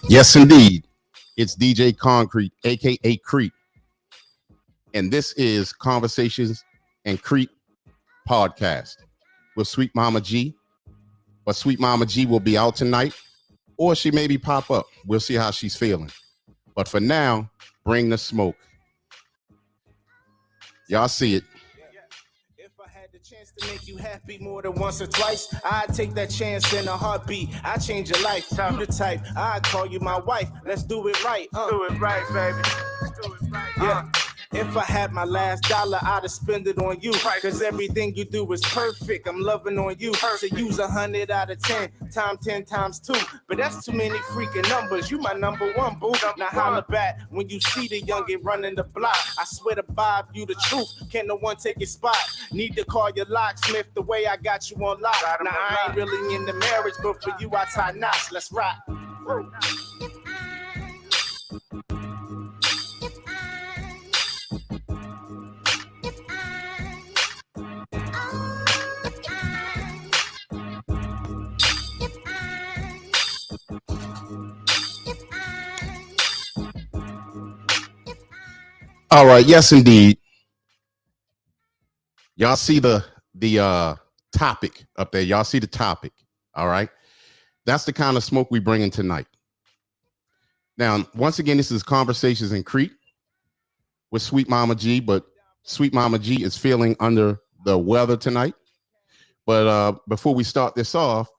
Yes, indeed. It's DJ Concrete, aka Creep, and this is Conversations and Creep podcast with Sweet Mama G. But Sweet Mama G will be out tonight, or she maybe pop up. We'll see how she's feeling. But for now, bring the smoke. Y'all see it. If I had the chance to make you happy more than once or twice, I'd take that chance in a heartbeat. I'd change your life. You the type, I'd call you my wife. Let's do it right. Do it right, baby. Do it right. Yeah. If I had my last dollar, I'd have spent it on you. Cause everything you do is perfect. I'm loving on you. So use 100 out of 10, times 10 times 2. But that's too many freaking numbers. You my number one, boo. Now holla back when you see the youngin' running the block. I swear to Bob, you the truth. Can't no one take your spot. Need to call your locksmith the way I got you on lock. Now I ain't really in the marriage, but for you I tie knots. Let's rock. All right, yes, indeed. Y'all see the topic up there. Y'all see the topic. All right. That's the kind of smoke we bring in tonight. Now, once again, this is Conversations in Crete with Sweet Mama G, but Sweet Mama G is feeling under the weather tonight. But before we start this off,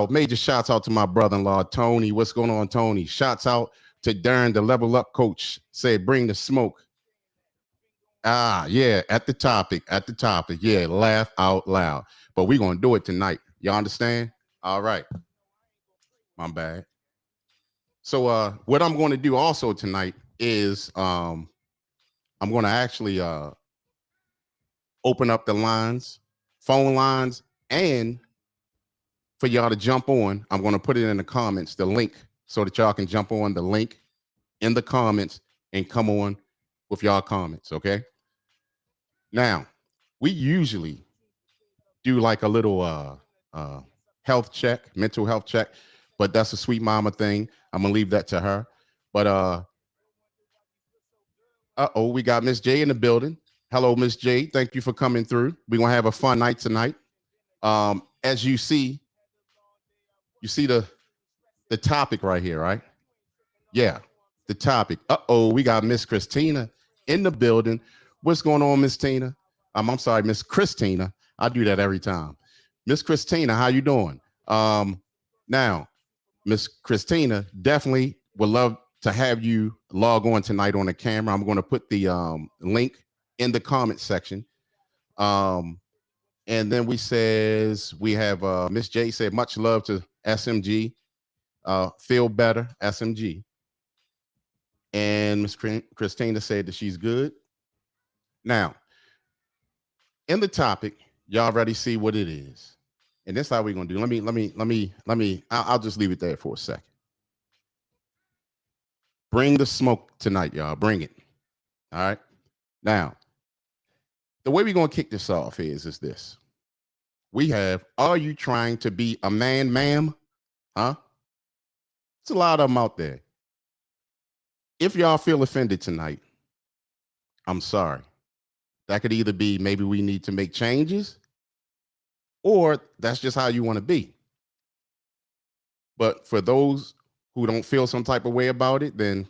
major shouts out to my brother-in-law, Tony. What's going on, Tony? Shouts out to Darren, the level up coach. Said, bring the smoke. Yeah, at the topic. Yeah, laugh out loud. But we're going to do it tonight. Y'all understand? All right. My bad. So what I'm going to do also tonight is I'm going to actually open up the lines, phone lines, and for y'all to jump on, I'm going to put it in the comments, the link, so that y'all can jump on the link in the comments and come on with y'all comments, okay? Now, we usually do like a little health check, mental health check, but that's a Sweet Mama thing. I'm gonna leave that to her. But we got Miss J in the building. Hello, Miss J. Thank you for coming through. We're gonna have a fun night tonight. As you see the topic right here, right? Yeah, the topic. We got Miss Christina in the building. What's going on, Miss Tina? I'm sorry, Miss Christina. I do that every time. Miss Christina, how you doing? Now, Miss Christina, definitely would love to have you log on tonight on the camera. I'm going to put the link in the comment section. And then we have Miss J said, much love to SMG. Feel better, SMG. And Miss Christina said that she's good. Now, in the topic, y'all already see what it is. And that's how we're gonna do. I'll just leave it there for a second. Bring the smoke tonight, y'all. Bring it. All right. Now, the way we're gonna kick this off is this. We have, are you trying to be a man, ma'am? Huh? It's a lot of them out there. If y'all feel offended tonight, I'm sorry. That could either be maybe we need to make changes, or that's just how you want to be. But for those who don't feel some type of way about it, then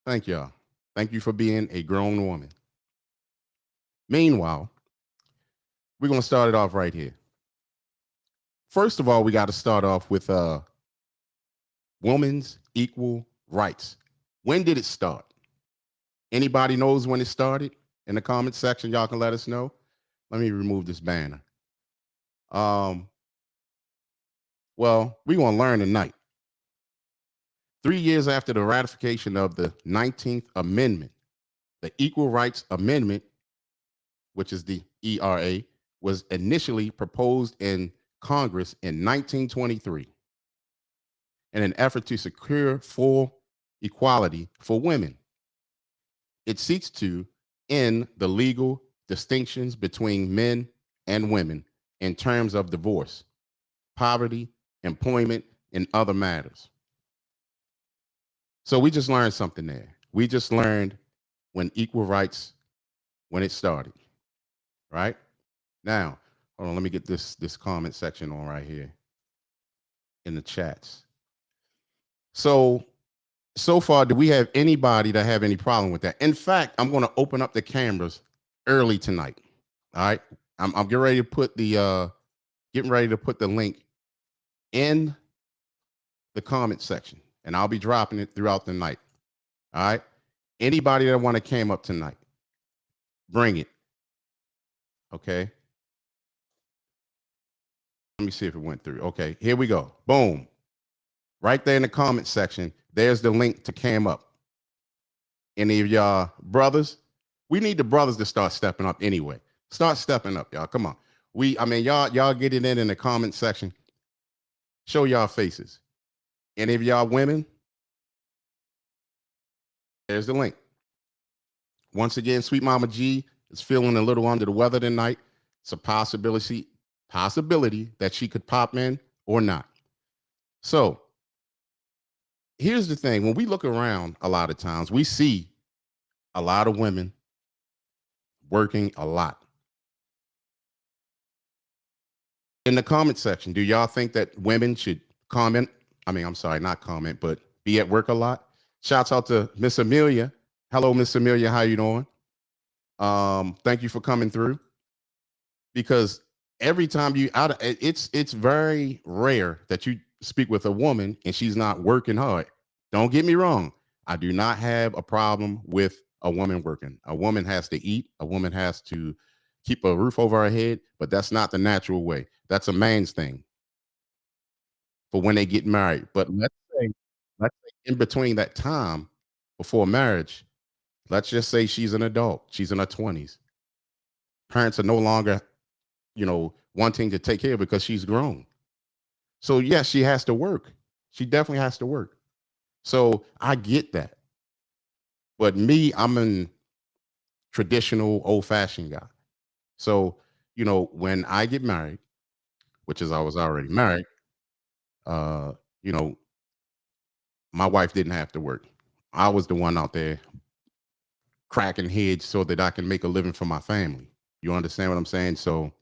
thank y'all. Thank you for being a grown woman. Meanwhile, we're going to start it off right here. First of all, we got to start off with women's equal rights. When did it start? Anybody knows when it started? In the comment section, y'all can let us know. Let me remove this banner. Well, we're going to learn tonight. 3 years after the ratification of the 19th Amendment, the Equal Rights Amendment, which is the ERA, was initially proposed in Congress in 1923 in an effort to secure full equality for women. It seeks to end the legal distinctions between men and women in terms of divorce, poverty, employment, in other matters. So we just learned something there. We just learned when equal rights, when it started, right? Now, hold on, let me get this comment section on right here in the chats. So far, do we have anybody that have any problem with that? In fact, I'm going to open up the cameras early tonight. All right, I'm getting ready to put the link in the comment section, and I'll be dropping it throughout the night. All right, anybody that want to came up tonight, bring it. Okay. Let me see if it went through. Okay, here we go. Boom. Right there in the comment section, there's the link to Cam Up. Any of y'all brothers? We need the brothers to start stepping up anyway. Start stepping up, y'all. Come on. Y'all get it in the comment section. Show y'all faces. Any of y'all women? There's the link. Once again, Sweet Mama G is feeling a little under the weather tonight. It's a possibility that she could pop in or not. So here's the thing. When we look around a lot of times, we see a lot of women working a lot. In the comment section, do y'all think that women should comment? I mean, I'm sorry, not comment, but be at work a lot? Shouts out to Miss Amelia. Hello, Miss Amelia. How you doing? Thank you for coming through. Because every time it's very rare that you speak with a woman and she's not working hard. Don't get me wrong. I do not have a problem with a woman working. A woman has to eat. A woman has to keep a roof over her head, but that's not the natural way. That's a man's thing for when they get married. But let's say in between that time before marriage, let's just say she's an adult. She's in her 20s. Parents are no longer, wanting to take care of her because she's grown. So yes, she has to work. She definitely has to work. So I get that. But me, I'm a traditional old-fashioned guy. So, when I get married, which is I was already married, my wife didn't have to work. I was the one out there cracking heads so that I can make a living for my family. You understand what I'm saying? So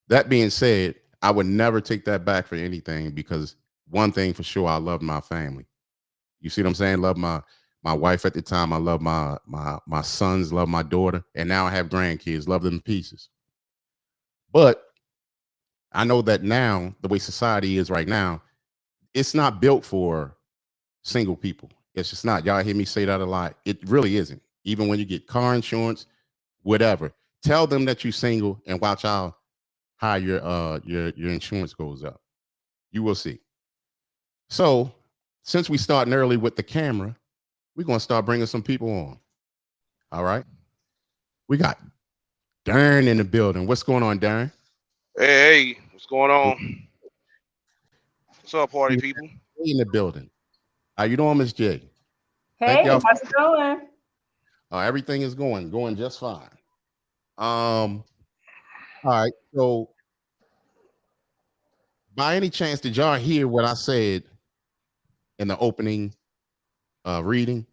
that being said, I would never take that back for anything, because one thing for sure, I love my family. You see what I'm saying? Love my wife at the time. I love my sons, love my daughter, and now I have grandkids, love them to pieces. But I know that now, the way society is right now, it's not built for single people. It's just not. Y'all hear me say that a lot. It really isn't. Even when you get car insurance, whatever, tell them that you're single and watch out how your insurance goes up. You will see. So since we starting early with the camera, we're going to start bringing some people on. All right. We got Darren in the building. What's going on, Darren? Hey, what's going on? What's up, party people? In the building. How you doing, Miss J? Hey, how's it going? Everything is going just fine. All right. So by any chance, did y'all hear what I said in the opening reading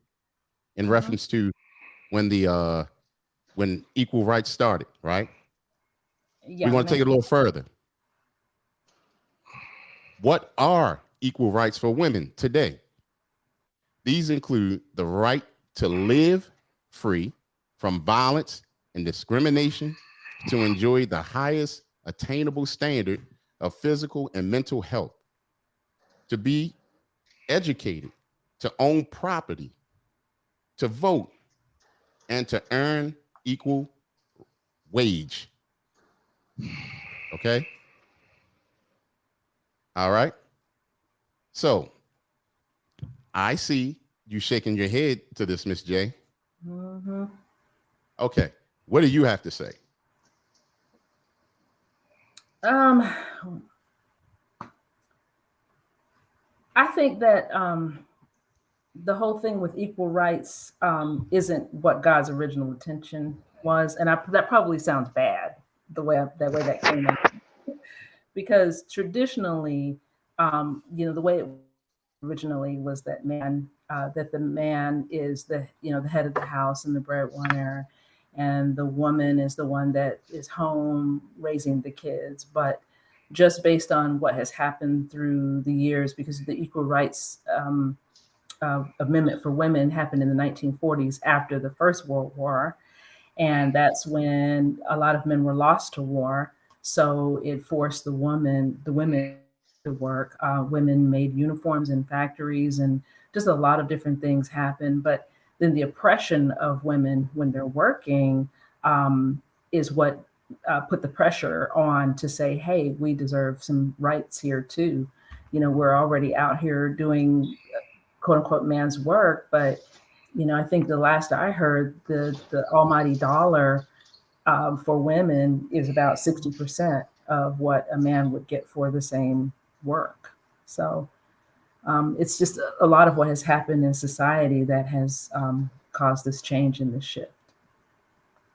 in reference to when equal rights started, right? Yeah, we want to take it a little further. What are equal rights for women today? These include the right to live free from violence and discrimination, to enjoy the highest attainable standard of physical and mental health, to be educated, to own property, to vote, and to earn equal wage. Okay? All right? So I see you shaking your head to this, Miss J. Mm-hmm. Okay. What do you have to say? I think that the whole thing with equal rights isn't what God's original intention was, and that probably sounds bad the way that came out, because traditionally The way it originally was that the man is the head of the house and the breadwinner, and the woman is the one that is home raising the kids. But just based on what has happened through the years, because the Equal Rights Amendment for women happened in the 1940s after the First World War, and that's when a lot of men were lost to war. So it forced the women to work. Women made uniforms in factories, and just a lot of different things happened. But then the oppression of women when they're working is what put the pressure on to say, hey, we deserve some rights here too. We're already out here doing quote unquote man's work, but I think the last I heard, the almighty dollar for women is about 60% of what a man would get for the same work. So it's just a lot of what has happened in society that has caused this change and this shift.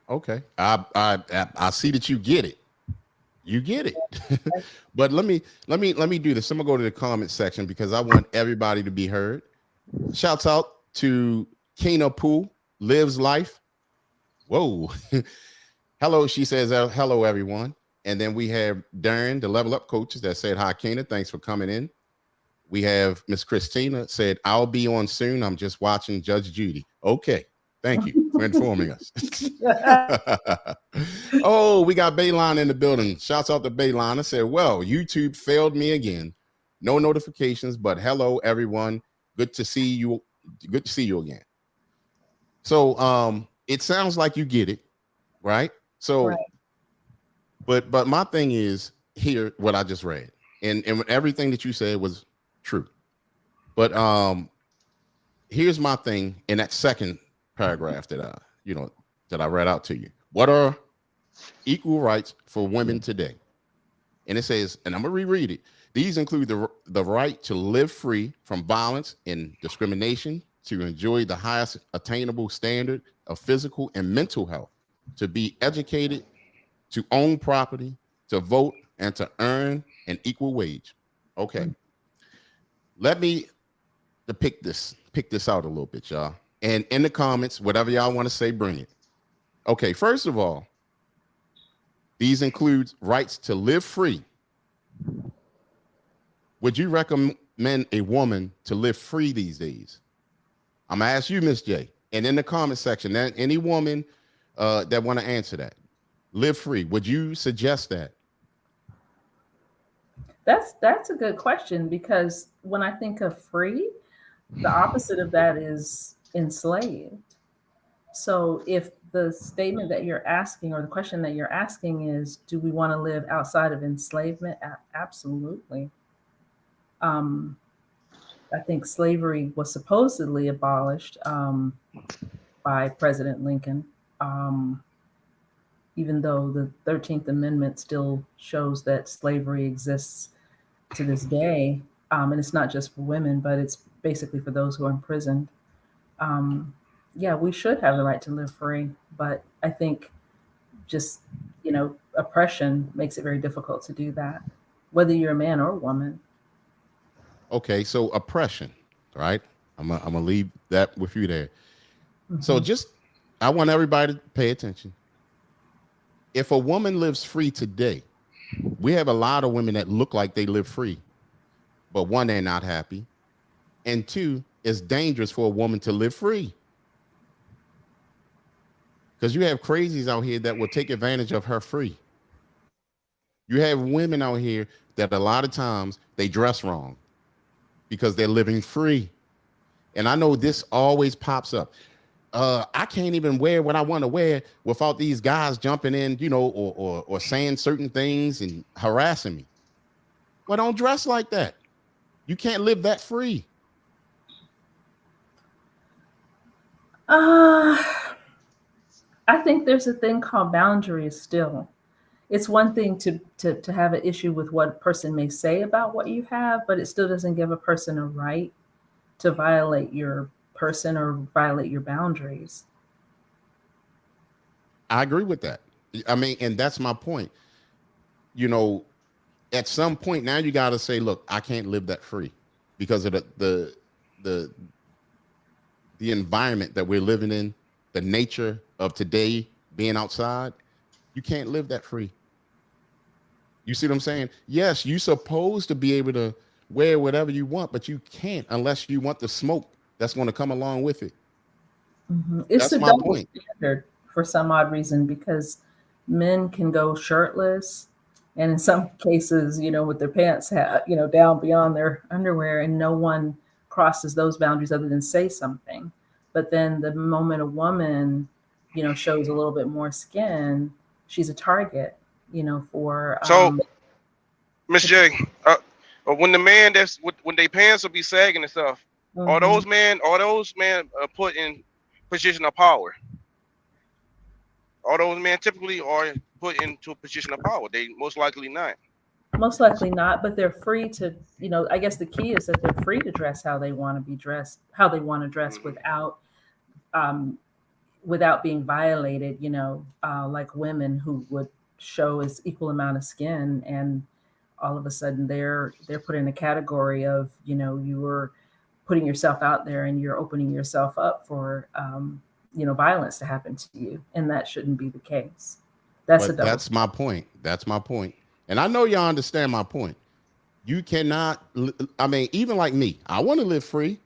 Okay, I see that you get it. You get it. But let me do this. I'm gonna go to the comment section because I want everybody to be heard. Shouts out to Kena Poole, lives life. Whoa. Hello, she says, hello, everyone. And then we have Darren, the Level Up coaches, that said, hi, Kena, thanks for coming in. We have Miss Christina said, I'll be on soon. I'm just watching Judge Judy. Okay, thank you for informing us. Oh, we got Bayline in the building. Shouts out to Bayline. I said, well, YouTube failed me again. No notifications, but hello, everyone. Good to see you. Good to see you again. So it sounds like you get it, right? So, right. But my thing is here, what I just read, and everything that you said was true. But here's my thing in that second paragraph that I read out to you. What are equal rights for women today? And it says, and I'm gonna reread it. These include the right to live free from violence and discrimination, to enjoy the highest attainable standard of physical and mental health, to be educated, to own property, to vote, and to earn an equal wage. Okay. Let me pick this out a little bit, y'all. And in the comments, whatever y'all want to say, bring it. Okay, first of all, these include rights to live free. Would you recommend a woman to live free these days? I'm gonna ask you, Miss J, and in the comment section, any woman that want to answer that, live free. Would you suggest that? That's a good question, because when I think of free, the opposite of that is enslaved. So if the statement that you're asking, or the question that you're asking is, do we want to live outside of enslavement? Absolutely. I think slavery was supposedly abolished by President Lincoln, even though the 13th Amendment still shows that slavery exists to this day. And it's not just for women, but it's basically for those who are imprisoned. Yeah, we should have the right to live free, but I think just, oppression makes it very difficult to do that, whether you're a man or a woman. Okay, so oppression, right? I'm gonna leave that with you there. Mm-hmm. So I want everybody to pay attention. If a woman lives free today, we have a lot of women that look like they live free, but one, they're not happy, and two, it's dangerous for a woman to live free, because you have crazies out here that will take advantage of her free. You have women out here that a lot of times they dress wrong because they're living free. And I know this always pops up. I can't even wear what I want to wear without these guys jumping in, or saying certain things and harassing me. Well, don't dress like that. You can't live that free. I think there's a thing called boundaries still. It's one thing to have an issue with what a person may say about what you have, but it still doesn't give a person a right to violate your person or violate your boundaries. I agree with that. I mean, and that's my point. at some point now you got to say, look, I can't live that free because of the environment that we're living in, the nature of today being outside. You can't live that free. You see what I'm saying? Yes, you're supposed to be able to wear whatever you want, but you can't unless you want the smoke that's going to come along with it. It's That's a my double point. standard for some odd reason because men can go shirtless, and in some cases, with their pants, down beyond their underwear, and no one crosses those boundaries other than say something. But then the moment a woman, shows a little bit more skin, she's a target, for So, Miss J, when the man when they pants will be sagging and stuff, are Mhm. those men put in position of power? All those men typically are put into a position of power. They most likely not. Most likely not, but they're free to, I guess the key is that they're free to dress how they want to be dressed, how they want to dress Mhm. um, without being violated, like women who would show as equal amount of skin, and all of a sudden they're put in a category of, you were putting yourself out there and you're opening yourself up for, violence to happen to you, and that shouldn't be the case. That's a But double. that's my point. That's my point. And I know y'all understand my point. You cannot, I mean, even like me, I want to live free.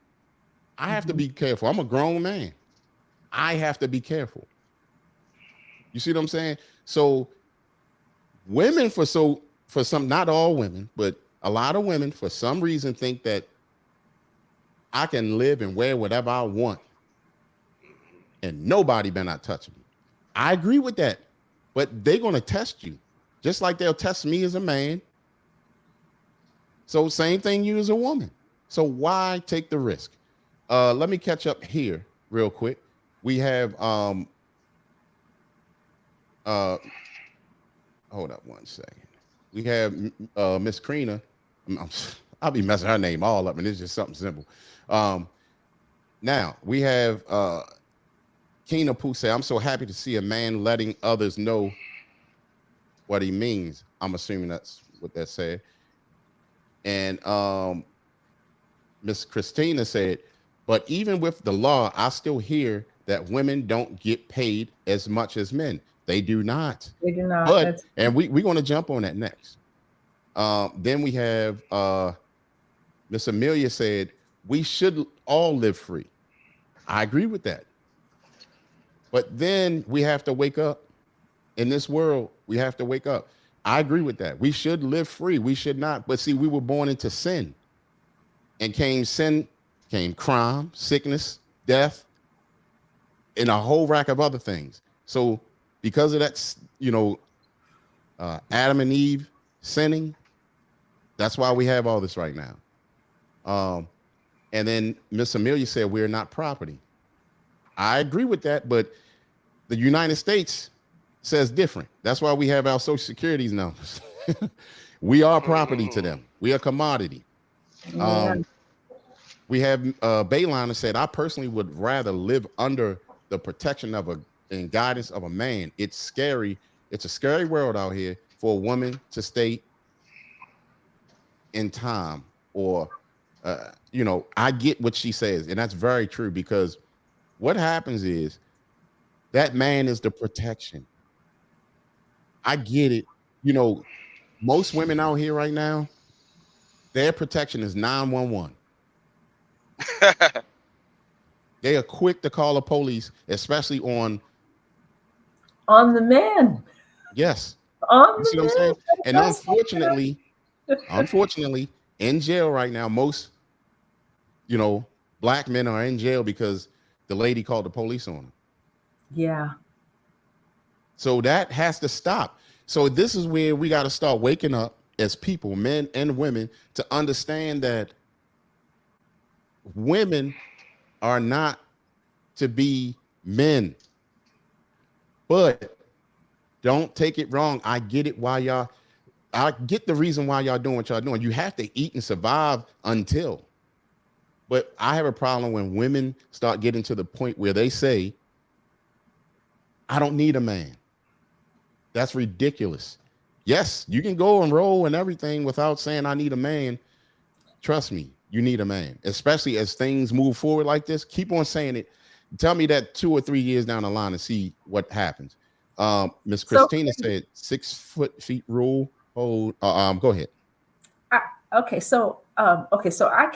I have to Mhm. be careful. I'm a grown man. I have to be careful. You see what I'm saying? So women for some, not all women, but a lot of women for some reason think that I can live and wear whatever I want and nobody better not touch me. I agree with that, but they're going to test you just like they'll test me as a man. So same thing you as a woman. So why take the risk? Let me catch up here real quick. We have uh hold up one second. We have Miss Krina. I'll be messing her name all up, and it's just something simple. Um, now we have Keena Pooh say, I'm so happy to see a man letting others know what he means. I'm assuming that's what that said. And Miss Christina said, but even with the law, I still hear that women don't get paid as much as men. They do not. They do not. But That's and we're going to jump on that next. Then we have Miss Amelia said, we should all live free. I agree with that. But then we have to wake up in this world. We have to wake up. I agree with that. We should live free. We should not. But see, we were born into sin, and came crime, sickness, death, and a whole rack of other things. So because of that, Adam and Eve sinning, that's why we have all this right now. And then Miss Amelia said we're not property. I agree with that, but the United States says different. That's why we have our Social Security numbers. We are property to them. We are commodity. yeah. We have Bayliner said, I personally would rather live under the protection of and guidance of a man. It's scary. It's a scary world out here for a woman to stay in time or, I get what she says. And that's very true because what happens is that man is the protection. I get it. Most women out here right now, their protection is 911. They are quick to call the police, especially on On the man. yes. On You see the what I'm saying? man. And unfortunately, in jail right now, most black men are in jail because the lady called the police on them. Yeah. So that has to stop. So this is where we got to start waking up as people, men and women, to understand that women are not to be men. But don't take it wrong. I get it I get the reason why y'all doing what y'all doing. You have to eat and survive until. But I have a problem when women start getting to the point where they say, I don't need a man. That's ridiculous. Yes, you can go and roll and everything without saying I need a man. Trust me, you need a man, especially as things move forward like this. Keep on saying it. Tell me that 2 or 3 years down the line and see what happens. Miss So, Christina said 6 feet rule. Oh, go ahead. I, okay, so I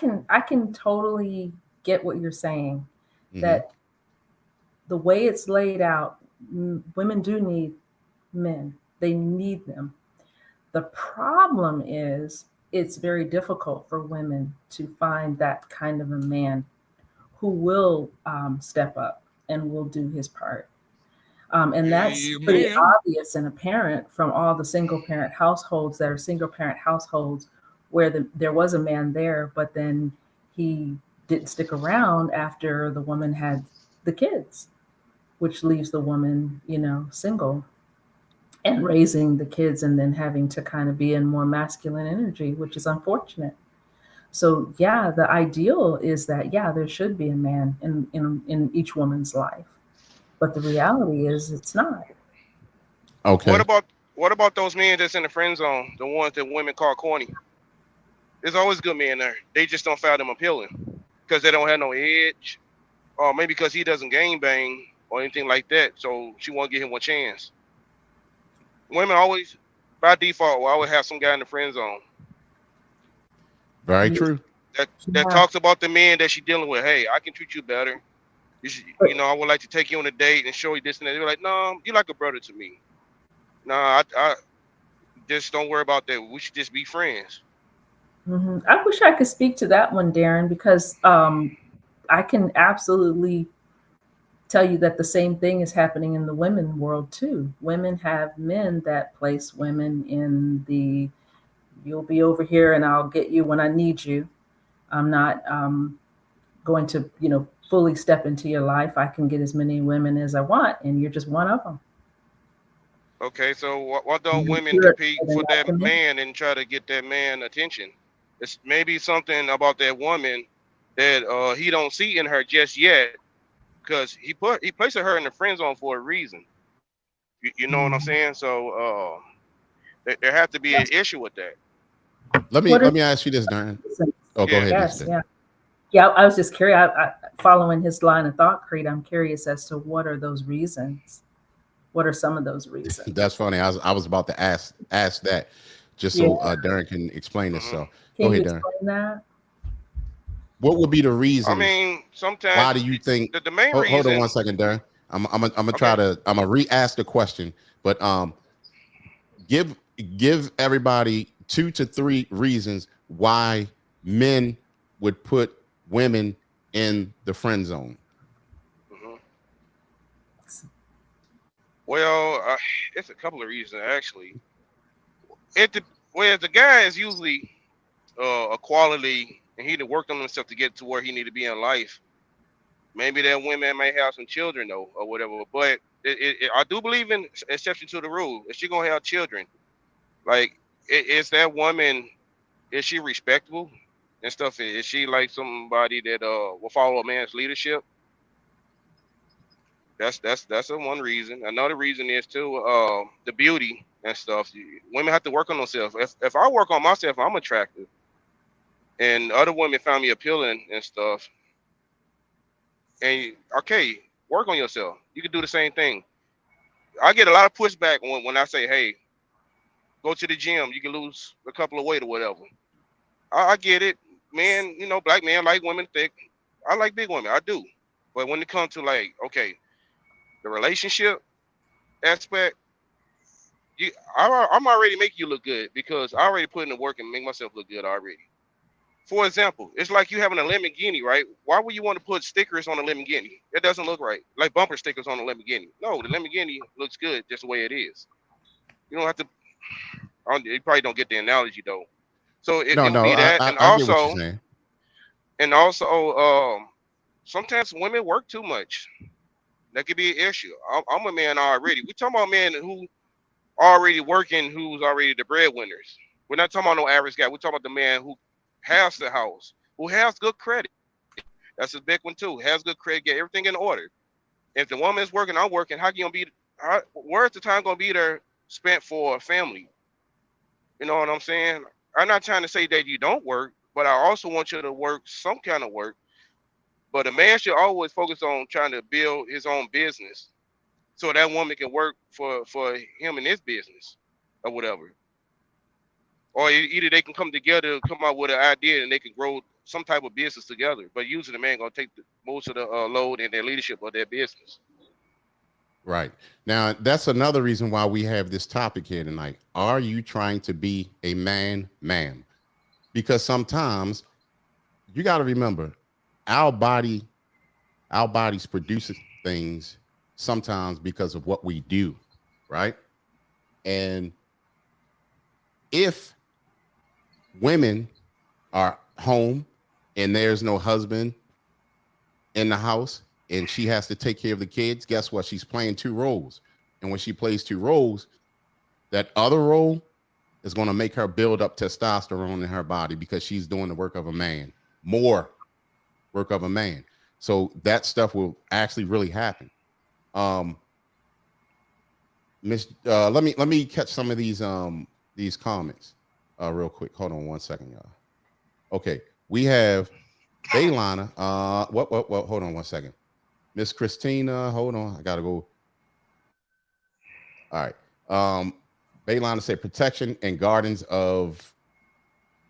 can totally get what you're saying. Mhm. That the way it's laid out, women do need men. They need them. The problem is it's very difficult for women to find that kind of a man who will step up and will do his part. And that's pretty Amen. obvious and apparent from all the single parent households that are single parent households where there was a man there, but then he didn't stick around after the woman had the kids, which leaves the woman, single and raising the kids and then having to kind of be in more masculine energy, which is unfortunate. So yeah, the ideal is that there should be a man in each woman's life. But the reality is it's not. What Okay. about what about those men that's in the friend zone? The ones that women call corny. There's always good men there. They just don't find them appealing because they don't have no edge, or maybe because he doesn't gang bang or anything like that. So she won't give him one chance. Women always, by default, will always have some guy in the friend zone Very Yeah. true. that talks about the men that she's dealing with. Hey, I can treat you better. I would like to take you on a date and show you this and that. They're like, no, you're like a brother to me. No, I just don't worry about that. We should just be friends. I wish I could speak to that one, Darren, because I can absolutely tell you that the same thing is happening in the women world too. Women have men that place women in the "you'll be over here and I'll get you when I need you." I'm not going to, fully step into your life. I can get as many women as I want, and you're just one of them. Okay, so why don't women You're compete better for than that that to me. man and try to get that man attention? It's maybe something about that woman that he don't see in her just yet, because he places her in the friend zone for a reason. You know what I'm Mhm. saying? So there has to be an issue with that. Let me What are let me ask you this, Darren. the reasons? Oh, go Yeah. ahead, Miss Yes, J. yeah. Yeah, I was just curious. Following his line of thought, Creed, I'm curious as to what are those reasons? What are some of those reasons? That's funny. I was about to ask that just Yeah. so Darren can explain Hmm. himself. Go Can you ahead, Darren. explain that? What would be the I reasons? mean, sometimes Why do you think? the main Hold on one reason. second, Darren. I'm gonna try Okay. to re-ask the question, but give give everybody 2 to 3 reasons why men would put women in the friend zone. Hmm. Well, it's a couple of reasons actually. Well, the guy is usually a quality, and he done worked on himself to get to where he need to be in life. Maybe that women may have some children though, or whatever. But I do believe in exception to the rule. If she gonna have children, like is that woman, is she respectable and stuff? Is she like somebody that will follow a man's leadership? That's a one reason. Another reason is too the beauty and stuff. Women have to work on themselves. If I work on myself, I'm attractive, and other women find me appealing and stuff. And okay, work on yourself. You can do the same thing. I get a lot of pushback when I say, hey, go to the gym. You can lose a couple of weight or whatever. I get it. Men, black men like women thick. I like big women. I do. But when it comes to like, okay, the relationship aspect, I'm already making you look good because I already put in the work and make myself look good already. For example, it's like you having a Lamborghini, right? Why would you want to put stickers on a Lamborghini? It doesn't look right. Like bumper stickers on a Lamborghini. No, the Lamborghini looks good just the way it is. You don't have to. You probably don't get the analogy though. So No, it'll no, be that, I get what you're saying. and also, sometimes women work too much. That could be an issue. I'm a man already. We talking about men who already working, who's already the breadwinners. We're not talking about no average guy. We're talking about the man who has the house, who has good credit. That's a big one too. Has good credit, get everything in order. If the woman is working, I'm working. How can you be? Where's the time gonna be there spent for family? You know what I'm saying? I'm not trying to say that you don't work, but I also want you to work some kind of work. But a man should always focus on trying to build his own business, so that woman can work for him in his business or whatever. Or either they can come together, come up with an idea, and they can grow some type of business together. But usually, the man gonna take most of the load in their leadership of their business. Right. Now, that's another reason why we have this topic here tonight. Are you trying to be a man, ma'am? Because sometimes you got to remember our bodies produce things sometimes because of what we do, right? And if women are home and there's no husband in the house and she has to take care of the kids, guess what? She's playing two roles. And when she plays two roles, that other role is going to make her build up testosterone in her body because she's doing the work of a man, more work of a man. So that stuff will actually really happen. Let me catch some of these comments real quick. Hold on one second, y'all. Okay, we have Baylana. What? Hold on one second. Miss Christina, hold on. I gotta go. All right. Baylana said protection and guards of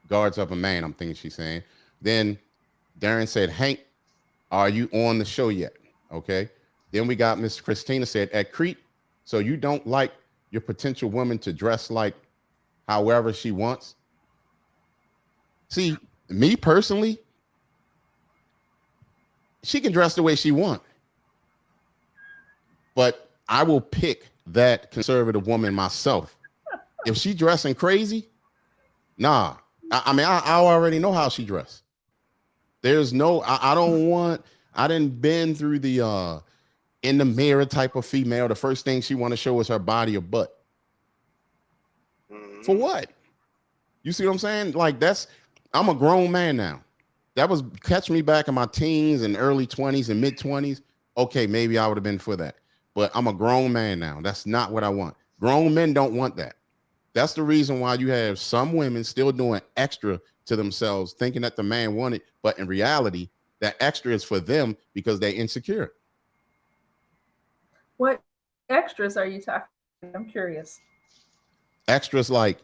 a man. I'm thinking she's saying. Then Darren said, Hank, are you on the show yet? Okay. Then we got Miss Christina said at Crete. So you don't like your potential woman to dress like however she wants? See, me personally, she can dress the way she wants. But I will pick that conservative woman myself. If she dressing crazy, nah. I mean, I already know how she dressed. There's no, I didn't been through the in the mirror type of female. The first thing she want to show is her body or butt. For what? You see what I'm saying? Like I'm a grown man now. That was catch me back in my teens and early 20s and mid 20s. Okay, maybe I would have been for that. But I'm a grown man now. That's not what I want. Grown men don't want that. That's the reason why you have some women still doing extra to themselves, thinking that the man wanted, but in reality, that extra is for them because they're insecure. What extras are you talking about? I'm curious. Extras like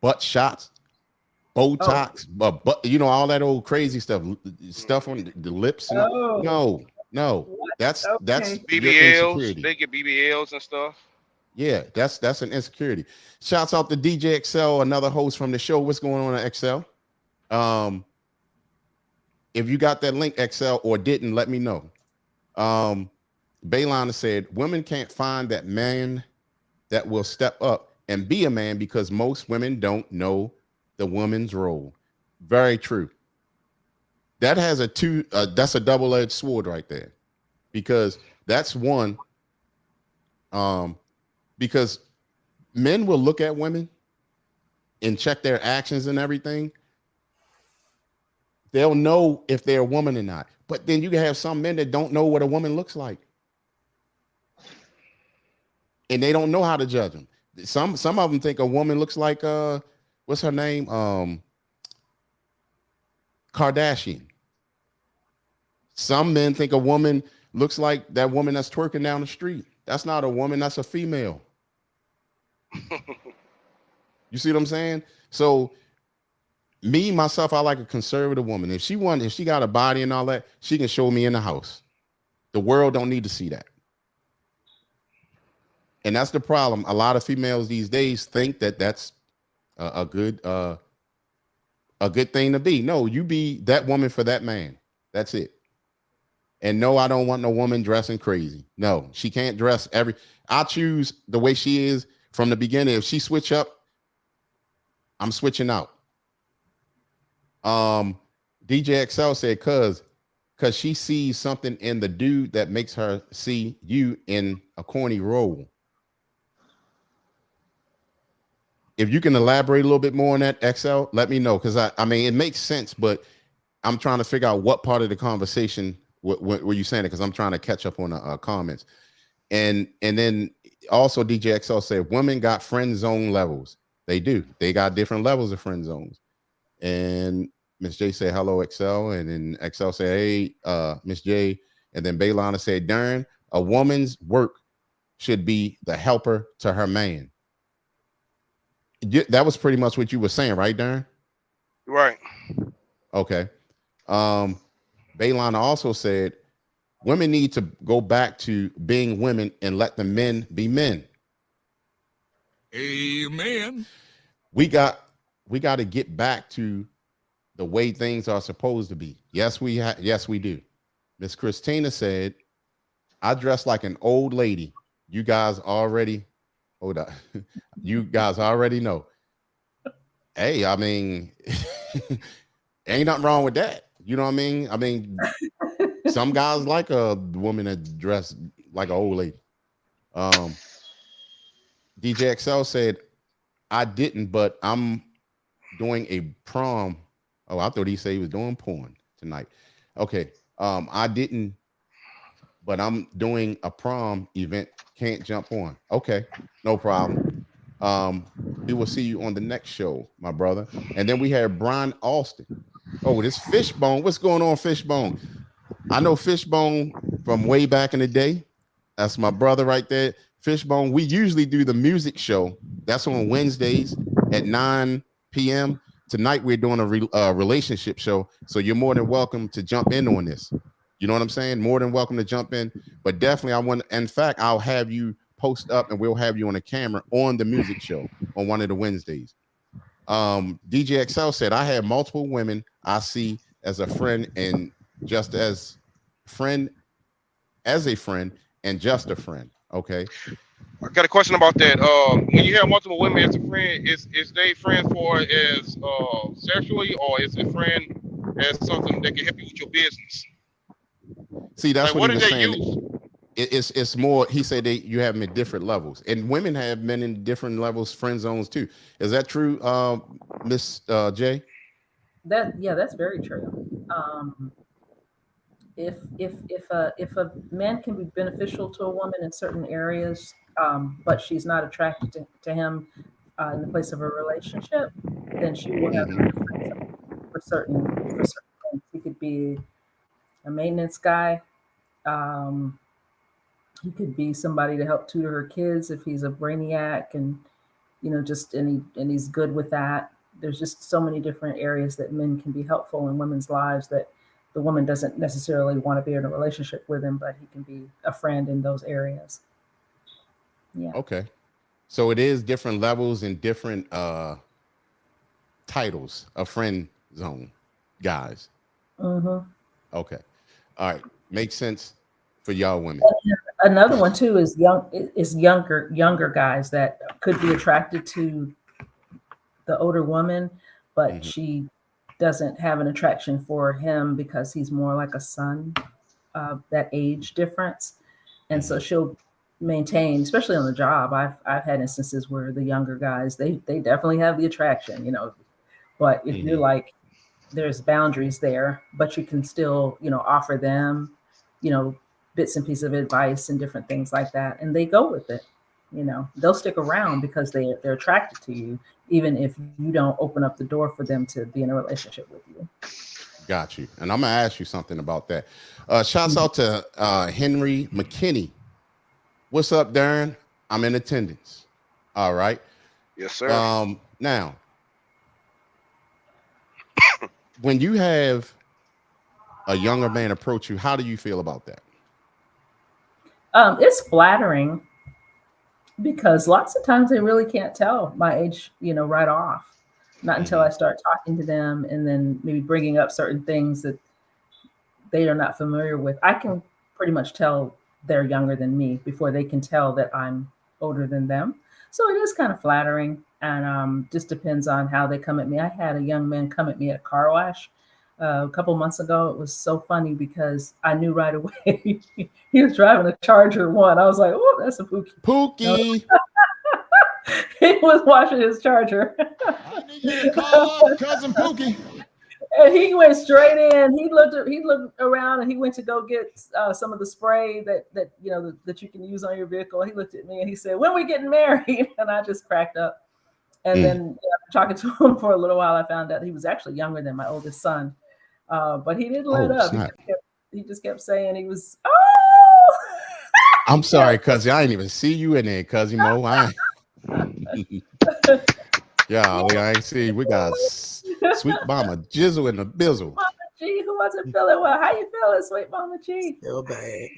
butt shots, Botox, but you know, all that old crazy stuff on the lips. No. That's BBLs. They get BBLs and stuff. Yeah, that's an insecurity. Shouts out to DJ XL, another host from the show. What's going on at XL? If you got that link, XL, or didn't, let me know. Baylana said, women can't find that man that will step up and be a man because most women don't know the woman's role. Very true. That has that's a double-edged sword right there, because that's one. Because men will look at women and check their actions and everything. They'll know if they're a woman or not. But then you can have some men that don't know what a woman looks like, and they don't know how to judge them. Some of them think a woman looks like what's her name? Kardashian. Some men think a woman looks like that woman that's twerking down the street. That's not a woman, that's a female. You see what I'm saying? So me, myself, I like a conservative woman. If she got a body and all that, she can show me in the house. The world don't need to see that. And that's the problem. A lot of females these days think that that's a good thing to be. No, you be that woman for that man. That's it. And no, I don't want no woman dressing crazy. No, she can't dress I choose the way she is from the beginning. If she switch up, I'm switching out. DJ XL said, cause she sees something in the dude that makes her see you in a corny role. If you can elaborate a little bit more on that, XL, let me know. Cause I mean, it makes sense, but I'm trying to figure out what part of the conversation were you saying it, because I'm trying to catch up on the comments. And then also DJ XL said women got friend zone levels. They do. They got different levels of friend zones. And Miss J said, hello, Excel. And then Excel said, hey, Miss J. And then Baylana said, Darren, a woman's work should be the helper to her man. That was pretty much what you were saying, right, Darren? Right. Okay. Baylana also said, women need to go back to being women and let the men be men. Amen. We got to get back to the way things are supposed to be. Yes, we do. Miss Christina said, I dress like an old lady. You guys already, hold up. You guys already know. Hey, I mean, ain't nothing wrong with that. You know what I mean? I mean, some guys like a woman that dress like an old lady. DJ XL said, I didn't, but I'm doing a prom. Oh, I thought he said he was doing porn tonight. Okay. I didn't, but I'm doing a prom event. Can't jump on. Okay. No problem. We will see you on the next show, my brother. And then we had Brian Austin. Oh, this Fishbone. What's going on, Fishbone? I know Fishbone from way back in the day. That's my brother right there. Fishbone, we usually do the music show. That's on Wednesdays at 9 p.m. Tonight, we're doing a relationship show. So you're more than welcome to jump in on this. You know what I'm saying? More than welcome to jump in. But definitely, in fact, I'll have you post up and we'll have you on the camera on the music show on one of the Wednesdays. DJ XL said, I have multiple women I see as a friend and just as friend, as a friend and just a friend. Okay. I got a question about that. When you have multiple women as a friend, is they friends for as sexually, or is it friend as something that can help you with your business? See, that's like, what he was saying. It's more. He said you have them at different levels, and women have men in different levels, friend zones too. Is that true, Miss J? That's very true. If a man can be beneficial to a woman in certain areas, but she's not attracted to him in the place of a relationship, then she will have for certain things. He could be a maintenance guy. He could be somebody to help tutor her kids if he's a brainiac, and and he's good with that. There's just so many different areas that men can be helpful in women's lives that the woman doesn't necessarily want to be in a relationship with him, but he can be a friend in those areas. Yeah. Okay. So it is different levels and different titles of friend zone guys. Mm-hmm. Okay. All right. Makes sense for y'all women. Another one too is younger guys that could be attracted to the older woman, but she doesn't have an attraction for him because he's more like a son, that age difference. And so she'll maintain, especially on the job. I've had instances where the younger guys, they definitely have the attraction, but if you're like, there's boundaries there, but you can still, offer them, bits and pieces of advice and different things like that. And they go with it. They'll stick around because they're attracted to you, even if you don't open up the door for them to be in a relationship with you. Got you. And I'm gonna ask you something about that. Shouts out to Henry McKinney. What's up, Darren? I'm in attendance. All right. Yes, sir. Now, when you have a younger man approach you, how do you feel about that? It's flattering because lots of times they really can't tell my age, right off. Not until I start talking to them and then maybe bringing up certain things that they are not familiar with. I can pretty much tell they're younger than me before they can tell that I'm older than them. So it is kind of flattering, and just depends on how they come at me. I had a young man come at me at a car wash a couple months ago. It was so funny because I knew right away he was driving a Charger 1. I was like, oh, that's a Pookie. He was washing his Charger. I need you to call up cousin Pookie. And he went straight in. He looked around and he went to go get some of the spray that you can use on your vehicle. He looked at me and he said, "When are we getting married?" And I just cracked up. And then after talking to him for a little while, I found out he was actually younger than my oldest son. But he didn't let up. He just kept saying he was, oh! I'm sorry, Cuzzy. I ain't even see you in there, Cuzzy Mo. Yeah, I ain't see. We got Sweet Mama Jizzle in the bizzle. Mama G, who wasn't feeling well? How you feeling, Sweet Mama G? Still bad.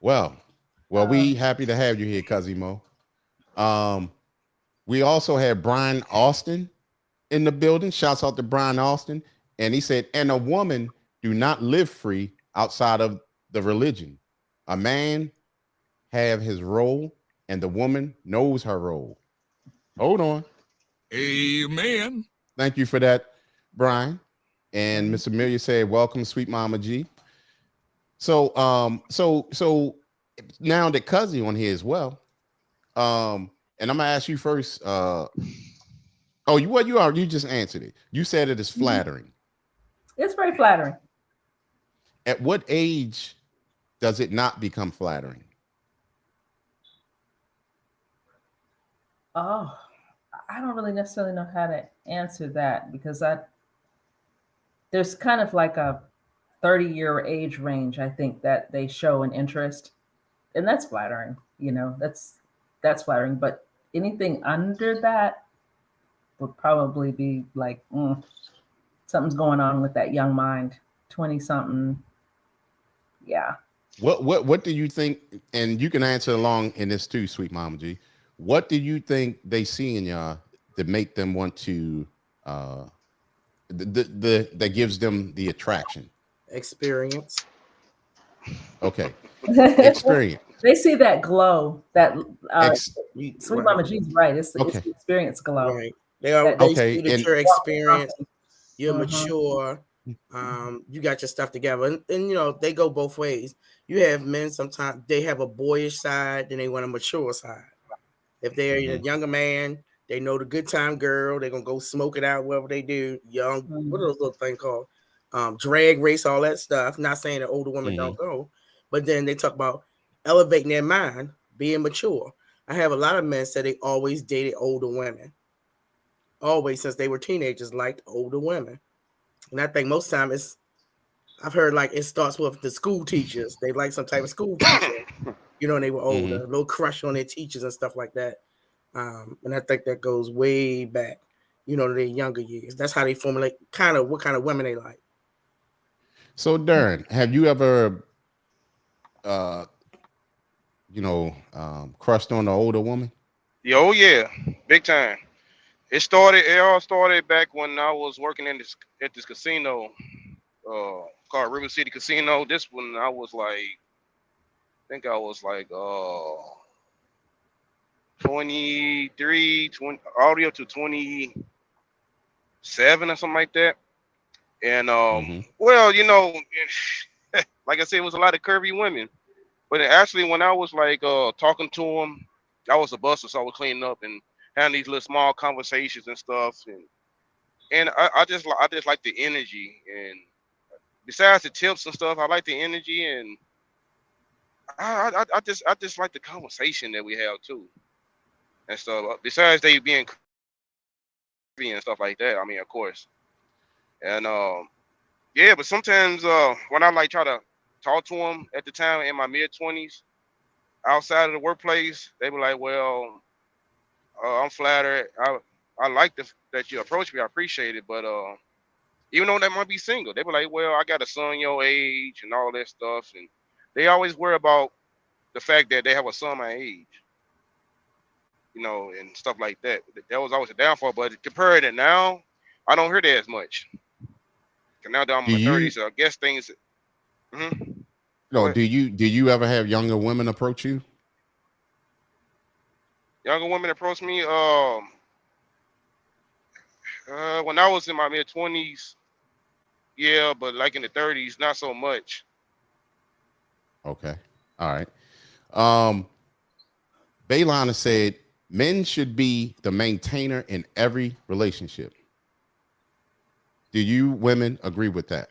Well, we happy to have you here, Cuzzy Mo. We also had Brian Austin in the building. Shouts out to Brian Austin. And he said, and a woman do not live free outside of the religion. A man have his role and the woman knows her role. Hold on. Amen. Thank you for that, Brian. And Miss Amelia said, welcome, Sweet Mama G. So so now that Cuzzy on here as well. And I'm gonna ask you first. You just answered it. You said it is flattering. It's very flattering. At what age does it not become flattering? Oh, I don't really necessarily know how to answer that because there's kind of like a 30-year age range, I think, that they show an interest, and that's flattering. That's flattering. But anything under that would probably be like something's going on with that young mind. 20-something. Yeah. What do you think? And you can answer along in this too, Sweet Mama G. What do you think they see in y'all that make them want to that gives them the attraction? Experience. Okay. Experience. They see that glow, that Sweet Mama G's right. It's the experience glow. Right. They see that you're experienced, you're mature, you got your stuff together. And they go both ways. You have men sometimes they have a boyish side, then they want a mature side. If they're a younger man, they know the good time girl, they're gonna go smoke it out, whatever they do. Young, what are those little things called? Drag race, all that stuff. Not saying that older women don't go, but then they talk about elevating their mind, being mature. I have a lot of men say they always dated older women. Always since they were teenagers, liked older women. And I think most time I've heard like it starts with the school teachers. They like some type of school teacher, and they were older, a little crush on their teachers and stuff like that. And I think that goes way back, to their younger years. That's how they formulate what kind of women they like. So Darren, have you ever crushed on an older woman? Oh yeah, big time. It all started back when I was working at this casino, called River City Casino. This one I was like, 23, 20, all the way up to 27 or something like that. And well, like I said, it was a lot of curvy women. But actually, when I was like talking to them, I was a buster, so I was cleaning up and having these little small conversations and stuff. And I just like the energy. And besides the tips and stuff, I like the energy, and I just like the conversation that we have too, and stuff. Besides they being curvy and stuff like that, I mean, of course. And yeah, but sometimes when I like try to talk to them at the time in my mid-20s, outside of the workplace, they were like, "Well, I'm flattered. I like that you approach me. I appreciate it, but even though they might be single, they were like, well, I got a son your age and all that stuff, and they always worry about the fact that they have a son my age, and stuff like that. That was always a downfall. But compared to now, I don't hear that as much. And now that I'm in my 30s, so I guess things. Do you ever have younger women approach you? Younger women approach me. When I was in my mid-20s, yeah, but like in the 30s, not so much. Okay. All right. Baylana said men should be the maintainer in every relationship. Do you women agree with that?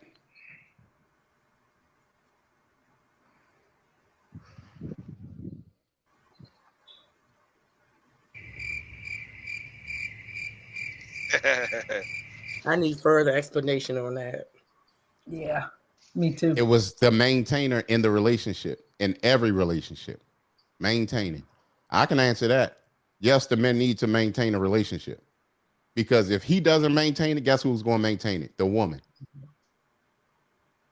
I need further explanation on that. Yeah, me too. It was the maintainer in the relationship, in every relationship. Maintaining. I can answer that. Yes, the men need to maintain a relationship. Because if he doesn't maintain it, guess who's going to maintain it? The woman.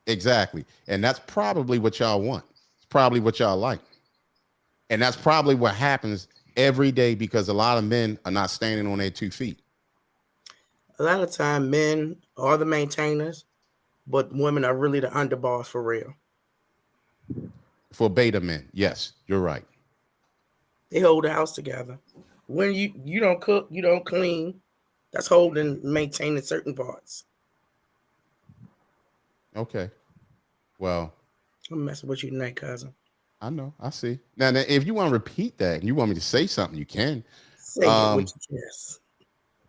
Exactly. And that's probably what y'all want. It's probably what y'all like. And that's probably what happens every day because a lot of men are not standing on their 2 feet. A lot of time men are the maintainers, but women are really the underboss for real. For beta men, yes, you're right. They hold the house together. When you don't cook, you don't clean, that's holding, maintaining certain parts. Okay. Well, I'm messing with you tonight, cousin. I know. I see. Now, if you want to repeat that and you want me to say something, you can. Say it with your chest.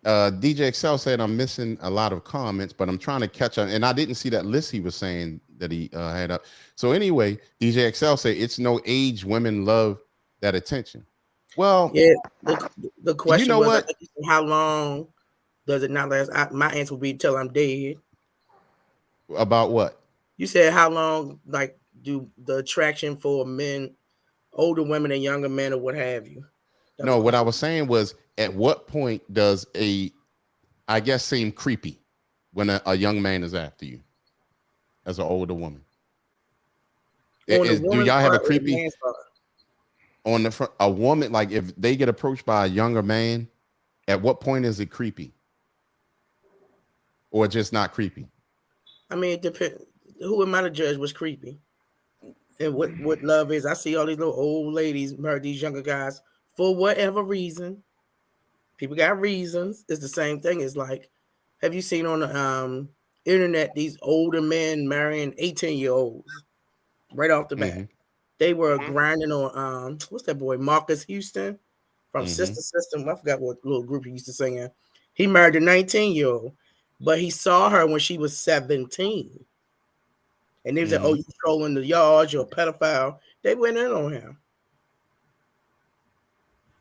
DJ Excel said I'm missing a lot of comments, but I'm trying to catch up. And I didn't see that list he was saying that he had up. So anyway, DJ Excel said it's no age. Women love that attention. Well, yeah. The question, you know was, what? How long does it not last? My answer would be till I'm dead. About what? You said how long, like, do the attraction for men, older women and younger men, or what have you? No, what I was saying was, at what point does I guess, seem creepy when a young man is after you as an older woman? Do y'all have a creepy on the front? A woman, like if they get approached by a younger man, at what point is it creepy? Or just not creepy? I mean, it depends. Who am I to judge what's creepy? And what love is? I see all these little old ladies marry these younger guys for whatever reason. People got reasons. It's the same thing. It's like, have you seen on the internet these older men marrying 18-year-olds right off the bat? They were grinding on what's that boy, Marcus Houston from Sister System. I forgot what little group he used to sing in. He married a 19-year-old, but he saw her when she was 17. And they was like, "Oh, you trolling the yards, you're a pedophile." They went in on him.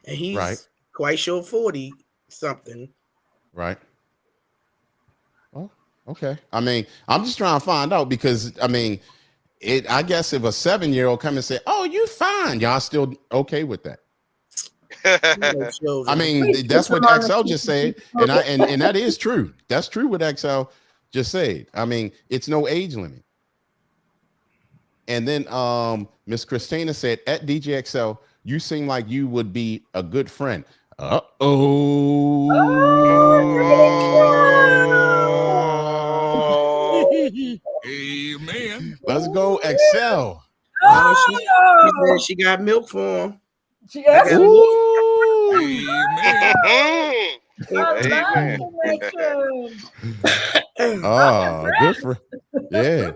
And he's quite sure 40 something. Right. Oh, okay. I mean, I'm just trying to find out because I mean, I guess if a 7-year-old come and say, "Oh, you fine," y'all still okay with that? I mean, that's what XL just said, and that is true. That's true what XL just said. I mean, it's no age limit. And then Miss Christina said, at DJ XL, you seem like you would be a good friend. Amen. Let's go, XL. She said she got milk for him. Yes. Amen. Oh, good for yeah.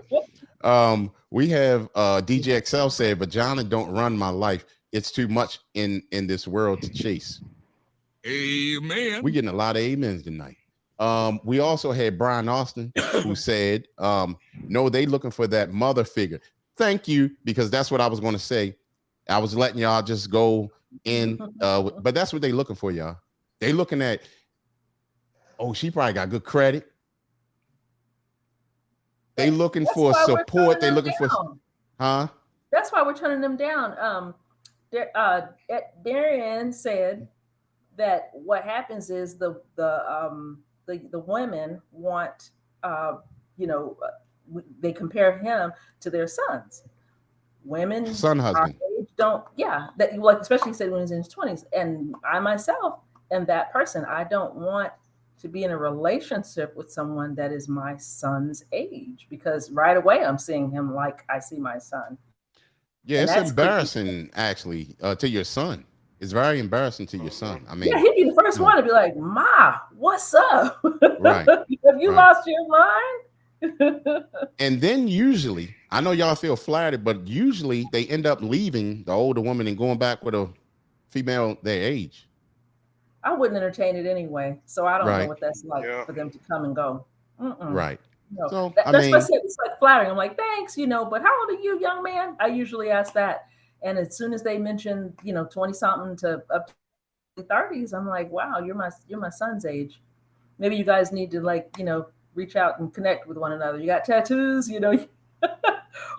We have DJ XL said, "Vagina don't run my life. It's too much in this world to chase." Amen. We're getting a lot of amens tonight. We also had Brian Austin who said, "No, they looking for that mother figure." Thank you, because that's what I was going to say. I was letting y'all just go in, but that's what they looking for, y'all. They looking at, oh, she probably got good credit. They looking for support. They looking for, huh? That's why we're turning them down. Darian said that what happens is the women want, they compare him to their sons. Women, son husband, don't, that, like, especially said when he's in his 20s. And I myself am that person. I don't want to be in a relationship with someone that is my son's age, because right away I'm seeing him like I see my son. Yeah, and it's embarrassing, actually, to your son. It's very embarrassing to your son. I mean, he'd be the first one to be like, "Ma, what's up? Right. Have you lost your mind?" And then usually, I know y'all feel flattered, but usually they end up leaving the older woman and going back with a female their age. I wouldn't entertain it anyway, so I don't know what that's like for them to come and go. Right. No. So That's what I said. It's like flattering. I'm like, thanks, but how old are you, young man? I usually ask that. And as soon as they mention, 20 something to up to 30s, I'm like, wow, you're my son's age. maybe you guys need to, like, reach out and connect with one another. You got tattoos,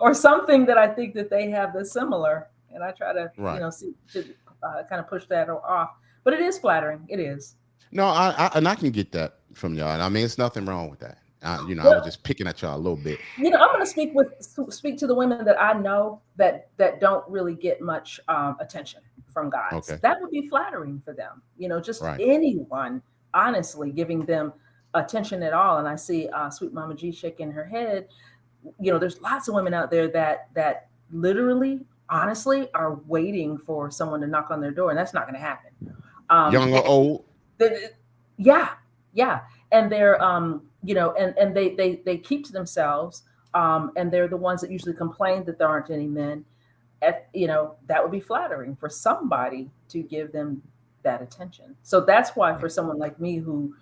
or something that I think that they have that's similar. And I try to, Right. see to kind of push that off. But it is flattering. It is. No, I can get that from y'all. And I mean, it's nothing wrong with that. I Well, was just picking at y'all a little bit. I'm going to speak to the women that I know that don't really get much attention from guys. Okay. That would be flattering for them. Just Right. anyone, honestly, giving them attention at all. And I see Sweet Mama G shaking her head. There's lots of women out there that literally, honestly, are waiting for someone to knock on their door, and that's not going to happen. Young or old? Yeah. And they're and they keep to themselves, and they're the ones that usually complain that there aren't any men. That would be flattering for somebody to give them that attention. So that's why, for someone like me who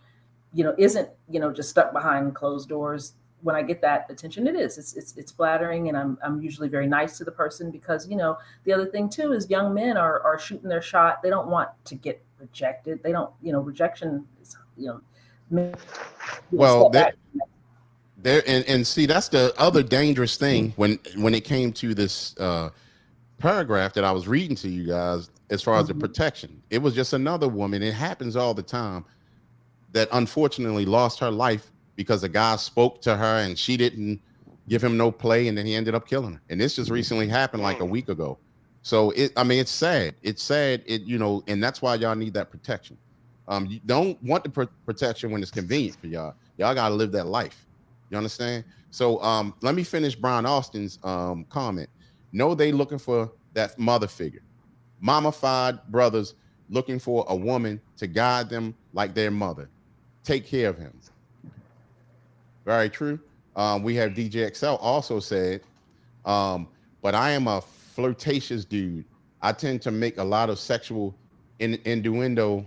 isn't just stuck behind closed doors, when I get that attention, it's flattering, and I'm usually very nice to the person, because the other thing too is young men are shooting their shot. They don't want to get rejected. They don't, rejection is, well, there and see, that's the other dangerous thing when it came to this paragraph that I was reading to you guys, as far as the protection. It was just another woman. It happens all the time, that unfortunately lost her life because a guy spoke to her and she didn't give him no play, and then he ended up killing her. And this just recently happened like a week ago. So it's sad. It's sad. And that's why y'all need that protection. You don't want the protection when it's convenient for y'all. Y'all got to live that life. You understand? So let me finish Brian Austin's comment. No, they looking for that mother figure. Mama-fied brothers looking for a woman to guide them like their mother. Take care of him. Very true. We have DJ XL also said, but I am a flirtatious dude. I tend to make a lot of sexual innuendo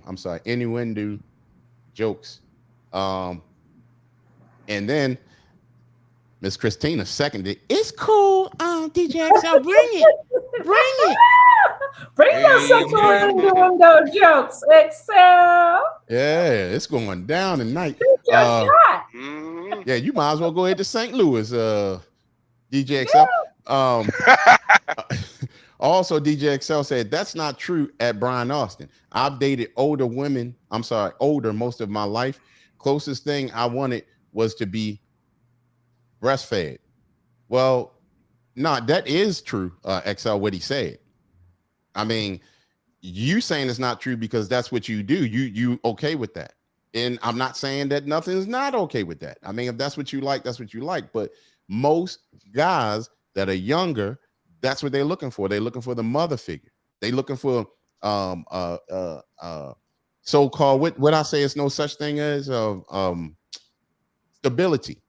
jokes. And then Miss Christina seconded, it's cool, DJ XL, bring it. Bring those sexual innuendo jokes, XL. Yeah, it's going down tonight. Shot. Yeah, you might as well go ahead to St. Louis, DJ XL. Also, DJ XL said, that's not true at Brian Austin. I've dated older most of my life. Closest thing I wanted was to be breastfed. Well, no, that is true, XL, what he said. I mean, you saying it's not true because that's what you do. You okay with that. And I'm not saying that nothing's not okay with that. I mean, if that's what you like, that's what you like. But most guys that are younger, that's what they're looking for. They're looking for the mother figure. They're looking for so-called what I say is no such thing as stability.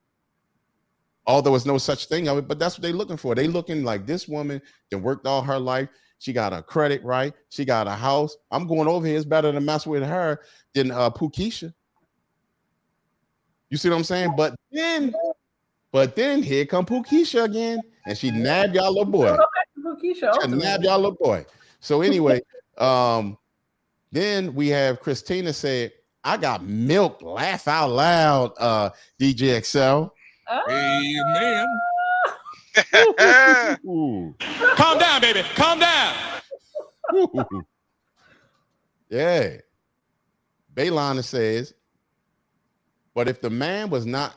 Although it's no such thing of it, but that's what they're looking for. They looking like this woman that worked all her life. She got her credit right. She got a house. I'm going over here. It's better to mess with her than Pookeisha. You see what I'm saying? But then here come Pookeisha again, and she nabbed y'all little boy. Nabbed y'all little boy. So anyway, then we have Christina said, I got milk. Laugh out loud, DJ XL. Amen. Ooh. Calm down, baby. Calm down. Ooh. Yeah. Baylana says, but if the man was not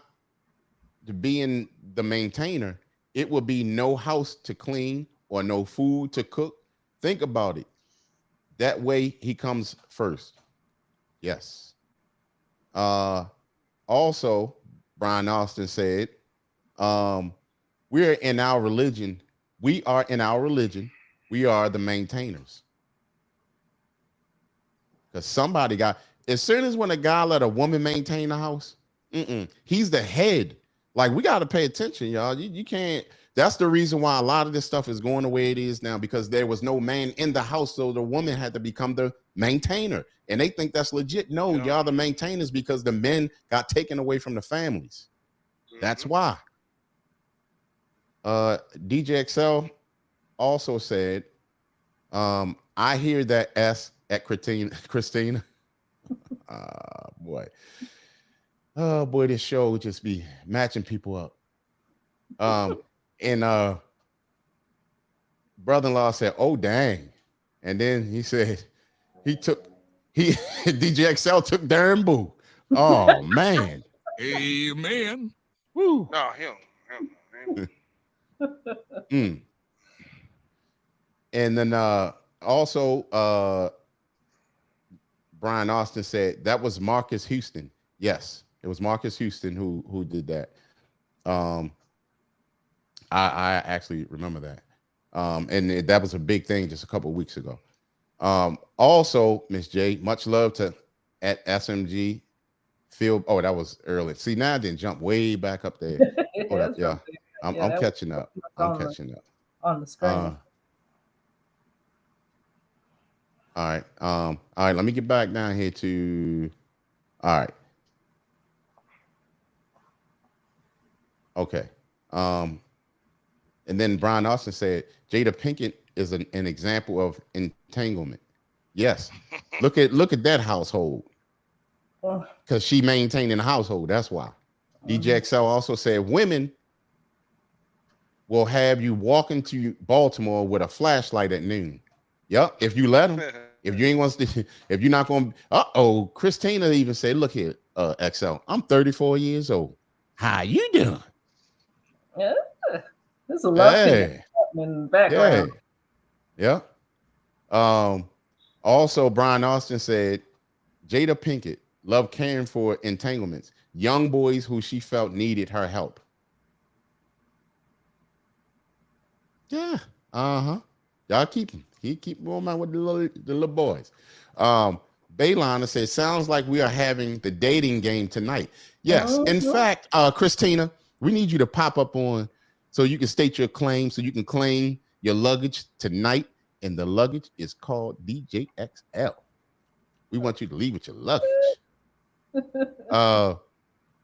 to being the maintainer, it would be no house to clean or no food to cook. Think about it. That way he comes first. Yes. Also, Brian Austin said, we're in our religion. We are in our religion. We are the maintainers. Because somebody got, as soon as when a guy let a woman maintain the house, he's the head. Like, we got to pay attention, y'all. You can't, that's the reason why a lot of this stuff is going the way it is now, because there was no man in the house. So the woman had to become the maintainer. And they think that's legit. No, y'all the maintainers because the men got taken away from the families. That's why. DJ XL also said, I hear that S at Christina. Boy. Oh boy, this show would just be matching people up. And brother-in-law said, "Oh dang," and then he said DJ XL took Darren Boo. Oh man. Amen. Woo. No, him. And then also Brian Austin said that was Marcus Houston. Yes, it was Marcus Houston who did that. I actually remember that. And that was a big thing just a couple of weeks ago. Also, Miss J, much love to at SMG Field. Oh, that was early. See, now I didn't jump way back up there. Hold up, yeah. I'm catching up. I'm catching up. On the screen. All right. All right, let me get back down here to all right. Okay. And then Brian Austin said Jada Pinkett is an example of entanglement. Yes. Look at that household. Because she maintained in the household. That's why. DJ XL also said women will have you walk into Baltimore with a flashlight at noon. Yep. If you let them. If you ain't want to, if you're not going to, Christina even said, look here, XL, I'm 34 years old. How you doing? Yeah. There's a lot in the background. Yeah. Also, Brian Austin said, Jada Pinkett loved caring for entanglements, young boys who she felt needed her help. Yeah. Y'all keep them. He keep going on with the little boys. Baylana says, sounds like we are having the dating game tonight. Yes. In fact, Christina, we need you to pop up on so you can state your claim, so you can claim your luggage tonight. And the luggage is called DJ XL. We want you to leave with your luggage.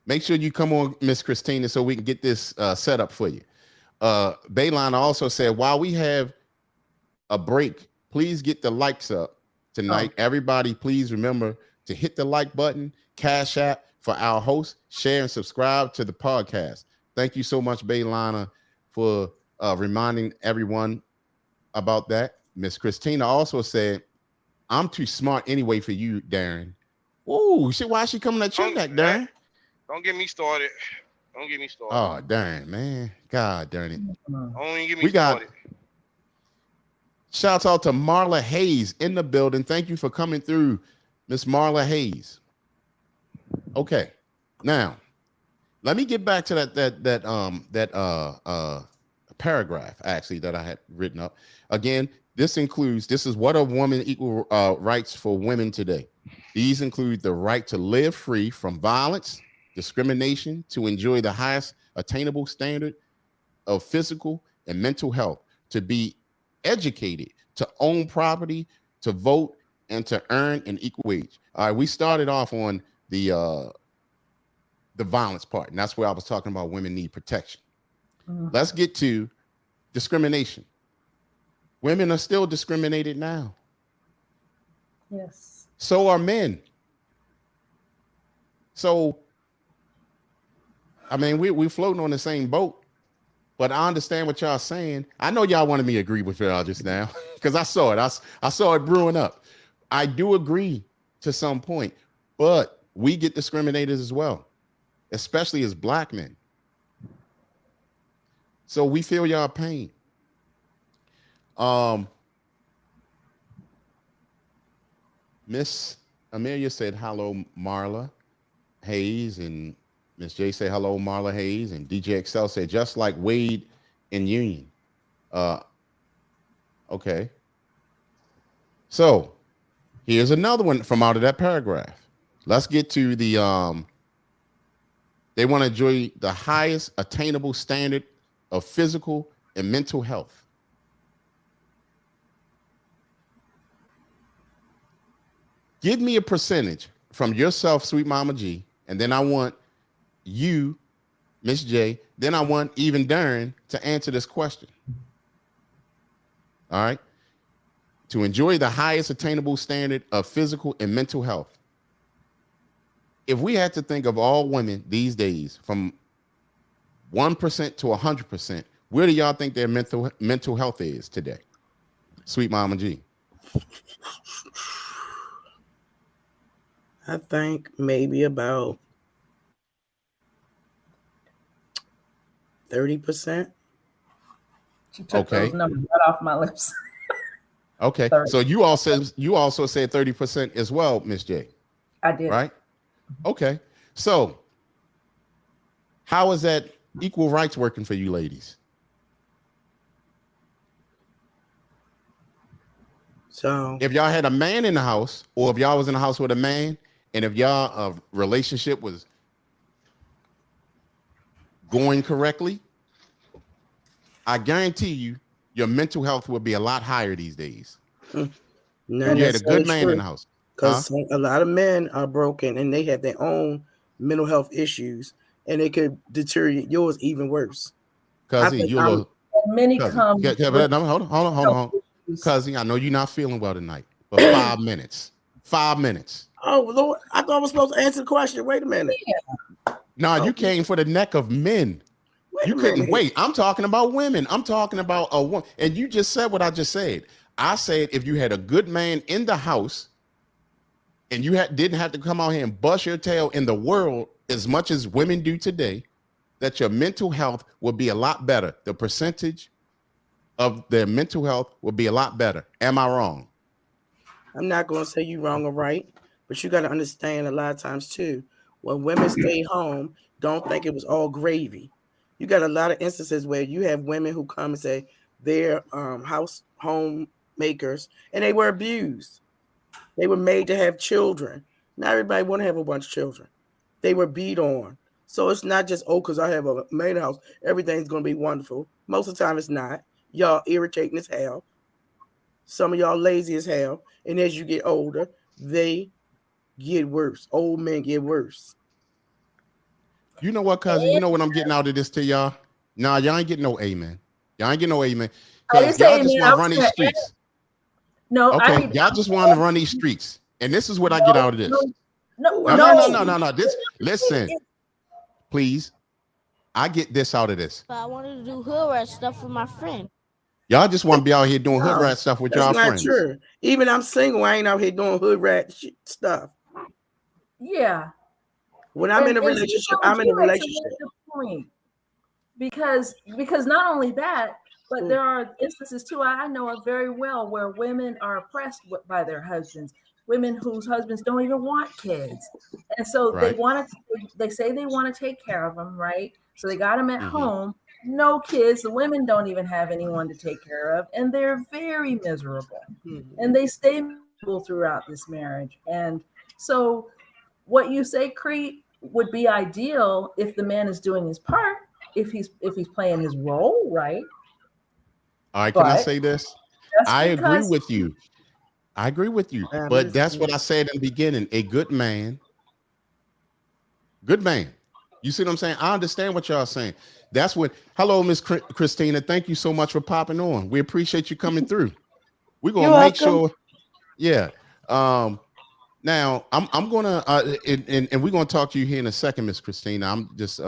Make sure you come on, Miss Christina, so we can get this set up for you. Baylana also said, while we have a break, please get the likes up tonight. Everybody, please remember to hit the like button, Cash App for our host, share and subscribe to the podcast. Thank you so much, Baylana, for reminding everyone about that. Miss Christina also said, I'm too smart anyway for you, Darren. Oh, why is she coming at your neck, Darren? Don't get me started. Don't get me started. Oh, Darren, man. God darn it. Don't even get me started. Shouts out to Marla Hayes in the building. Thank you for coming through, Miss Marla Hayes. Okay, now let me get back to that paragraph actually that I had written up. Again, this is what a woman equal rights for women today. These include the right to live free from violence, discrimination, to enjoy the highest attainable standard of physical and mental health, to be educated, to own property, to vote, and to earn an equal wage. All right, we started off on the violence part, and that's where I was talking about women need protection. Let's get to discrimination. Women are still discriminated now. Yes. So are men. So, I mean, we're floating on the same boat. But I understand what y'all saying. I know y'all wanted me to agree with y'all just now because I saw it. I saw it brewing up. I do agree to some point, but we get discriminated as well, especially as Black men. So we feel y'all pain. Miss Amelia said, hello, Marla Hayes, and Miss J said, hello, Marla Hayes, and DJ XL said, just like Wade and Union. Okay. So here's another one from out of that paragraph. Let's get to the, they want to enjoy the highest attainable standard of physical and mental health. Give me a percentage from yourself, Sweet Mama G, and then I want you, Miss J, then I want even Darren to answer this question. All right. To enjoy the highest attainable standard of physical and mental health. if we had to think of all women these days from 1% to 100%, where do y'all think their mental health is today? Sweet Mama G. I think maybe about 30%. She took those numbers right off my lips. Okay, 30. so you also said 30% as well, Miss J. I did. Right? Okay, so how is that equal rights working for you ladies? So if y'all had a man in the house, or if y'all was in the house with a man, and if y'all relationship was going correctly, I guarantee you your mental health would be a lot higher these days. No, if you had a good man in the house. Because a lot of men are broken and they have their own mental health issues, and they could deteriorate yours even worse. Cousin, many come. Hold on. Cousin, I know you're not feeling well tonight, but 5 minutes. 5 minutes. Oh Lord, I thought I was supposed to answer the question. Wait a minute. No, you came for the neck of men. You couldn't wait. I'm talking about women. I'm talking about a woman. And you just said what I just said. I said if you had a good man in the house and you didn't have to come out here and bust your tail in the world as much as women do today, that your mental health will be a lot better. The percentage of their mental health will be a lot better. Am I wrong? I'm not going to say you wrong or right, but you got to understand a lot of times too, when women stay home, don't think it was all gravy. You got a lot of instances where you have women who come and say they're homemakers and they were abused. They were made to have children. Not everybody want to have a bunch of children. They were beat on. So it's not just, because I have a main house, everything's going to be wonderful. Most of the time it's not. Y'all irritating as hell. Some of y'all lazy as hell. And as you get older, they get worse. Old men get worse. You know what, cousin? You know what I'm getting out of this to y'all? Nah, y'all ain't getting no amen. Y'all ain't getting no amen. Because y'all just want to run these streets. No, okay, y'all just want to run these streets. And this is what I get out of this. No. This, listen, please. I get this out of this. But I wanted to do hood rat stuff with my friend. Y'all just want to be out here doing hood rat stuff with y'all friends. True. Even I'm single, I ain't out here doing hood rat stuff. Yeah. When I'm in a relationship, I'm in a relationship. Because not only that, but there are instances too, I know of very well, where women are oppressed by their husbands, women whose husbands don't even want kids. And so they say they want to take care of them, right? So they got them at home, no kids. The women don't even have anyone to take care of, and they're very miserable. And they stay miserable throughout this marriage. And so what you say, Crete, would be ideal if the man is doing his part, if he's playing his role right. All right, can I say this? I agree with you. But that's what I said in the beginning. A good man. You see what I'm saying? I understand what y'all saying. That's what. Hello, Miss Christina. Thank you so much for popping on. We appreciate you coming through. We're gonna make sure. Yeah. Now I'm gonna and we're gonna talk to you here in a second, Miss Christina. I'm just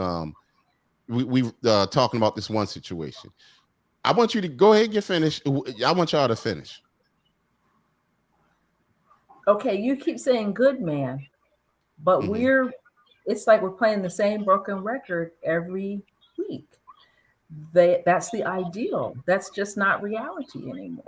we talking about this one situation. I want you to go ahead and get finished. I want y'all to finish. Okay, you keep saying good man, but it's like we're playing the same broken record every week. That's the ideal. That's just not reality anymore.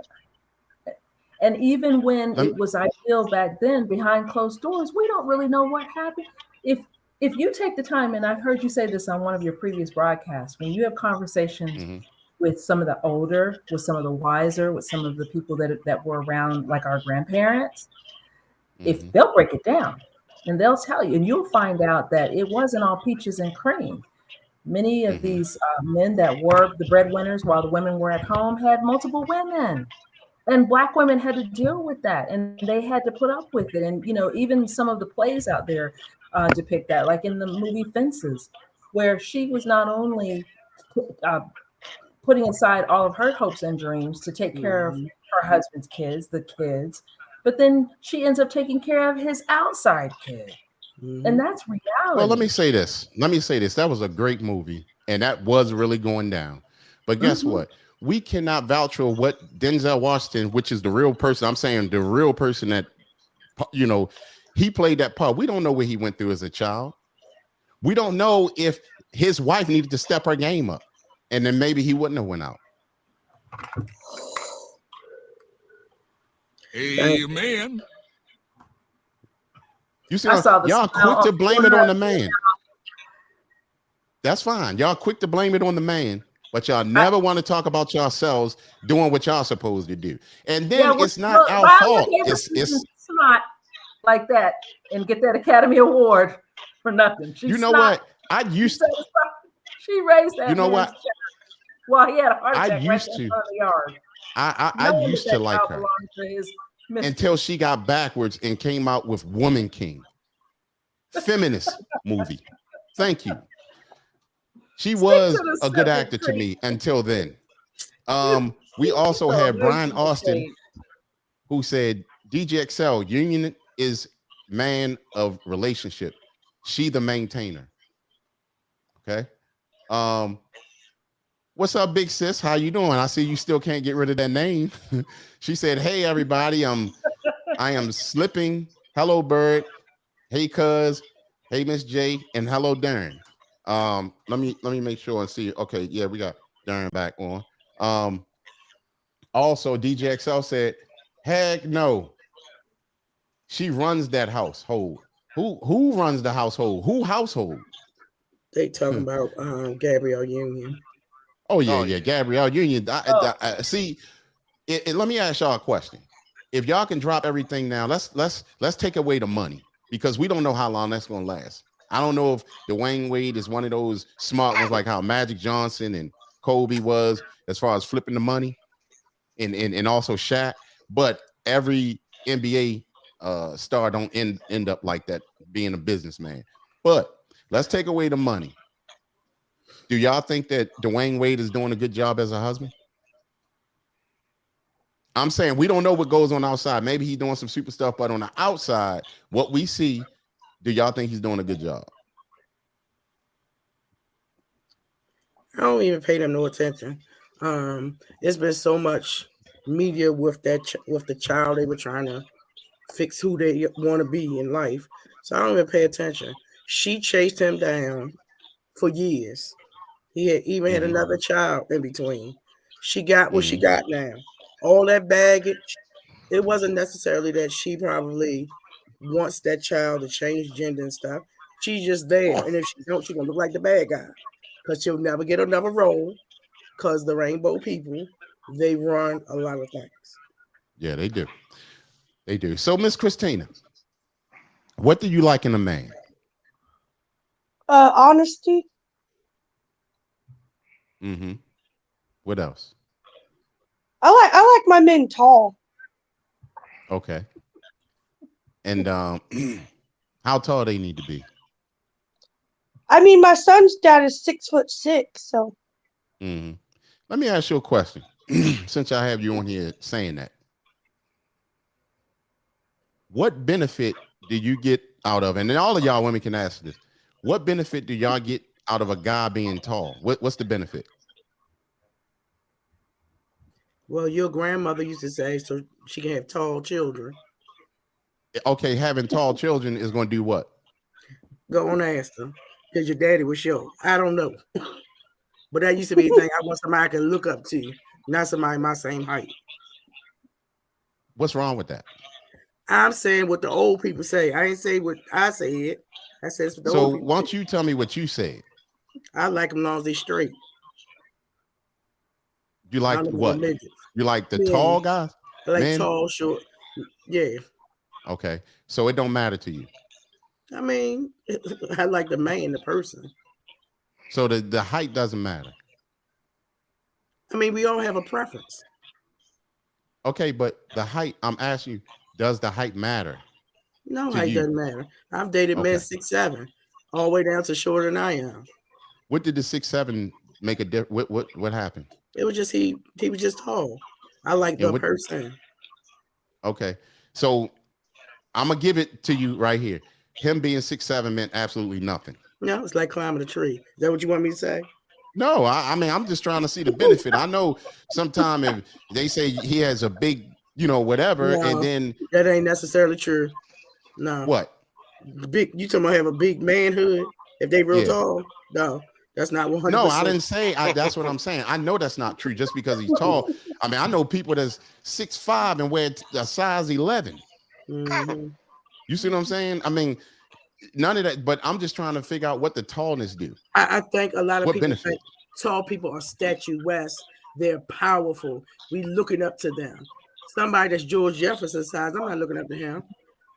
And even when it was ideal back then, behind closed doors, we don't really know what happened. If you take the time, and I've heard you say this on one of your previous broadcasts, when you have conversations with some of the older, with some of the wiser, with some of the people that were around, like our grandparents, if they'll break it down and they'll tell you, and you'll find out that it wasn't all peaches and cream. Many of these men that were the breadwinners while the women were at home had multiple women. And Black women had to deal with that, and they had to put up with it. And, even some of the plays out there depict that, like in the movie Fences, where she was not only putting aside all of her hopes and dreams to take care of her husband's kids, but then she ends up taking care of his outside kid. And that's reality. Well, let me say this. That was a great movie, and that was really going down. But guess what? We cannot vouch for what Denzel Washington, which is the real person. I'm saying the real person that, he played that part. We don't know what he went through as a child. We don't know if his wife needed to step her game up, and then maybe he wouldn't have went out. Amen. You see, y'all quick to blame it on the man. That's fine. Y'all quick to blame it on the man, but y'all never want to talk about yourselves doing what y'all supposed to do. And then it's not our fault. It's not like that and get that Academy Award for nothing. She's you know what? I used to. She raised that. You know what? Well, he had a heart attack. I used to. I used to like her until she got backwards and came out with Woman King, feminist movie. Thank you. She was a good actor to me until then. We also had Brian Austin, who said DJ XL, union is man of relationship. She the maintainer. Okay. What's up, big sis? How you doing? I see you still can't get rid of that name. She said, "Hey everybody, I am slipping. Hello, Bird. Hey, cuz. Hey, Miss J, and hello, Darren. Let me make sure and see. Okay, yeah, we got Darren back on. Also, DJ XL said, heck no. She runs that household. Who runs the household? Who household? They talking about Gabrielle Union. Oh yeah, Gabrielle Union. See, let me ask y'all a question. If y'all can drop everything now, let's take away the money, because we don't know how long that's gonna last. I don't know if Dwayne Wade is one of those smart ones like how Magic Johnson and Kobe was as far as flipping the money, and also Shaq. But every NBA star don't end up like that, being a businessman. But let's take away the money. Do y'all think that Dwayne Wade is doing a good job as a husband? I'm saying we don't know what goes on outside. Maybe he's doing some super stuff, but on the outside, what we see, do y'all think he's doing a good job? I don't even pay them no attention. It's been so much media with with the child. They were trying to fix who they want to be in life, so I don't even pay attention. She chased him down for years. He had even had another child in between. She got what she got now. All that baggage. It wasn't necessarily that she probably wants that child to change gender and stuff. She's just there, and if she don't, she's gonna look like the bad guy, because she'll never get another role. Because the rainbow people, they run a lot of things. Yeah, they do. They do. So, Miss Christina, what do you like in a man? Honesty. What else? I like my men tall. Okay. And how tall they need to be? I mean, my son's dad is 6'6", so. Let me ask you a question, since I have you on here saying that. What benefit do you get out of, and then all of y'all women can answer this, what benefit do y'all get out of a guy being tall? What's the benefit? Well, your grandmother used to say so she can have tall children. Okay, having tall children is going to do what? Go on and ask them, because your daddy was short. I don't know. But that used to be the thing. I want somebody I can look up to, not somebody my same height. What's wrong with that? I'm saying what the old people say. I ain't say what I said. I said what the old people why don't you tell me what you said? I like them as long as they straight. You like what? You like the tall guys? I like tall, short. Yeah. Okay. So it don't matter to you. I mean, I like the man, the person. So the height doesn't matter. I mean, we all have a preference. Okay, but the height, I'm asking you, does the height matter? No, height doesn't matter. I've dated men 6'7", all the way down to shorter than I am. What did the 6'7" make a difference? What happened? It was just he was just tall. I like the person. Okay, so I'm gonna give it to you right here. him being 6'7" meant absolutely nothing. No, it's like climbing a tree. Is that what you want me to say? No, I mean, I'm just trying to see the benefit. I know sometimes if they say he has a big, whatever, No, and then that ain't necessarily true. No. what? Big, you talking about have a big manhood? If they real Yeah. tall, no, that's not 100%. No, I didn't say. That's what I'm saying. I know that's not true just because he's tall. I mean, I know people that's 6'5" and wear a size 11. Mhm. You see what I'm saying? I mean, none of that. But I'm just trying to figure out what the tallness do. I think a lot of What people benefit? think tall people are statuesque. They're powerful. We looking up to them. Somebody that's George Jefferson size, I'm not looking up to him.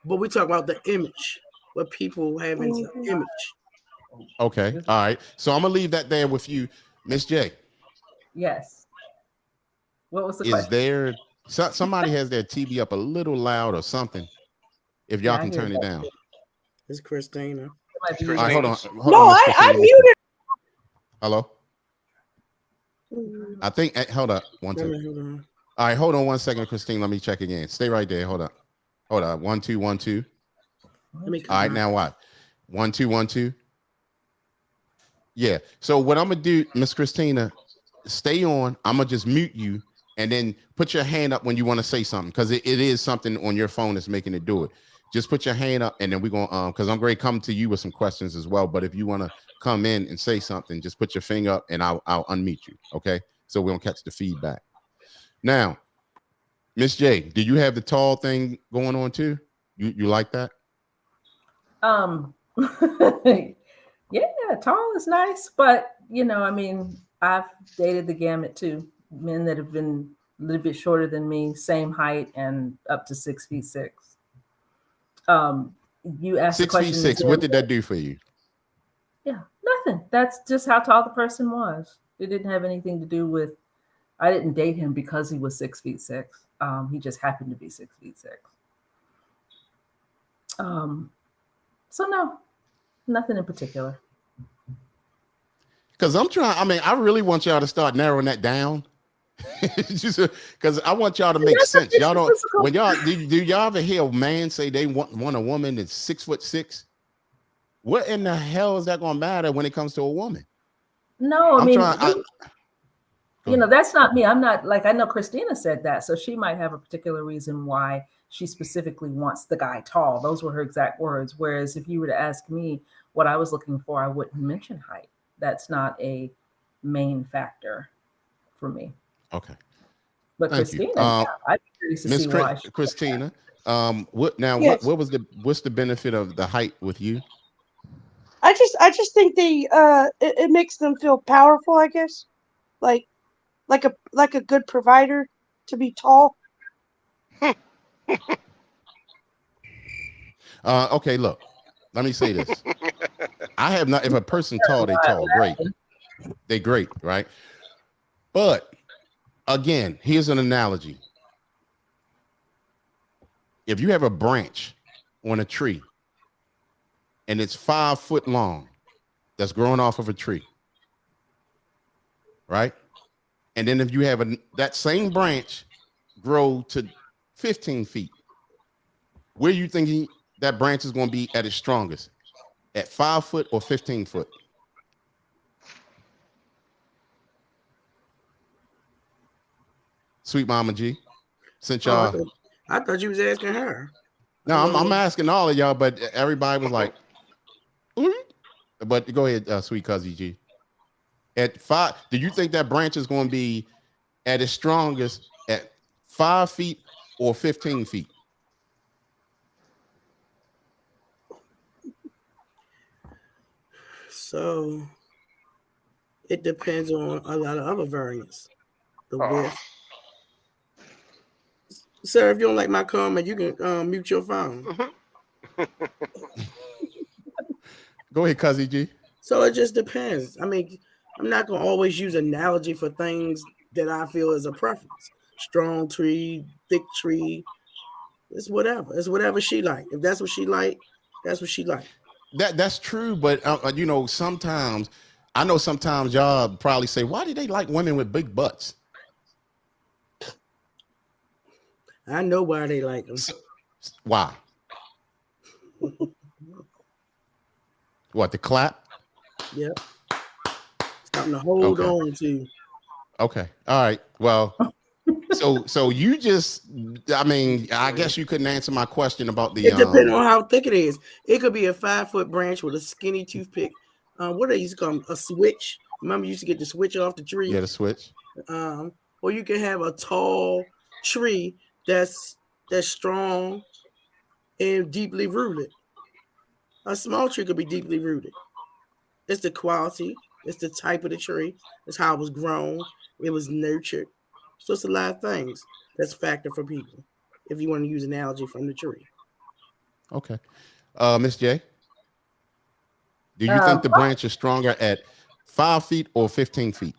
But we talk about the image, what people have as an image. Okay. All right. So I'm gonna leave that there with you, Miss J. Yes. What was the Is question? there somebody has their TV up a little loud or something? If y'all Yeah, I can hear turn it that down. It's Christina. It might be All right, hold on. Christina. Hold No, on, Miss I Christina. muted. Hello. I think. Hold up. 1, 2. All right, hold on 1 second, Christine. Let me check again. Stay right there. Hold up. 1 2 1 2. Let me All right, now what? 1 2 1 2. Yeah. So what I'm gonna do, Miss Christina, stay on. I'm gonna just mute you and then put your hand up when you want to say something because it is something on your phone that's making it do it. Just put your hand up and then we're gonna because I'm going to come to you with some questions as well. But if you want to come in and say something, just put your finger up and I'll unmute you. Okay. So we don't catch the feedback. Now, Miss J, do you have the tall thing going on too? You like that? Yeah, tall is nice, but I mean, I've dated the gamut too. Men that have been a little bit shorter than me, same height, and up to 6'6". You asked the 6 feet question 6. again. What did that do for you? Yeah, nothing. That's just how tall the person was. It didn't have anything to do with. I didn't date him because he was 6'6". He just happened to be 6'6". So no, nothing in particular. Because I'm trying. I mean, I really want y'all to start narrowing that down. Because I want y'all to make sense. Y'all don't. When y'all do y'all ever hear a man say they want a woman that's 6'6"? What in the hell is that going to matter when it comes to a woman? No, I mean, Go that's not me. I'm not like I know Christina said that, so she might have a particular reason why she specifically wants the guy tall. Those were her exact words. Whereas if you were to ask me what I was looking for, I wouldn't mention height. That's not a main factor for me. Okay. But Thank Christina, you. I'd be curious to see why. Christina, Yes. what's the benefit of the height with you? I just think it makes them feel powerful, I guess. Like a good provider to be tall. Okay, look. Let me say this. I have not if a person tall, they tall, great. They great, right? But again, here's an analogy. If you have a branch on a tree and it's 5 foot long that's growing off of a tree, right? And then if you have that same branch grow to 15 feet, where you thinking that branch is going to be at its strongest? At 5 foot or 15 foot? Sweet Mama G, since y'all. I thought you was asking her. No, I'm asking all of y'all, but everybody was like, but go ahead, Sweet Cuzzy G. At 5, do you think that branch is going to be at its strongest at 5 feet or 15 feet? So it depends on a lot of other variants. The width. Sir, if you don't like my comment, you can mute your phone. Go ahead, Cuzzy G. So it just depends. I mean, I'm not gonna always use analogy for things that I feel is a preference. Strong tree, thick tree. It's whatever. It's whatever she like. If that's what she like, that's what she like. That's true, but sometimes I know sometimes y'all probably say, why do they like women with big butts? I know why they like them. Why? What, the clap? Yep. Something to hold Okay. on to. Okay. All right. Well, so you just, I mean, I guess you couldn't answer my question about the It depends on how thick it is. It could be a 5-foot branch with a skinny toothpick. What they used to call them? A switch. Remember, you used to get the switch off the tree. Yeah, the switch. Or you can have a tall tree that's strong and deeply rooted. A small tree could be deeply rooted. It's the quality. It's the type of the tree. It's how it was grown. It was nurtured. So it's a lot of things that's factor for people. If you want to use an analogy from the tree. Okay. Miss J, do you think the branch is stronger at 5 feet or 15 feet?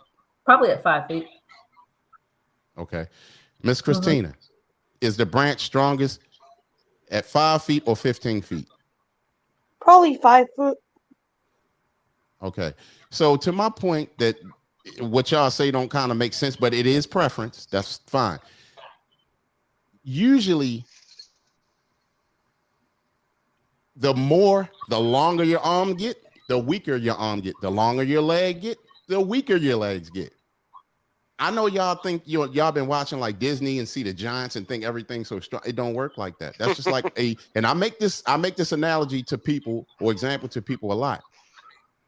Probably at 5 feet. Okay. Miss Christina, is the branch strongest at 5 feet or 15 feet? Probably 5 foot. Okay. So to my point that what y'all say don't kind of make sense, but it is preference. That's fine. Usually, the longer your arm get, the weaker your arm get. The longer your leg get, the weaker your legs get. I know y'all think y'all been watching like Disney and see the giants and think everything's so strong. It don't work like that. That's just like and I make this analogy to people or example to people a lot.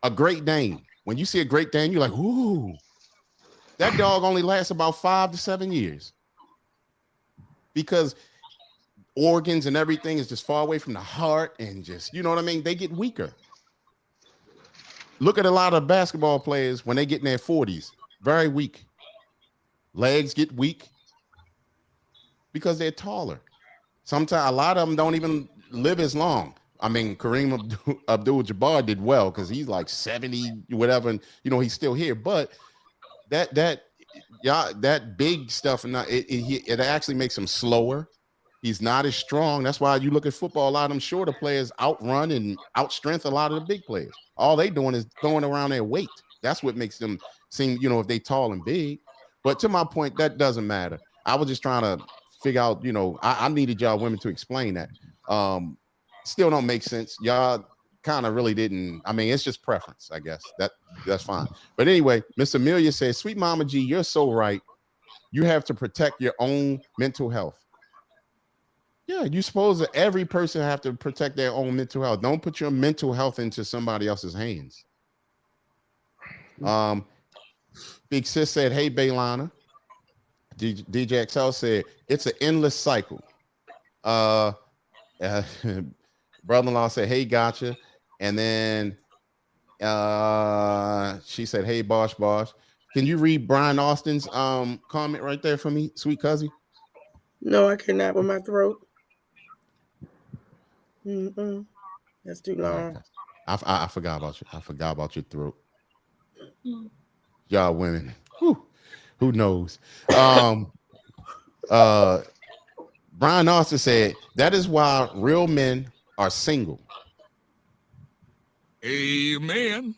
A Great Dane. When you see a Great Dane, you're like, ooh, that dog only lasts about 5 to 7 years. Because organs and everything is just far away from the heart and just, you know what I mean? They get weaker. Look at a lot of basketball players when they get in their 40s, very weak. Legs get weak because they're taller. Sometimes a lot of them don't even live as long. I mean, Kareem Abdul-Jabbar did well because he's like 70, whatever, and you know he's still here. But that big stuff, and it actually makes him slower. He's not as strong. That's why you look at football. A lot of them shorter players outrun and outstrength a lot of the big players. All they doing is throwing around their weight. That's what makes them seem, you know, if they tall and big. But to my point, that doesn't matter. I was just trying to figure out, you know, I needed y'all women to explain that. Still don't make sense. Y'all kind of really didn't. I mean, it's just preference, I guess. That's fine. But anyway, Miss Amelia says, sweet Mama G, you're so right. You have to protect your own mental health. Yeah, you suppose that every person have to protect their own mental health. Don't put your mental health into somebody else's hands. Big Sis said, hey, Baylana. DJ XL said, it's an endless cycle. Brother-in-law said, hey, gotcha. And then she said, hey, Bosh. Can you read Brian Austin's comment right there for me, sweet cousin? No, I cannot with my throat. That's too long. I forgot about you. I forgot about your throat. Y'all women. Whew. Who knows? Brian Austin said, that is why real men are single. Amen.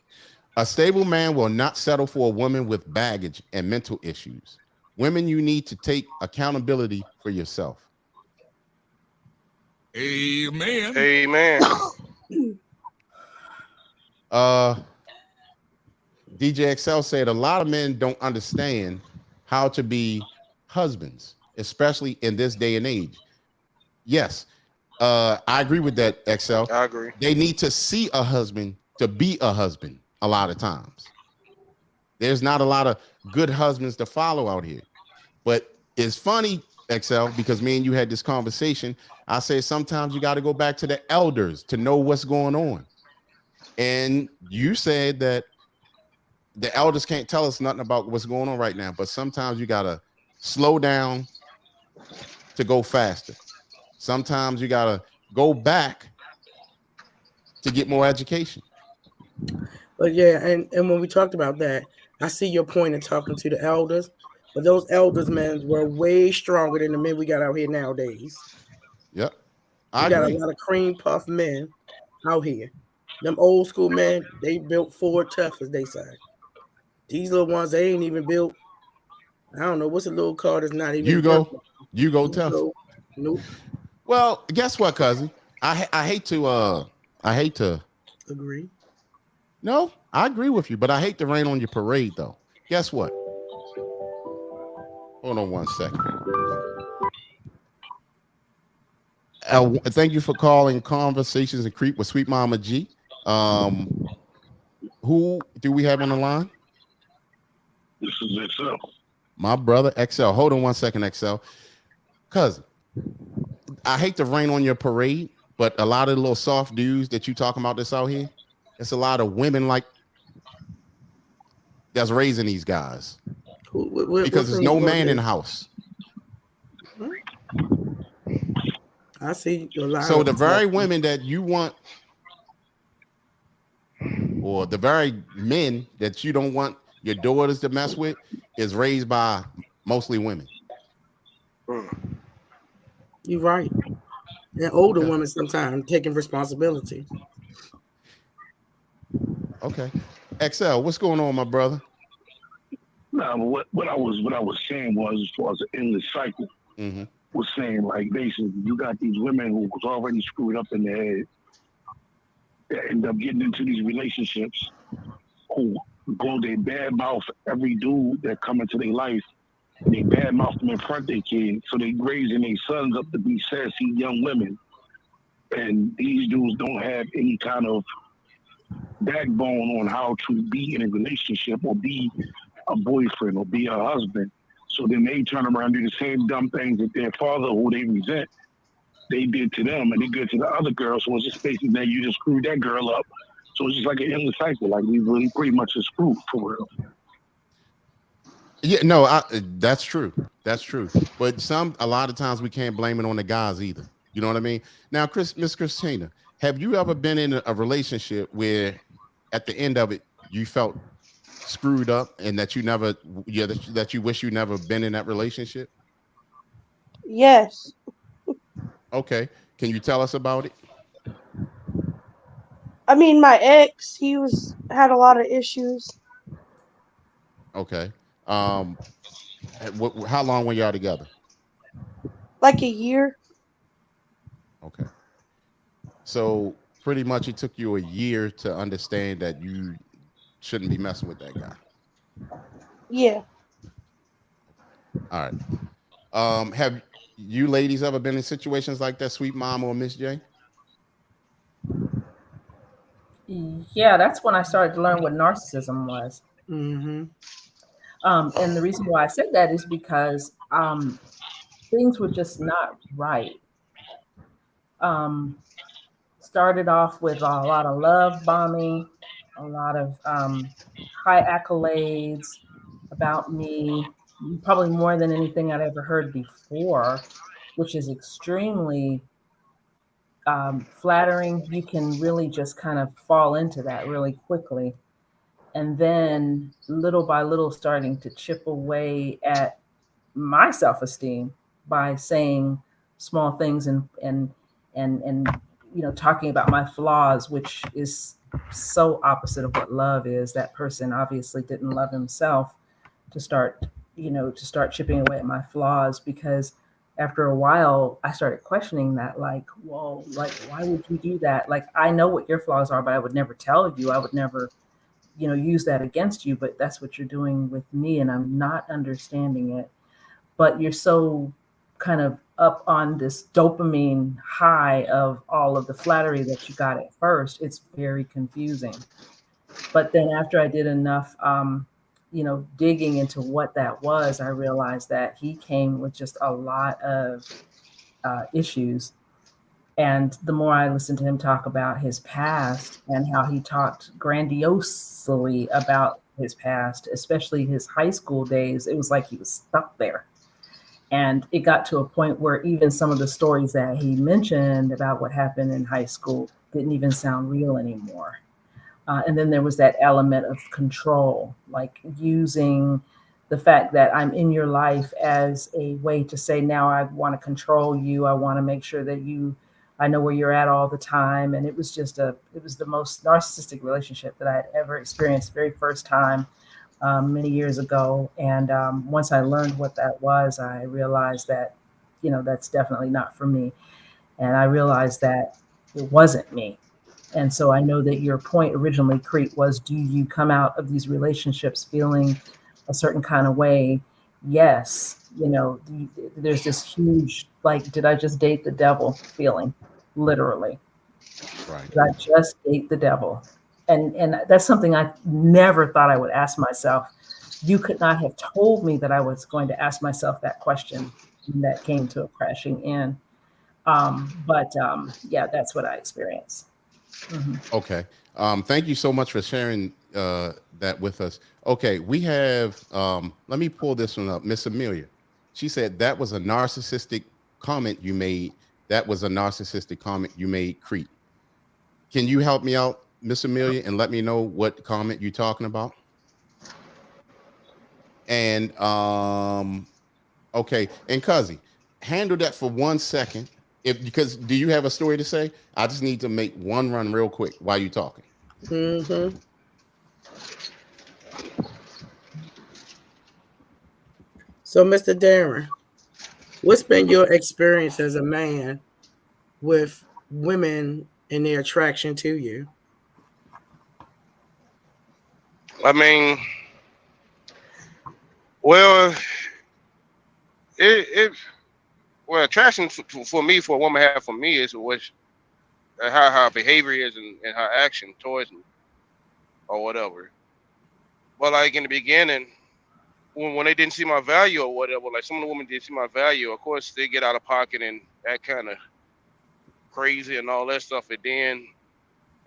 A stable man will not settle for a woman with baggage and mental issues. Women, you need to take accountability for yourself. Amen. Amen. DJ XL said a lot of men don't understand how to be husbands, especially in this day and age. Yes, I agree with that, XL. I agree. They need to see a husband to be a husband a lot of times. There's not a lot of good husbands to follow out here. But it's funny, XL, because me and you had this conversation. I say sometimes you got to go back to the elders to know what's going on. And you said that the elders can't tell us nothing about what's going on right now, but sometimes you got to slow down to go faster. Sometimes you got to go back to get more education. But yeah, and when we talked about that, I see your point in talking to the elders, but those elders, man, were way stronger than the men we got out here nowadays. Yep. We got a lot of cream puff men out here. Them old school men, they built Ford tough, as they say. These little ones, they ain't even built. I don't know what's a little car that's not even. You go tough. Nope. Well, guess what, cousin? I hate to agree. No, I agree with you, but I hate to rain on your parade, though. Guess what? Hold on 1 second. Thank you for calling Conversations and Creep with Sweet Mama G. Who do we have on the line? This is XL. My brother XL. Hold on 1 second, XL. Cousin, I hate to rain on your parade, but a lot of the little soft dudes that you talking about this out here, it's a lot of women like that's raising these guys because there's no man in the house. I see a lot. So the very women that you want, or the very men that you don't want your daughters to mess with, is raised by mostly women. You're right. And older women sometimes taking responsibility. Okay. XL, what's going on, my brother? No, what I was saying was, as far as the endless cycle, was saying, like, basically you got these women who was already screwed up in their head that end up getting into these relationships who go they bad mouth every dude that come into their life. They bad mouth them in front of their kids, so they raising their sons up to be sassy young women. And these dudes don't have any kind of backbone on how to be in a relationship or be a boyfriend or be a husband. So then they turn around and do the same dumb things that their father, who they resent, they did to them, and they did to the other girl. So it's just basically that you just screwed that girl up. So it's just like an endless cycle. Like we really pretty much is screwed for real. Yeah, no, that's true. That's true. But a lot of times we can't blame it on the guys either. You know what I mean? Now, Miss Christina, have you ever been in a relationship where at the end of it, you felt screwed up and that you never, that you wish you never been in that relationship? Yes. Okay. Can you tell us about it? I mean, my ex, he had a lot of issues. Okay. How long were y'all together? Like a year. Okay. So pretty much it took you a year to understand that you shouldn't be messing with that guy. Yeah. All right. Have you ladies ever been in situations like that, Sweet Mama or Miss J? Yeah, that's when I started to learn what narcissism was. Mm-hmm. And the reason why I said that is because things were just not right. Started off with a lot of love bombing, a lot of high accolades about me, probably more than anything I'd ever heard before, which is extremely flattering. You can really just kind of fall into that really quickly. And then little by little starting to chip away at my self-esteem by saying small things and talking about my flaws, which is so opposite of what love is. That person obviously didn't love himself to start chipping away at my flaws, because after a while I started questioning that, like, whoa, like, why would you do that? Like, I know what your flaws are, but I would never tell you. I would never, use that against you, but that's what you're doing with me, and I'm not understanding it. But you're so kind of up on this dopamine high of all of the flattery that you got at first. It's very confusing. But then after I did enough, digging into what that was, I realized that he came with just a lot of issues. And the more I listened to him talk about his past and how he talked grandiosely about his past, especially his high school days, it was like he was stuck there. And it got to a point where even some of the stories that he mentioned about what happened in high school didn't even sound real anymore. And then there was that element of control, like using the fact that I'm in your life as a way to say, now I want to control you. I want to make sure that I know where you're at all the time. And it was the most narcissistic relationship that I had ever experienced, very first time, many years ago. And once I learned what that was, I realized that, that's definitely not for me. And I realized that it wasn't me. And so I know that your point originally, Crete, was do you come out of these relationships feeling a certain kind of way? Yes. You know, there's this huge, like, did I just date the devil feeling? Literally. Right. Did I just date the devil? And that's something I never thought I would ask myself. You could not have told me that I was going to ask myself that question when that came to a crashing end. Yeah, that's what I experienced. Mm-hmm. Okay. Thank you so much for sharing that with us. Okay, we have, let me pull this one up. Miss Amelia. She said that was a narcissistic comment you made. That was a narcissistic comment you made, Crete. Can you help me out, Miss Amelia, and let me know what comment you're talking about? And okay, and Cuzzy, handle that for 1 second. Because do you have a story to say? I just need to make one run real quick while you're talking. Mm-hmm. So, Mr. Darren, what's been your experience as a man with women and their attraction to you? I mean, well, well, attraction for me, for a woman have for me is what how her behavior is and her action towards me or whatever. But like in the beginning, when they didn't see my value or whatever, like some of the women didn't see my value, of course they get out of pocket and that kind of crazy and all that stuff. And then,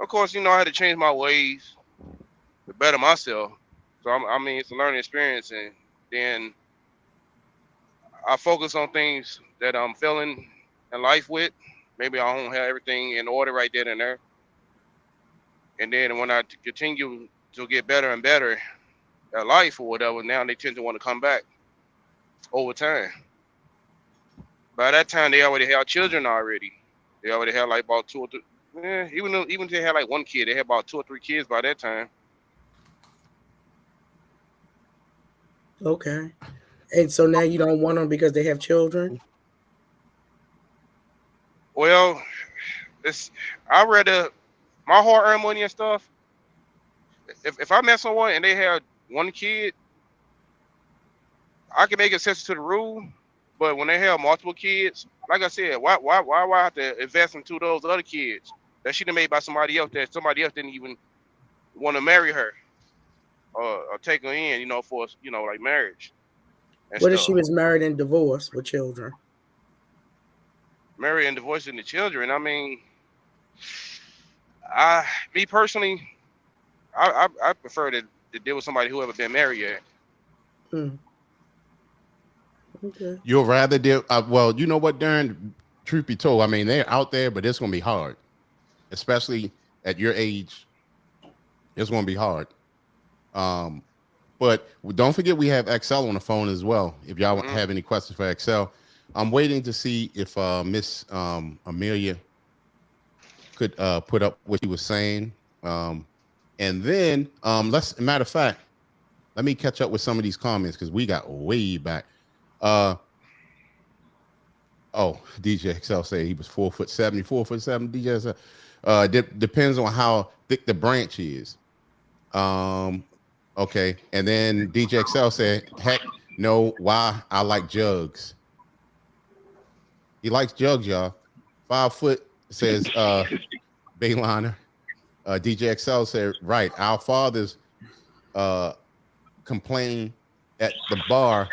of course, you know, I had to change my ways to better myself. So I mean, it's a learning experience, and then I focus on things that I'm feeling in life with. Maybe I don't have everything in order right then and there. And then when I continue to get better and better at life or whatever, now they tend to want to come back over time. By that time, they already have children already. They already have like about 2 or 3. Even if they had like one kid, they had about 2 or 3 kids by that time. Okay. And so now you don't want them because they have children? Well, I rather my hard-earned money and stuff. If I met someone and they had one kid, I can make exceptions to the rule. But when they have multiple kids, like I said, why I have to invest into those other kids that she done made by somebody else that somebody else didn't even want to marry her or take her in, you know, for, you know, like marriage. What if she was married and divorced with children? Married and divorcing the children. I mean, me personally, I prefer to deal with somebody who ever been married yet. Okay. You'll rather deal. Well, you know what, Darren? Truth be told, I mean they're out there, but it's gonna be hard, especially at your age. It's gonna be hard. But don't forget we have XL on the phone as well. If y'all have any questions for XL, I'm waiting to see if Miss Amelia could put up what she was saying. And then matter of fact, let me catch up with some of these comments because we got way back. DJ XL said he was 4'7", 4'7". DJ XL. Depends on how thick the branch is. Okay, and then DJ XL said, heck no, why I like jugs. He likes jugs, y'all. 5 foot, says Bayliner. DJ XL said, right, our fathers complain at the bar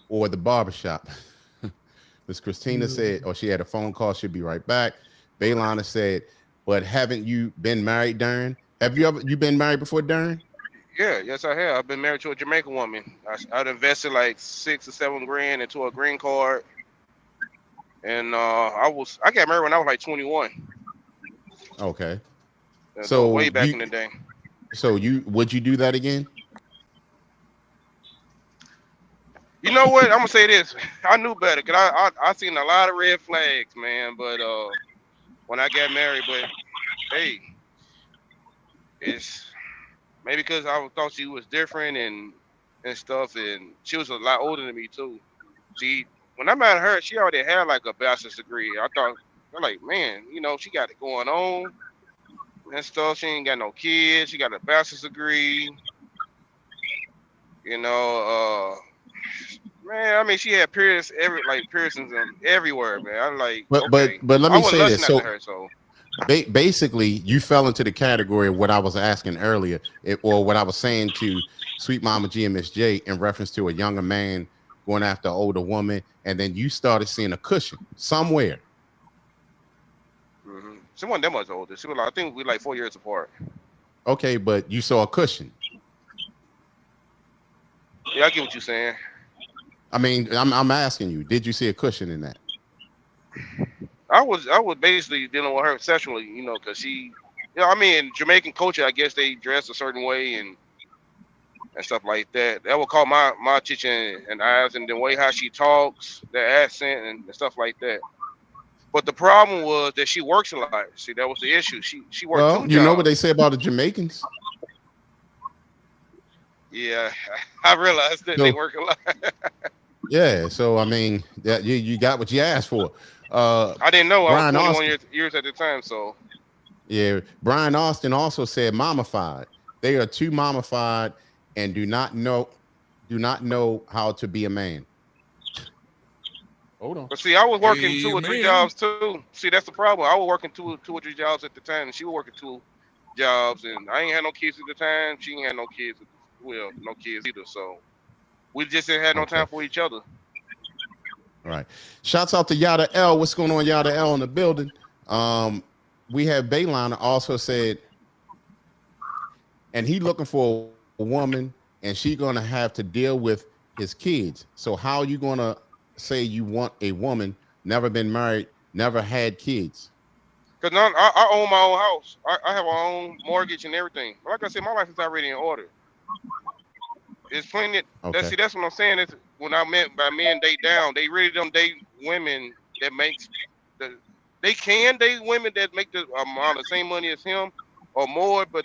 or the barbershop. Miss Christina said, she had a phone call, she'll be right back. Bayliner said, but haven't you been married, Darren? Have you been married before, Darren? Yeah, yes, I have. I've been married to a Jamaican woman. I'd invested like $6 or $7 grand into a green card, and I got married when I was like 21. Okay. So way back in the day. So would you do that again? You know what? I'm gonna say this. I knew better because I seen a lot of red flags, man. But when I got married, but hey, it's maybe because I thought she was different and stuff, and she was a lot older than me too. See, when I met her, she already had like a bachelor's degree. I thought, I'm like, man, you know, she got it going on. and stuff. She ain't got no kids. She got a bachelor's degree. You know, man. I mean, she had piercings everywhere, man. I'm like, okay. But let I me was say this. lusting So after her, so basically, you fell into the category of what I was asking earlier, or what I was saying to Sweet Mama G and Miss J in reference to a younger man going after an older woman, and then you started seeing a cushion somewhere. she wasn't that much older. She was like, I think we like 4 years apart. Okay, but you saw a cushion. Yeah, I get what you're saying. I mean, I'm asking you, did you see a cushion in that? I was basically dealing with her sexually, you know, because she, you know, I mean, Jamaican culture, I guess they dress a certain way and stuff like that. That would call my attention and eyes, and the way how she talks, the accent and stuff like that. But the problem was that she works a lot. See, that was the issue. She worked Well, two you know jobs. what they say about the Jamaicans? Yeah, I realized that they work a lot. Yeah, so I mean, that you got what you asked for. I didn't know. Brian I was 21 Austin, years at the time, so yeah. Brian Austin also said mommified. They are too mommified and do not know how to be a man. Hold on. But see, I was working 2 or 3 Amen. jobs too. See, that's the problem. I was working two or three jobs at the time, and she was working 2 jobs, and I ain't had no kids at the time. She ain't had no kids. Well, no kids either. So we just didn't have no time for each other. All right. Shouts out to Yada L. What's going on, Yada L, in the building? We have Bayliner also said, and he looking for a woman, and she gonna have to deal with his kids. So how you gonna say you want a woman, never been married, never had kids? Because I own my own house. I have my own mortgage and everything. Like I said, my life is already in order. It's plenty. Okay. That's what I'm saying. Is when I meant by men date down, they really don't date women that makes they can date women that make the amount of same money as him or more, but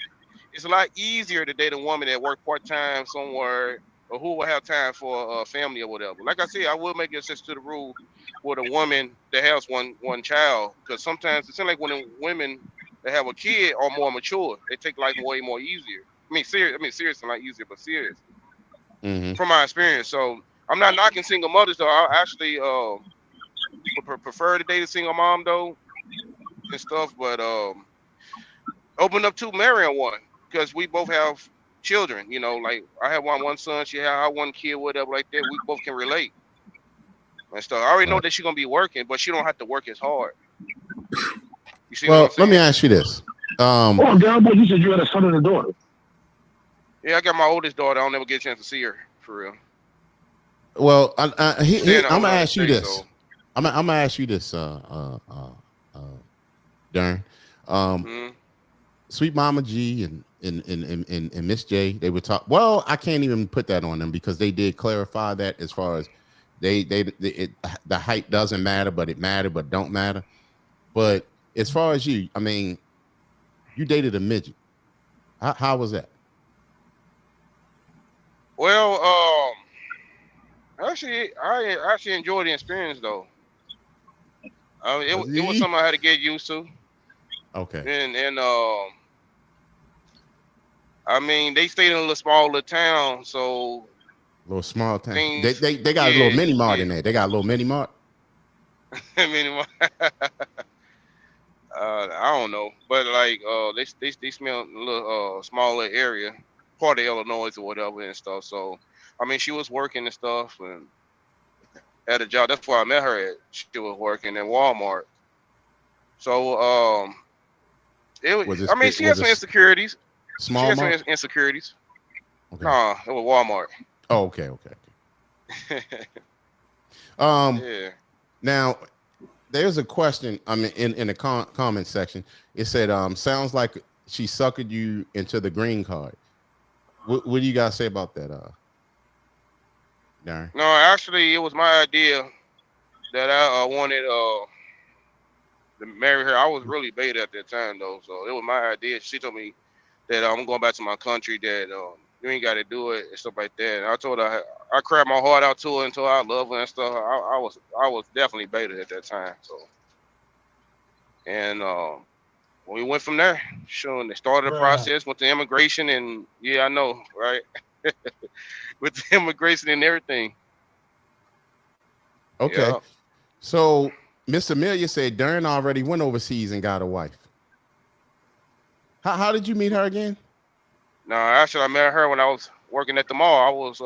it's a lot easier to date a woman that work part-time somewhere or who will have time for a family or whatever. Like I said, I will make an exception to the rule with a woman that has one child, because sometimes it seems like when women that have a kid are more mature, they take life way more easier. Serious and not easier, but serious. From my experience. So I'm not knocking single mothers though. I actually prefer to date a single mom though and stuff, but open up to marrying one, because we both have children, you know, like I have one son, she have one kid, whatever like that. We both can relate and stuff. I already know that she's gonna be working, but she don't have to work as hard. You see Well, what I'm saying? let me ask you this. Oh, Darren, you said you had a son and a daughter. Yeah, I got my oldest daughter. I don't never get a chance to see her for real. Well, I'm gonna ask you this. So. I'm gonna ask you this, Darren. Sweet Mama G and Miss J, they would talk. Well, I can't even put that on them because they did clarify that as far as the height doesn't matter, but it mattered, but don't matter. But as far as you, I mean, you dated a midget. How was that? Well, actually, I actually enjoyed the experience though. It was something I had to get used to. Okay. And I mean, they stayed in a little small town, so. Little small town. They got a little mini mart in there. They got a little mini mart. Mini mart. I don't know, but like they smell a little smaller area, part of Illinois or whatever and stuff. So I mean, she was working and stuff and at a job. That's where I met her at. She was working at Walmart. So I mean, she has some insecurities. Small she has mart? some insecurities. Okay. Nah, it was Walmart. Oh, okay. Yeah. Now, there's a question. I mean, in the comment section, it said, "Sounds like she suckered you into the green card." What do you guys say about that, Darren? No, actually, it was my idea that I wanted to marry her. I was really beta at that time, though, so it was my idea. She told me that I'm going back to my country, that you ain't got to do it and stuff like that. And I told her I cried my heart out to her until I love her and stuff. I was definitely beta at that time. So, and we went from there. Sure, they started the process with the immigration, and yeah, I know, right? With the immigration and everything. Okay. Yeah. So Miss Amelia said Darren already went overseas and got a wife. How did you meet her again? No, actually, I met her when I was working at the mall. I was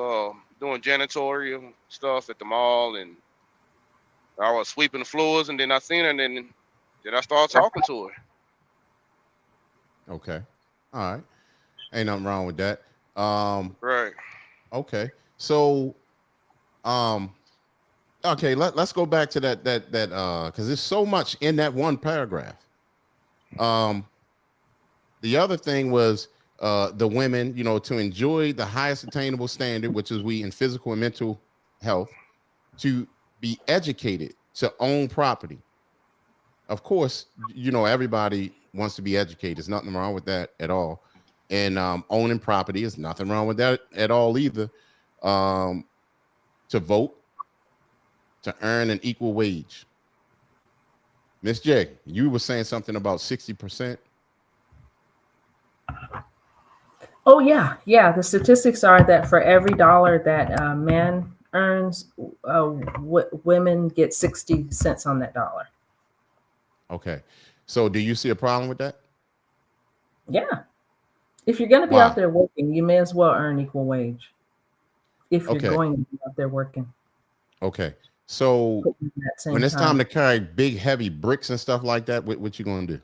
doing janitorial stuff at the mall, and I was sweeping the floors, and then I seen her, and then I started talking to her. Okay. All right. Ain't nothing wrong with that. Right. Okay. So okay, let's go back to that because there's so much in that one paragraph. The other thing was the women, to enjoy the highest attainable standard, which is we in physical and mental health, to be educated, to own property. Of course, everybody wants to be educated. There's nothing wrong with that at all. And owning property is nothing wrong with that at all either. To vote, to earn an equal wage. Miss J, you were saying something about 60%. Oh yeah. The statistics are that for every dollar that a man earns, women get 60 cents on that dollar. Okay. So do you see a problem with that? Yeah. If you're going to be out there working, you may as well earn equal wage. If you're going to be out there working. Okay. So when it's time to carry big, heavy bricks and stuff like that, what you going to do?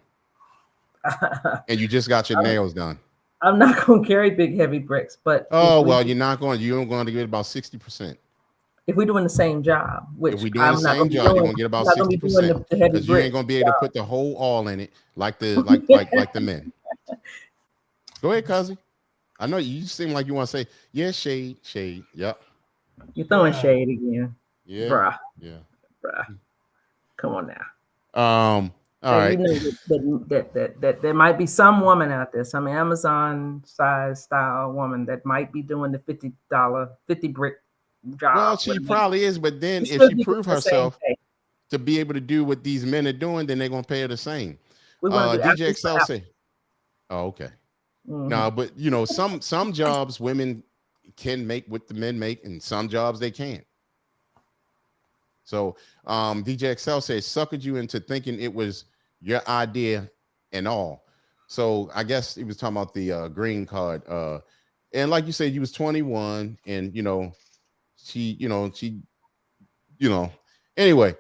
And you just got your nails done. I'm not going to carry big, heavy bricks, but you're going to get about 60%. If we're doing the same job, which if we're doing the same job, you're going to get about 60% because you ain't going to be able to put the whole all in it like the like the men. Go ahead, cousin. I know you seem like you want to say, yeah, shade. Yep. You're throwing shade again. Yeah. Bruh. Yeah. Bruh. Come on now. All right. You know that there might be some woman out there, some Amazon size style woman that might be doing the $50 brick job. Well, she probably is, but then if she prove herself to be able to do what these men are doing, then they're gonna pay her the same. DJ Excel say, "Oh, okay." Mm-hmm. No, but some jobs women can make what the men make, and some jobs they can't. So DJ Excel says, suckered you into thinking it was your idea and all. So I guess he was talking about the green card. And like you said, you was 21, and anyway,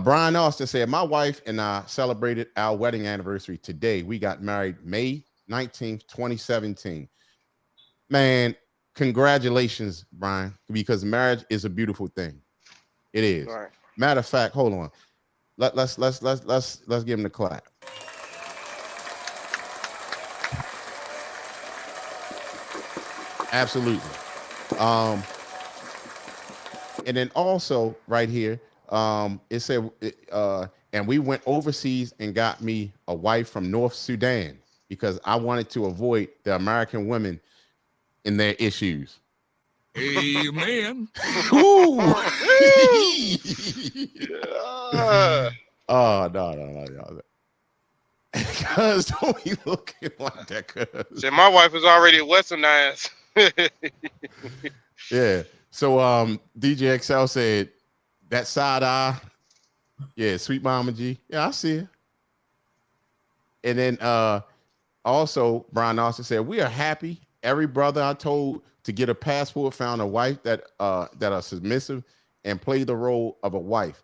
Brian Austin said, my wife and I celebrated our wedding anniversary today. We got married May 19th, 2017. Man, congratulations, Brian, because marriage is a beautiful thing. It is. Right. Matter of fact, hold on. Let's give him the clap. Absolutely. And then also right here, it said, and we went overseas and got me a wife from North Sudan because I wanted to avoid the American women in their issues. Amen. Oh, no. Cuz don't be looking like that, cuz. So my wife is already westernized. Yeah. So DJ XL said that side eye. Yeah, sweet mama G. Yeah, I see it. And then also Brian Austin said, we are happy. Every brother I told to get a passport found a wife that are submissive and play the role of a wife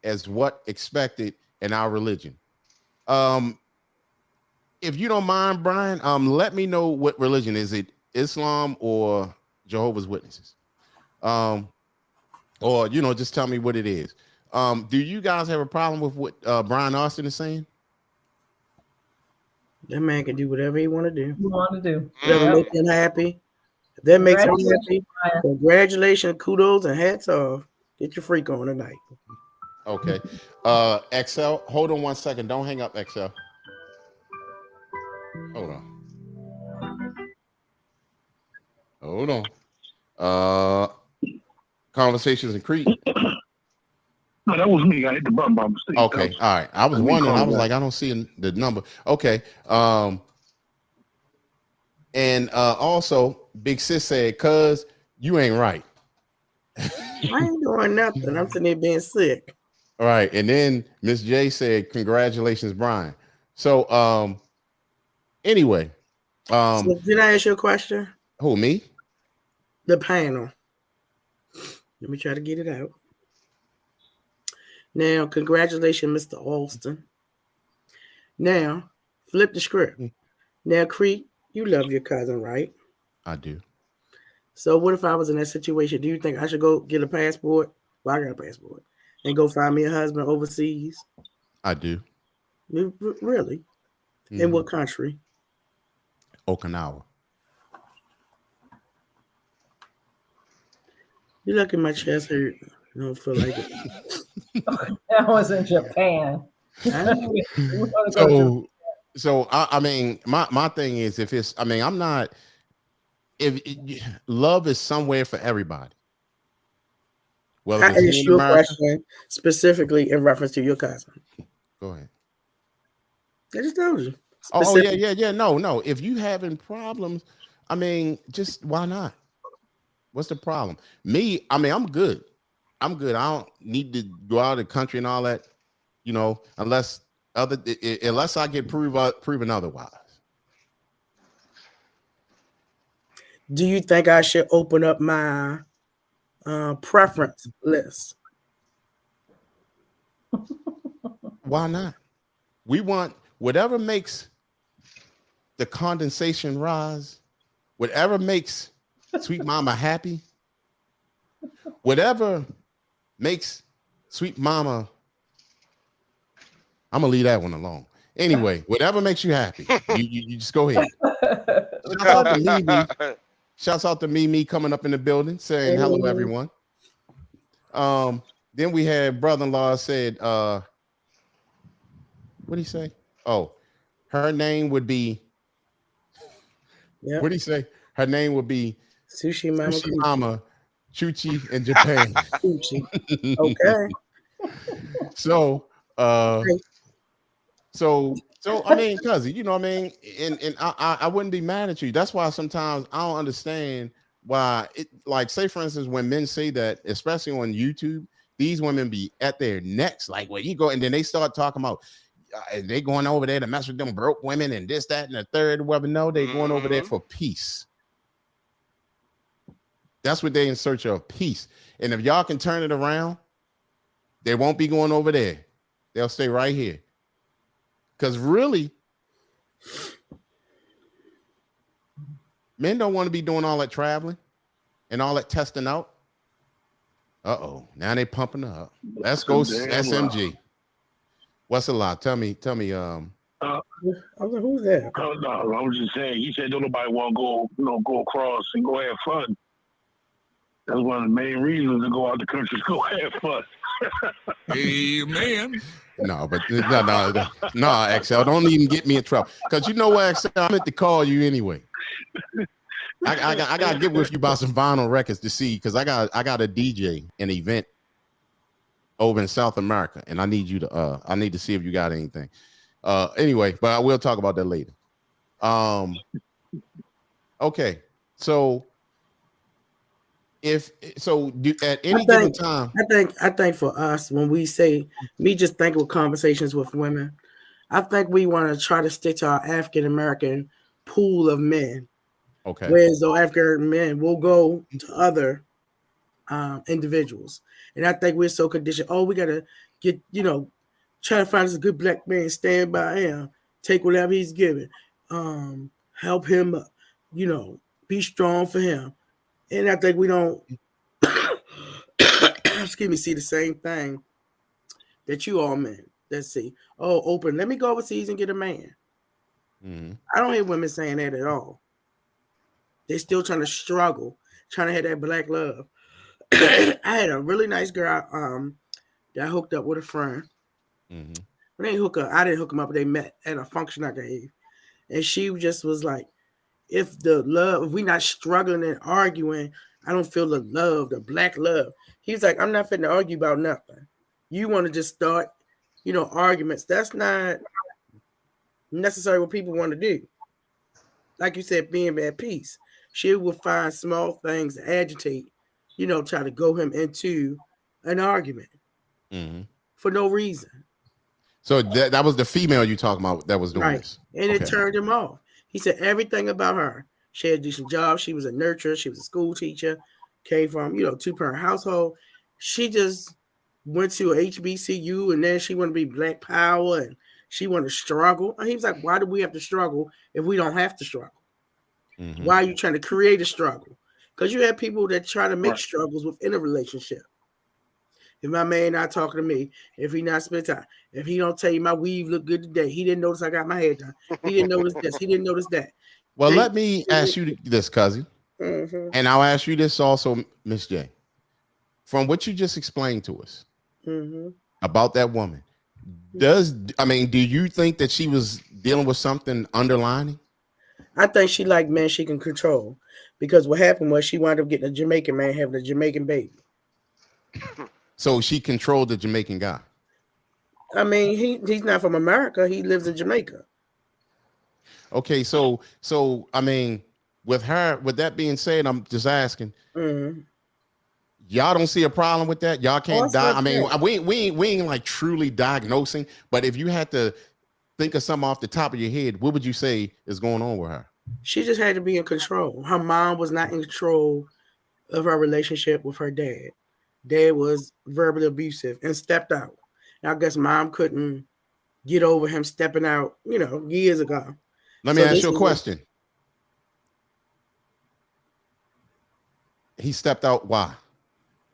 as what expected in our religion. If you don't mind, Brian, let me know what religion is it, Islam or Jehovah's Witnesses? Or just tell me what it is. Do you guys have a problem with what Brian Austin is saying? That man can do whatever he want to do. Whatever makes him happy. If that makes him happy, congratulations, kudos, and hats off. Get your freak on tonight. Okay. XL, hold on 1 second. Don't hang up, XL. Hold on. Conversations in Crete. No, No, that was me. I hit the button by mistake. Okay, all right. I was wondering. I was like, I don't see the number. Okay. And also, Big Sis said, "Cuz you ain't right." I ain't doing nothing. I'm sitting there being sick. All right. And then Miss J said, "Congratulations, Brian." So, anyway, So did I ask you a question? who, me? The panel. Let me try to get it out. Now, congratulations, Mr. Alston. Now, flip the script. Now, Creek, you love your cousin, right? I do. So what if I was in that situation? Do you think I should go get a passport? Well, I got a passport. And go find me a husband overseas? I do. Really? In what country? Okinawa. You look at my chest hurt. I don't feel like it. That was in Japan. So I mean, my thing is, if it's, I mean, I'm not, love is somewhere for everybody. Well, I asked you a question specifically in reference to your cousin. Go ahead. I just told you. Oh yeah. No. If you having problems, I mean, just why not? What's the problem? Me, I mean, I'm good. I don't need to go out of the country and all that, you know, unless I get proven otherwise. Do you think I should open up my preference list? Why not? We want whatever makes the condensation rise, whatever makes sweet mama happy, whatever makes sweet mama, I'm gonna leave that one alone. Anyway, whatever makes you happy, you just go ahead. Shouts out to Mimi coming up in the building saying hello, everyone. Then we had brother-in-law said, what did he say? Oh, her name would be, what did he say? Her name would be Sushi Mama Chuchi in Japan. Okay. So I mean, cousin, you know what I mean? And I wouldn't be mad at you. That's why sometimes I don't understand why it, like, say for instance, when men say that, especially on YouTube, these women be at their necks, like, well, you go, and then they start talking about they going over there to mess with them broke women and this, that, and the third. Whatever. No, they going over there for peace. That's what they in search of, peace. And if y'all can turn it around, they won't be going over there. They'll stay right here. Because really, men don't want to be doing all that traveling and all that testing out. Uh-oh. Now they pumping up. Let's go SMG. What's a lot? Tell me. I was like, who's that? No, I was just saying. He said, "Don't nobody want to go across and go have fun." That's one of the main reasons to go out the country, go have fun. Amen. No, but no, XL, don't even get me in trouble. Because you know what, XL, I meant to call you anyway. I got to get with you about some vinyl records to see, because I got a DJ an event over in South America, and I need to see if you got anything. Anyway, but I will talk about that later. Okay, so at any given time, I think for us, when we say, me just think with conversations with women, I think we want to try to stick to our African American pool of men. Okay. Whereas those African men will go to other individuals, and I think we're so conditioned. Oh, we gotta get, try to find us a good black man, stand by him, take whatever he's given, help him up, be strong for him. And I think we don't, see the same thing that you all men that see, oh, open, let me go overseas and get a man. Mm-hmm. I don't hear women saying that at all. They're still trying to struggle, trying to have that black love. I had a really nice girl that hooked up with a friend. Mm-hmm. But they didn't hook up. I didn't hook them up. They met at a function I gave. And she just was like, if we're not struggling and arguing, I don't feel the love, the black love. He's like, I'm not finna argue about nothing. You want to just start, arguments. That's not necessarily what people want to do. Like you said, being at peace. She would find small things to agitate, try to go him into an argument for no reason. So that was the female you talking about that was doing this. And it turned him off. He said everything about her. She had a decent job. She was a nurturer. She was a school teacher. Came from, 2-parent household. She just went to HBCU and then she wanted to be Black Power and she wanted to struggle. And he was like, why do we have to struggle if we don't have to struggle? Why are you trying to create a struggle? Because you have people that try to make struggles within a relationship. If my man not talking to me, if he not spending time, if he don't tell you my weave look good today, he didn't notice I got my hair done. He didn't notice this. He didn't notice that. Well, let me ask you this, cousin. And I'll ask you this also, Miss J. From what you just explained to us about that woman, do you think that she was dealing with something underlining? I think she liked men she can control, because what happened was she wound up getting a Jamaican man having a Jamaican baby. So she controlled the Jamaican guy. I mean, he's not from America. He lives in Jamaica. Okay, so I mean, with that being said, I'm just asking. Y'all don't see a problem with that? Y'all can't die. I mean, we ain't like truly diagnosing, but if you had to think of something off the top of your head, what would you say is going on with her? She just had to be in control. Her mom was not in control of her relationship with her dad. Dad was verbally abusive and stepped out. And I guess mom couldn't get over him stepping out, years ago. Let me ask you a question. He stepped out. Why?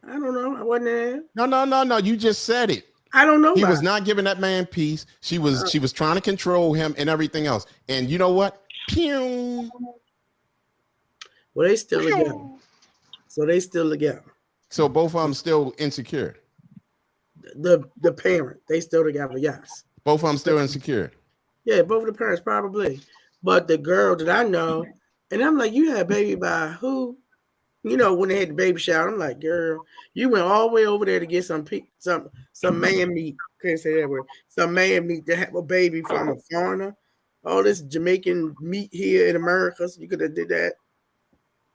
I don't know. I wasn't there. No. You just said it. I don't know. He was not giving that man peace. She was trying to control him and everything else. And you know what? Pew. Well, they still together. So they still together. So both of them still insecure. The parent, they still together. Yes. Both of them still insecure. Yeah, both of the parents probably. But the girl that I know, and I'm like, you had a baby by who? When they had the baby shower, I'm like, girl, you went all the way over there to get some man meat. Can't say that word. Some man meat to have a baby from a foreigner. All this Jamaican meat here in America, so you could have did that.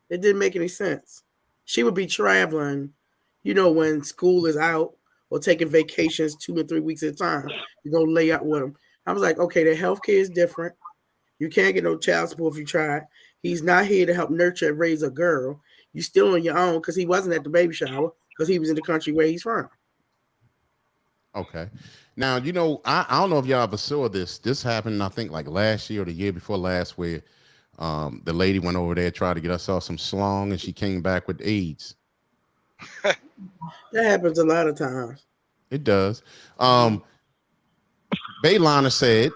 It didn't make any sense. She would be traveling, when school is out or taking vacations 2 and 3 weeks at a time to go lay out with him. I was like, okay, the healthcare is different. You can't get no child support if you try. He's not here to help nurture and raise a girl. You still on your own because he wasn't at the baby shower because he was in the country where he's from. Okay. Now, I don't know if y'all ever saw this. This happened, I think, like last year or the year before last, where the lady went over there, tried to get herself some slong, and she came back with AIDS. That happens a lot of times. It does. Baylana said,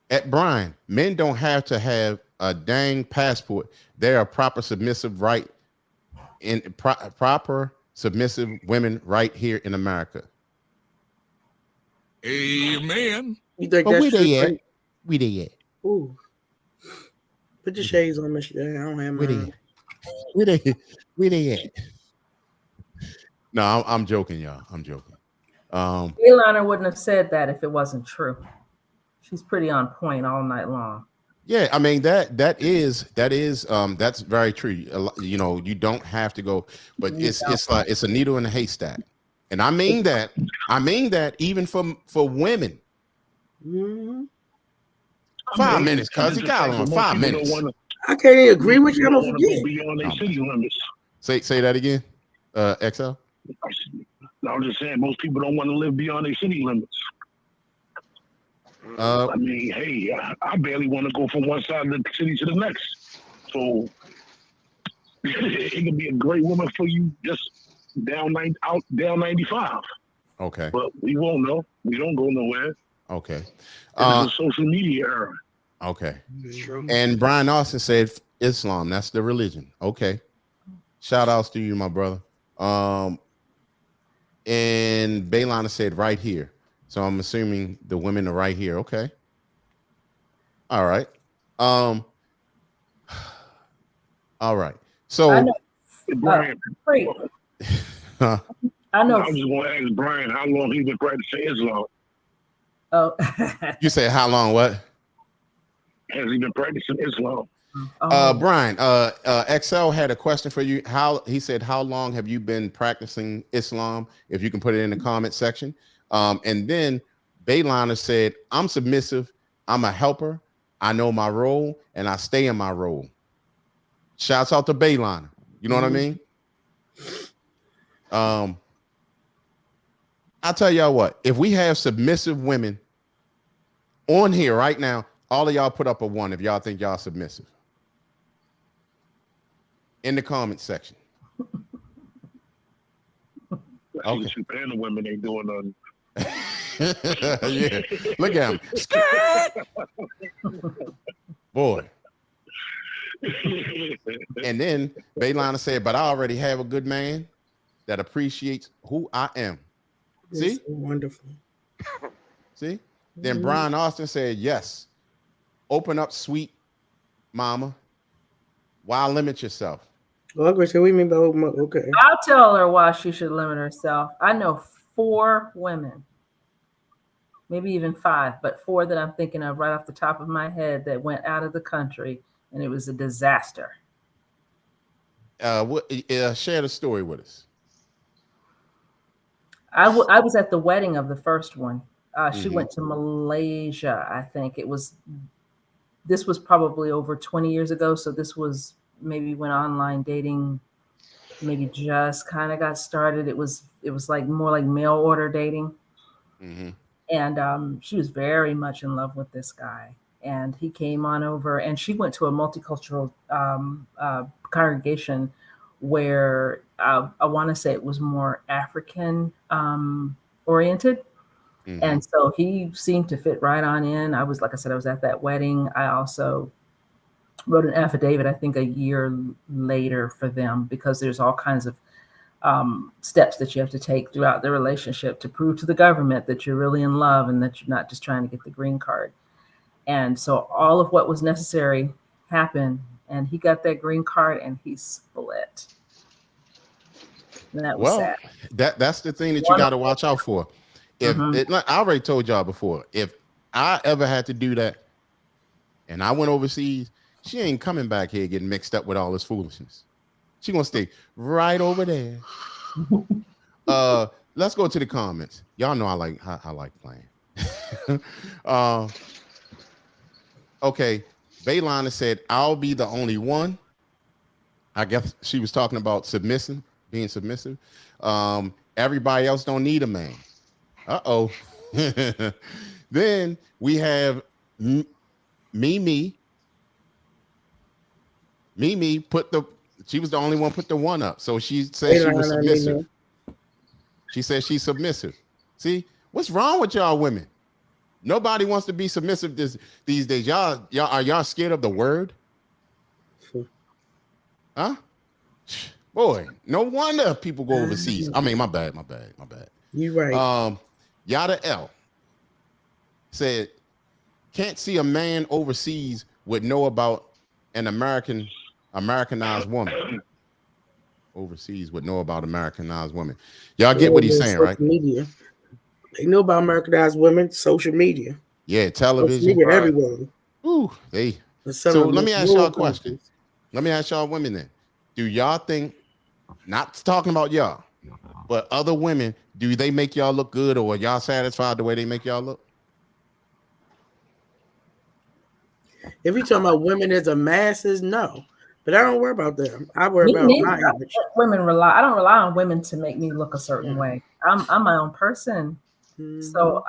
at Brian, men don't have to have a dang passport. They're a proper submissive right in proper submissive women right here in America. Amen. You think but that's we true? there yet? We there yet? Ooh. Put your shades on, Mr. I don't have mine. We there yet? No, I'm joking, y'all. I'm joking. Baylana wouldn't have said that if it wasn't true. She's pretty on point all night long. Yeah, I mean that's very true. You don't have to go, but it's like it's a needle in a haystack, and I mean that even for women. 5 minutes, cuz you got on 5 minutes. I can't agree with you. I'm gonna forget. Beyond their city limits. Say that again, XL. I was just saying, most people don't want to live beyond their city limits. I mean, hey, I barely want to go from one side of the city to the next. So it could be a great woman for you just down 95. Okay. But we won't know. We don't go nowhere. Okay. It's a social media era. Okay. True. And Brian Austin said Islam. That's the religion. Okay. Shout outs to you, my brother. And Baylana said right here. So I'm assuming the women are right here. Okay. All right. All right. So Brian, I know. I was just going to ask Brian how long he's been practicing Islam. Oh, You said how long? What? Has he been practicing Islam? Brian, XL had a question for you. He said, how long have you been practicing Islam? If you can put it in the comment section. And then Bayliner said, I'm submissive. I'm a helper. I know my role and I stay in my role. Shouts out to Bayliner. You know what I mean? I'll tell y'all what, if we have submissive women on here right now, all of y'all put up a 1 if y'all think y'all submissive. In the comment section. Okay. You paying the women ain't doing nothing. Yeah, look at him. Boy. And then Bayliner said, but I already have a good man that appreciates who I am. See? So wonderful. See? Then Brian Austin said, yes. Open up, sweet mama. Why limit yourself? Well, what do we mean by okay? I'll tell her why she should limit herself. I know 4 women, maybe even 5, but 4 that I'm thinking of right off the top of my head that went out of the country, and it was a disaster. Share the story with us. I was at the wedding of the first one. She went to Malaysia, I think. This was probably over 20 years ago. So this was maybe when online dating maybe just kind of got started. It was like more like mail order dating. And she was very much in love with this guy. And he came on over, and she went to a multicultural congregation where I want to say it was more African oriented. And so he seemed to fit right on in. I was, like I said, I was at that wedding. I also wrote an affidavit, I think a year later for them, because there's all kinds of steps that you have to take throughout the relationship to prove to the government that you're really in love and that you're not just trying to get the green card. And so all of what was necessary happened, and he got that green card and he split. And that was sad. That's the thing that you got to watch out for. If I already told y'all before, if I ever had to do that and I went overseas, she ain't coming back here getting mixed up with all this foolishness. She gonna stay right over there. Let's go to the comments. Y'all know I like playing. Okay, Bayliner said, I'll be the only one. I guess she was talking about being submissive. Everybody else don't need a man. Uh-oh. Then we have Mimi. Mimi she was the only one put the 1 up. So she said she was submissive. She said she's submissive. See, what's wrong with y'all women? Nobody wants to be submissive these days. Y'all are y'all scared of the word? Huh? Boy, no wonder people go overseas. I mean, my bad. You right. Yada L said, can't see a man overseas would know about an Americanized woman. Overseas would know about Americanized women. Y'all get what he's saying, right? Media. They know about Americanized women, social media. Yeah, television. Media everywhere. Ooh, so let me ask y'all a question. Let me ask y'all women then. Do y'all think, not talking about y'all, but other women, do they make y'all look good, or are y'all satisfied the way they make y'all look? If you're talking about women as a masses, no. But I don't worry about them. I worry about my image. I don't rely on women to make me look a certain way. I'm my own person. So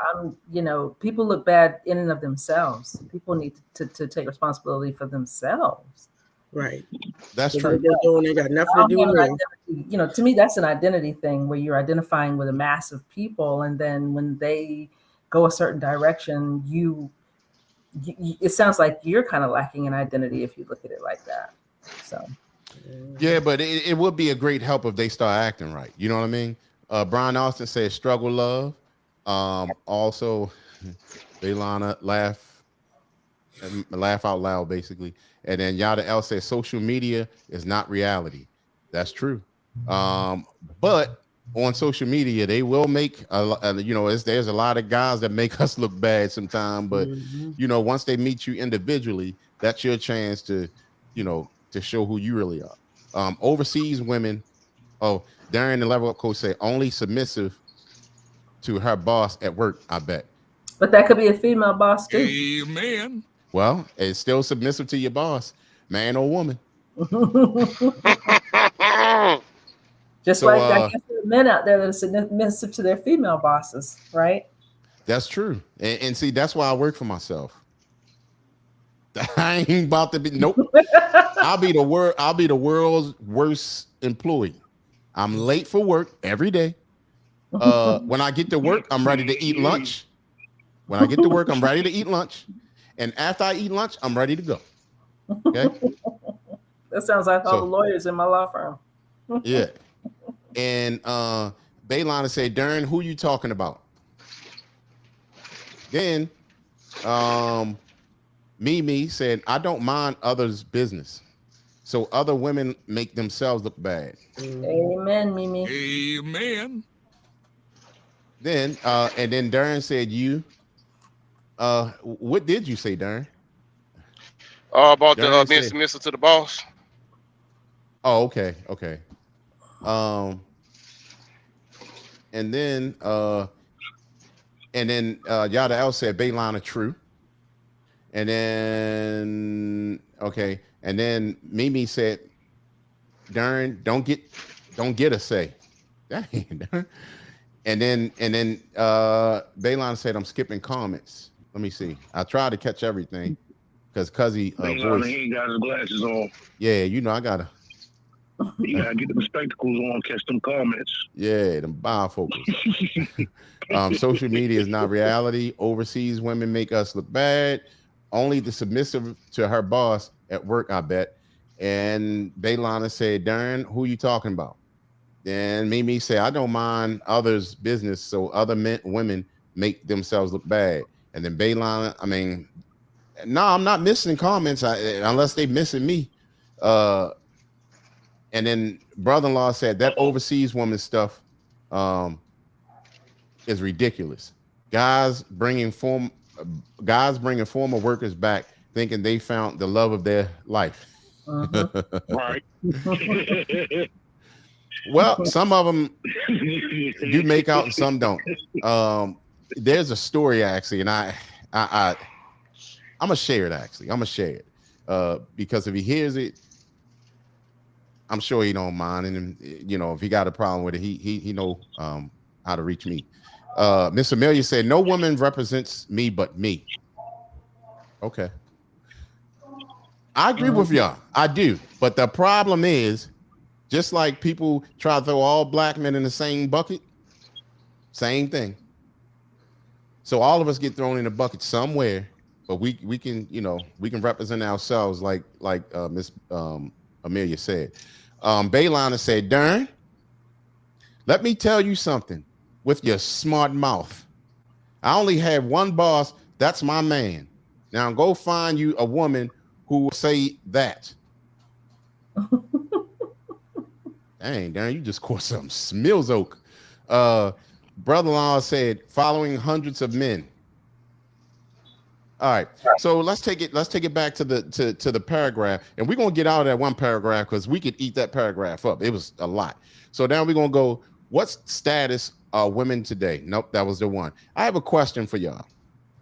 people look bad in and of themselves. People need to take responsibility for themselves. Right. That's true. They got nothing to do with it. To me, that's an identity thing where you're identifying with a mass of people, and then when they go a certain direction, it sounds like you're kind of lacking an identity if you look at it like that. So yeah, but it would be a great help if they start acting right. You know what I mean? Brian Austin says struggle love. Also Bayliner laugh out loud basically. And then Yada L says social media is not reality. That's true. But on social media, they will make there's a lot of guys that make us look bad sometimes, but once they meet you individually, that's your chance to, to show who you really are. Overseas women, Darren, the level up coach, say only submissive to her boss at work, I bet. But that could be a female boss too. Amen. Well, it's still submissive to your boss, man or woman. Just So, like I guess there are men out there that are submissive to their female bosses, right? That's true. And see, that's why I work for myself. I ain't about to be I'll be the world's worst employee. I'm late for work every day. When I get to work, I'm ready to eat lunch. When I get to work, I'm ready to eat lunch. And after I eat lunch, I'm ready to go. Okay. That sounds like all the lawyers in my law firm. Yeah. And Baylana said, Darren, who you talking about? Then Mimi said, I don't mind others' business. So other women make themselves look bad. Amen, Mimi. Amen. Then and then Darren said, you what did you say, Darren? About Darren the being said- submissive to the boss. Oh, okay. And then Yada L said Baylana true. And then and then Mimi said, Darren, don't get a say. Dang, Darren. And then Baylana said, I'm skipping comments. Let me see. I tried to catch everything because Cuzzy voice. He ain't got his glasses on. Yeah, I gotta. You gotta get the spectacles on, catch them comments. Yeah, them bifocals. Social media is not reality. Overseas women make us look bad. Only the submissive to her boss at work, I bet. And Baylana said, Darren, who you talking about? And Mimi said, I don't mind others' business, so other women make themselves look bad. And then Baylana, no, I'm not missing comments unless they missing me. And then brother-in-law said that overseas woman stuff is ridiculous. Guys bringing former workers back thinking they found the love of their life. Right. Well, some of them do make out and some don't. There's a story actually, and I'm gonna share it actually. I'm gonna share it because if he hears it, I'm sure he don't mind. And if he got a problem with it, he know how to reach me. Miss Amelia said, no woman represents me but me. Okay. I agree with y'all. I do. But the problem is, just like people try to throw all black men in the same bucket, same thing. So all of us get thrown in a bucket somewhere, but we can represent ourselves like Miss Amelia said. Baylana said, Darren, let me tell you something with your smart mouth. I only have one boss. That's my man. Now go find you a woman who will say that. Dang, Darren, you just caught some Smills Oak. Brother-in-law said, following hundreds of men. All right, so let's take it back to the paragraph, and we're gonna get out of that one paragraph because we could eat that paragraph up. It was a lot. So now we're gonna go. What's status of women today? Nope, that was the one. I have a question for y'all.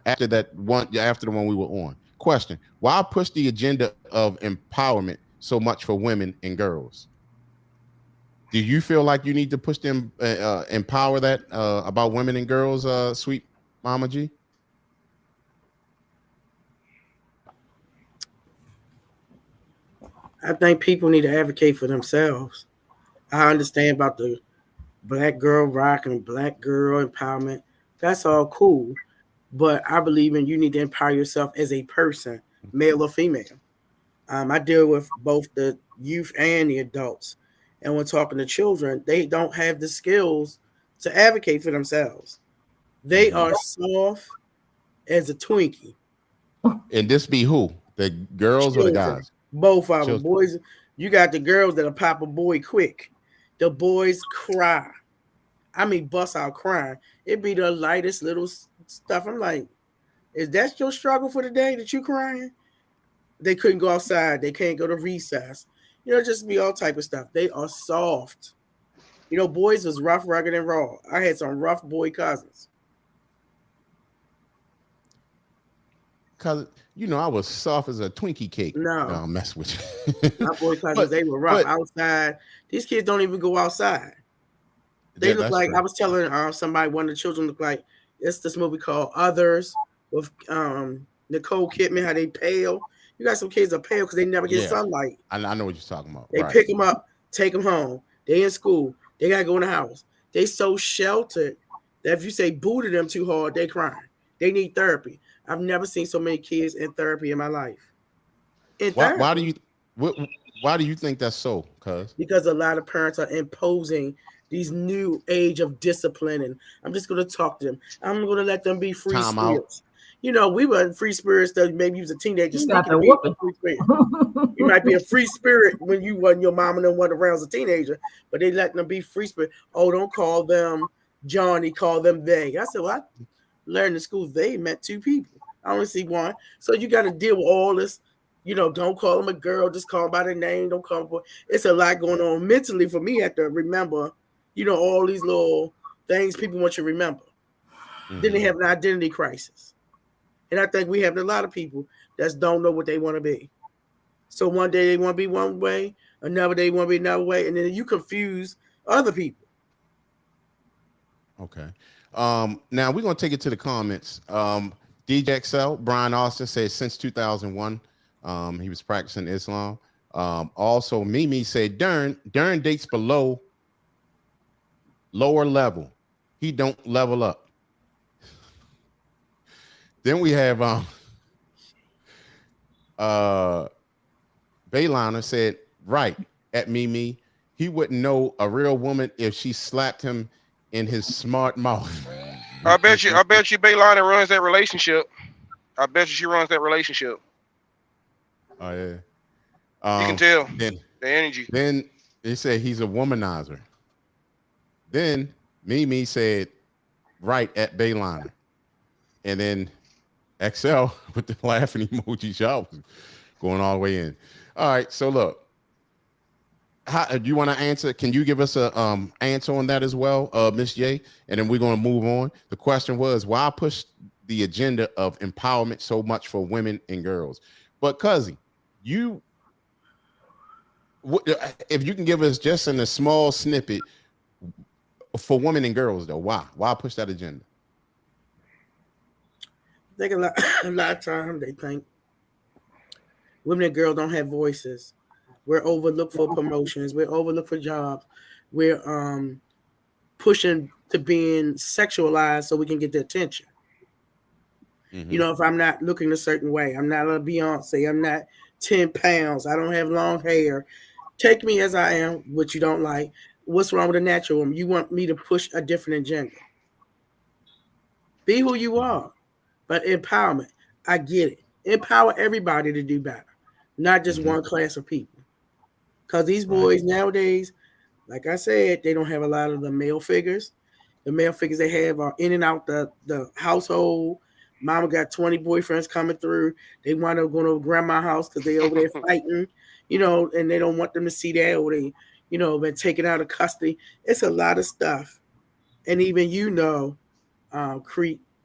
After the one we were on. Question: why push the agenda of empowerment so much for women and girls? Do you feel like you need to push them, empower that about women and girls, sweet Mama G? I think people need to advocate for themselves. I understand about the black girl rock and black girl empowerment. That's all cool. But I believe you need to empower yourself as a person, male or female. I deal with both the youth and the adults. And when talking to children, they don't have the skills to advocate for themselves. They are soft as a Twinkie. And this be who? The girls or the guys? Both of them. Boys, you got the girls that'll pop a boy quick. The boys cry. I mean, bust out crying. It'd be the lightest little stuff. I'm like, is that your struggle for the day that you crying? They couldn't go outside. They can't go to recess. You know, just be all type of stuff. They are soft. You know, boys was rough, rugged, and raw. I had some rough boy cousins. Cause you know I was soft as a Twinkie cake. No, I'll mess with you. my boy cousins, they were rough outside. These kids don't even go outside. They look like, I was telling somebody, one of the children looked like, it's this movie called Others with Nicole Kidman, how they pale. You got some kids are pale because they never get sunlight. I know what you're talking about. They pick them up, take them home. They in school. They got to go in the house. They so sheltered that if you say boo to them too hard, they crying. They need therapy. I've never seen so many kids in therapy in my life. Why do you think that's so? Because a lot of parents are imposing these new age of discipline, and I'm just going to talk to them. I'm going to let them be free spirits. You know, we weren't free spirits. That maybe you was a teenager. You might be a free spirit when you wasn't your mom and them one around as a teenager, but they let them be free spirit. Oh, don't call them Johnny, call them they. I said, well, I learned in school they meant two people. I only see one. So you got to deal with all this. You know, don't call them a girl, just call them by their name. Don't call them boy. It's a lot going on mentally for me. I have to remember, you know, all these little things people want you to remember. Mm-hmm. Then they have an identity crisis. And I think we have a lot of people that don't know what they want to be. So one day they want to be one way, another day they want to be another way, and then you confuse other people. Okay. Now we're going to take it to the comments. DJ XL, Brian Austin says since 2001, he was practicing Islam. Also, Mimi said, Darren dates below lower level. He don't level up. Then we have Bayliner said, right, at Mimi, he wouldn't know a real woman if she slapped him in his smart mouth. I bet you Bayliner runs that relationship. I bet you she runs that relationship. Oh yeah. You can tell the energy. Then they said he's a womanizer. Then Mimi said, right at Bayliner. And then XL with the laughing emoji shot was going all the way in. All right, so look, how do you want to answer? Can you give us a answer on that as well, Miss J? And then we're going to move on. The question was, why push the agenda of empowerment so much for women and girls? But Cuzzy, if you can give us just in a small snippet for women and girls, though, why push that agenda? I think a lot of times they think women and girls don't have voices. We're overlooked for promotions. We're overlooked for jobs. We're pushing to being sexualized so we can get the attention. Mm-hmm. You know, if I'm not looking a certain way, I'm not a Beyonce, I'm not 10 pounds, I don't have long hair. Take me as I am, what you don't like. What's wrong with a natural woman? You want me to push a different agenda. Be who you are. But empowerment, I get it. Empower everybody to do better, not just one class of people. Because these boys nowadays, like I said, they don't have a lot of the male figures. The male figures they have are in and out the household. Mama got 20 boyfriends coming through. They wind up going to grandma's house because they over there fighting, you know, and they don't want them to see that, or they, you know, been taken out of custody. It's a lot of stuff. And even, you know,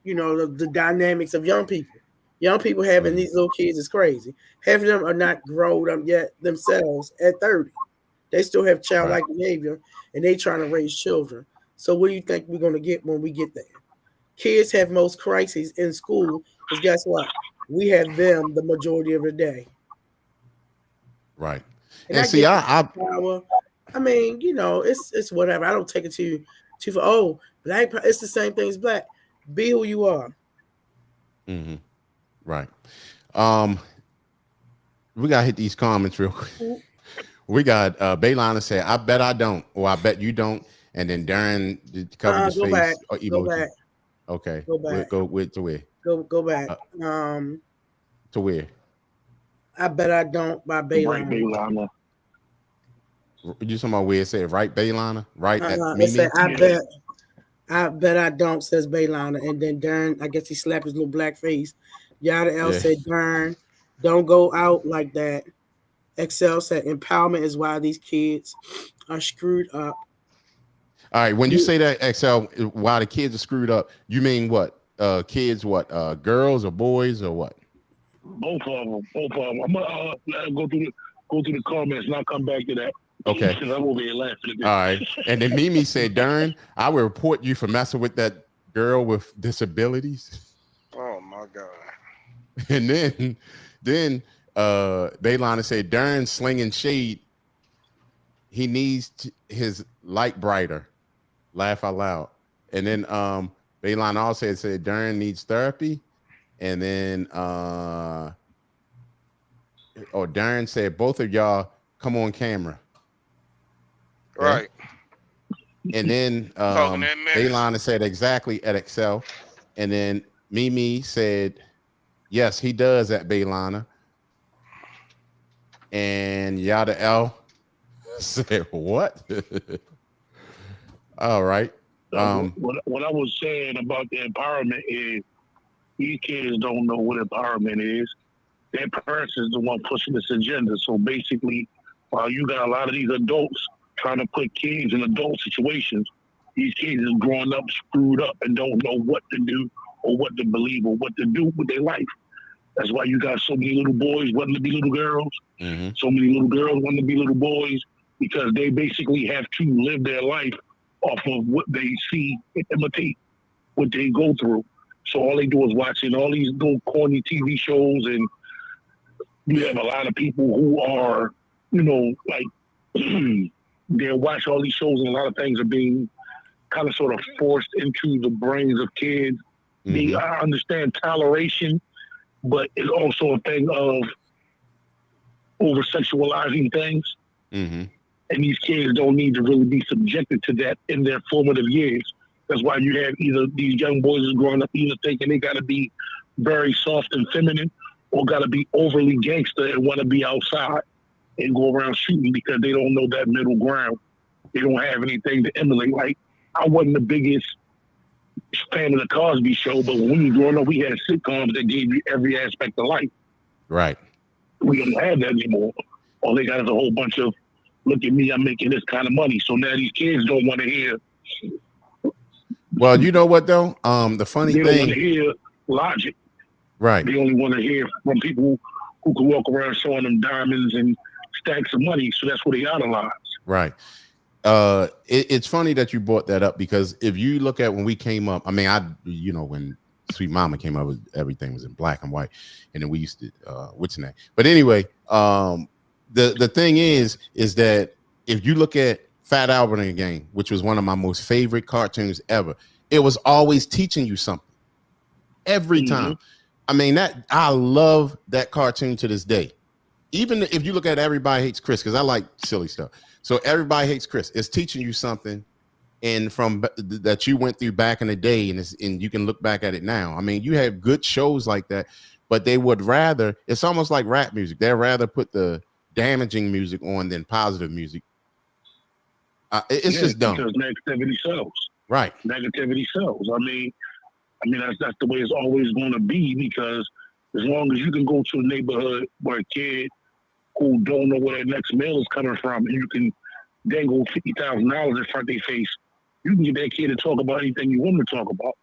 you know, the dynamics of young people. Young people having these little kids is crazy. Half of them are not grown up yet themselves at 30. They still have childlike behavior, and they trying to raise children. So what do you think we're going to get when we get there? Kids have most crises in school because guess what? We have them the majority of the day. Right. And see, I mean, you know, it's whatever. I don't take it too far. Oh, black, it's the same thing as black. Be who you are. Mm-hmm. Right. We got to hit these comments real quick. We got Bayliner said, I bet I don't, or I bet you don't. And then Darren covered his face. Back. Go back. Okay. Go back. Go to where? Go back. To where? I bet I don't by Bayliner. Right, Bayliner. You talking about where it said right Bayliner? Right at it said, I bet I don't, says Baylana. And then Darren, I guess he slapped his little black face. Yada L Yeah. said, Darren, don't go out like that. Excel said, empowerment is why these kids are screwed up. All right. When you say that, XL, why the kids are screwed up, you mean what? Kids, what? Girls or boys or what? Both of them. I'm gonna go through the comments and I'll come back to that. Okay. Because I'm over here laughing at this. All right. And then Mimi said, Darren, I will report you for messing with that girl with disabilities. Oh my God. And then Baylana said, Darren slinging shade. He needs his light brighter. Laugh out loud. And then Baylana also said Darren needs therapy. And then Darren said both of y'all come on camera. Right. And then Baylana said exactly at Excel. And then Mimi said, yes, he does at Baylana. And Yada L said, what? All right. What I was saying about the empowerment is these kids don't know what empowerment is. Their parents is the one pushing this agenda. So basically, while you got a lot of these adults trying to put kids in adult situations, these kids is growing up screwed up and don't know what to do or what to believe or what to do with their life. That's why you got so many little boys wanting to be little girls, so many little girls wanting to be little boys, because they basically have to live their life off of what they see and imitate what they go through. So all they do is watching all these little corny TV shows, and you have a lot of people who are, like they watch all these shows, and a lot of things are being kind of sort of forced into the brains of kids. I understand toleration, but it's also a thing of over sexualizing things. And these kids don't need to really be subjected to that in their formative years. That's why you have either these young boys is growing up either thinking they got to be very soft and feminine, or got to be overly gangster and want to be outside and go around shooting, because they don't know that middle ground. They don't have anything to emulate. Like, I wasn't the biggest fan of the Cosby Show, but when we were growing up, we had sitcoms that gave you every aspect of life. Right. We don't have that anymore. All they got is a whole bunch of, look at me, I'm making this kind of money. So now these kids don't want to hear. Well, you know what though? The funny they thing, don't want to hear logic. Right. They only want to hear from people who can walk around showing them diamonds and stacks of money. So that's what they idolize. Right. It's funny that you brought that up, because if you look at when we came up, I mean, when Sweet Mama came up, everything was in black and white, and then we used to what's name. But anyway, the thing is that if you look at Fat Albert again, which was one of my most favorite cartoons ever, it was always teaching you something every time. I mean, I love that cartoon to this day. Even if you look at Everybody Hates Chris, because I like silly stuff. So Everybody Hates Chris. It's teaching you something, and from that you went through back in the day, and you can look back at it now. I mean, you have good shows like that, but they would rather. It's almost like rap music. They'd rather put the damaging music on than positive music. It's just dumb. Because negativity sells. Right. Negativity sells. I mean that's the way it's always going to be, because as long as you can go to a neighborhood where a kid who don't know where their next meal is coming from, and you can dangle $50,000 in front of their face, you can get that kid to talk about anything you want to talk about.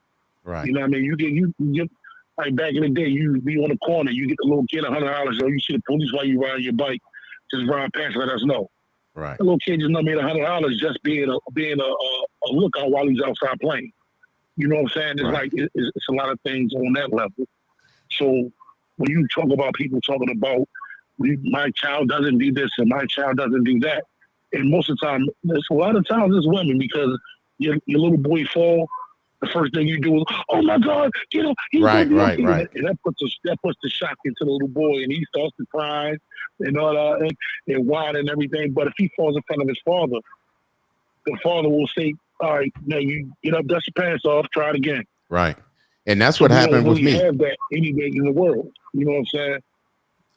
Right. You know what I mean? You get like back in the day, you be on the corner, you get the little kid $100, or you see the police while you ride your bike, just ride past, let us know. Right. The little kid just made $100 just being a lookout while he's outside playing. You know what I'm saying? It's like it's a lot of things on that level. So when you talk about people talking about my child doesn't do this and my child doesn't do that, and most of the time, there's a lot of times it's women, because your little boy fall, the first thing you do is, oh my God, get him! Right. And that puts the shock into the little boy, and he starts to cry and all that and whine and everything. But if he falls in front of his father, the father will say, all right, now you get up, dust your pants off, try it again. Right. And that's what happened with me. Have that any day in the world. You know what I'm saying?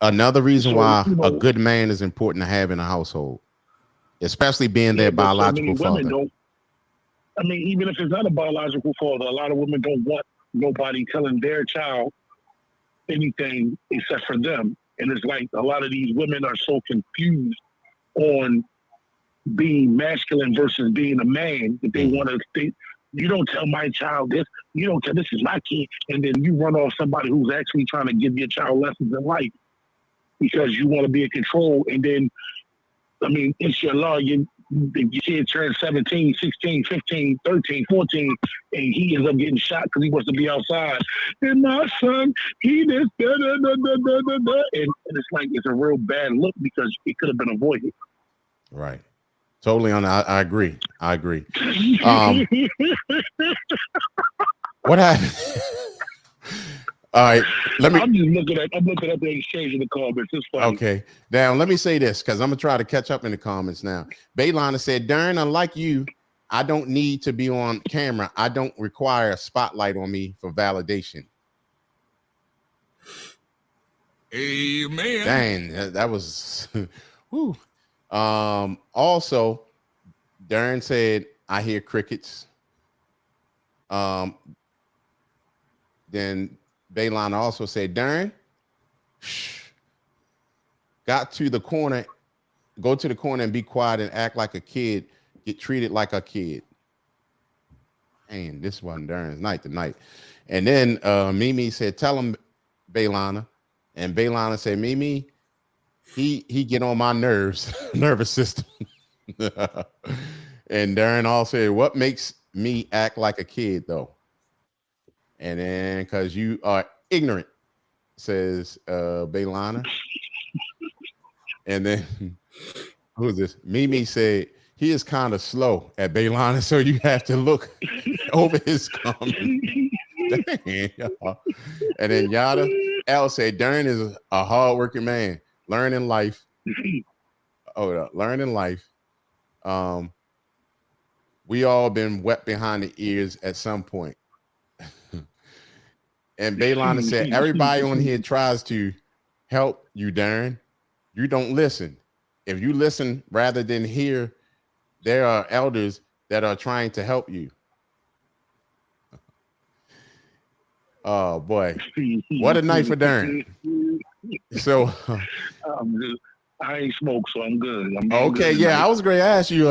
Another reason why a good man is important to have in a household, especially being their biological father. I mean, even if it's not a biological father, a lot of women don't want nobody telling their child anything except for them. And it's like a lot of these women are so confused on being masculine versus being a man that they want to think, you don't tell my child this, you don't tell, this is my kid. And then you run off somebody who's actually trying to give your child lessons in life because you want to be in control. And then, I mean, it's your law. Your kid turns 17, 16, 15, 13, 14, and he ends up getting shot because he wants to be outside. And my son, he just da da da da da da da. And it's like, it's a real bad look because it could have been avoided. Right. Totally on. I agree. I agree. What happened? All right. I'm just looking at the exchange in the comments. It's funny. Okay. Now let me say this because I'm gonna try to catch up in the comments now. Baylana said, Darren, unlike you, I don't need to be on camera. I don't require a spotlight on me for validation. Amen. Dang, that was whew. Also, Darren said, I hear crickets. Then Baylana also said, Darren, got to the corner, go to the corner and be quiet and act like a kid, get treated like a kid. And this wasn't Darren's night tonight. And then Mimi said, tell him, Baylana. And Baylana said, Mimi, he get on my nerves, nervous system. And Darren also said, what makes me act like a kid though? And then because you are ignorant, says Baylana. And then who is this? Mimi said he is kind of slow at Baylana, so you have to look over his comment. And then Yada L said Darren is a hardworking man, learning life. Learning life. We all been wet behind the ears at some point. And Baylana said, everybody on here tries to help you, Darren. You don't listen. If you listen rather than hear, there are elders that are trying to help you. Oh boy, what a night for Darren. So I ain't smoke, so I'm good. Okay, yeah, I was going to ask you.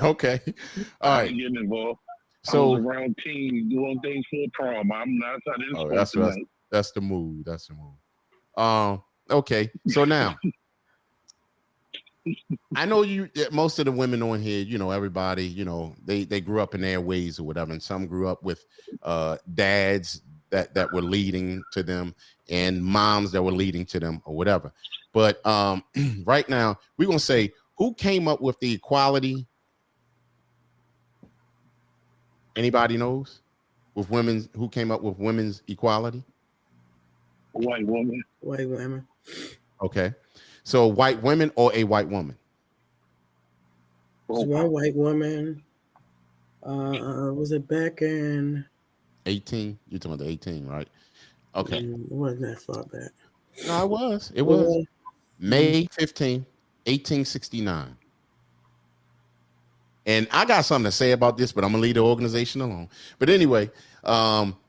Okay, all right. Getting involved. So I was around teens doing things for a prom. I'm not. I didn't smoke tonight. That's the mood. That's the mood. Okay, so now I know most of the women on here, you know, everybody, you know, they grew up in their ways or whatever, and some grew up with dads that were leading to them and moms that were leading to them or whatever. But right now we're gonna say who came up with the equality. Anybody knows with women's who came up with women's equality? White woman. White women. Okay. So white women or a white woman? It's one white woman. Was it back in 18? You're talking about the 18, right? Okay. It wasn't that far back. No, it was. It was May 15, 1869. And I got something to say about this, but I'm gonna leave the organization alone. But anyway,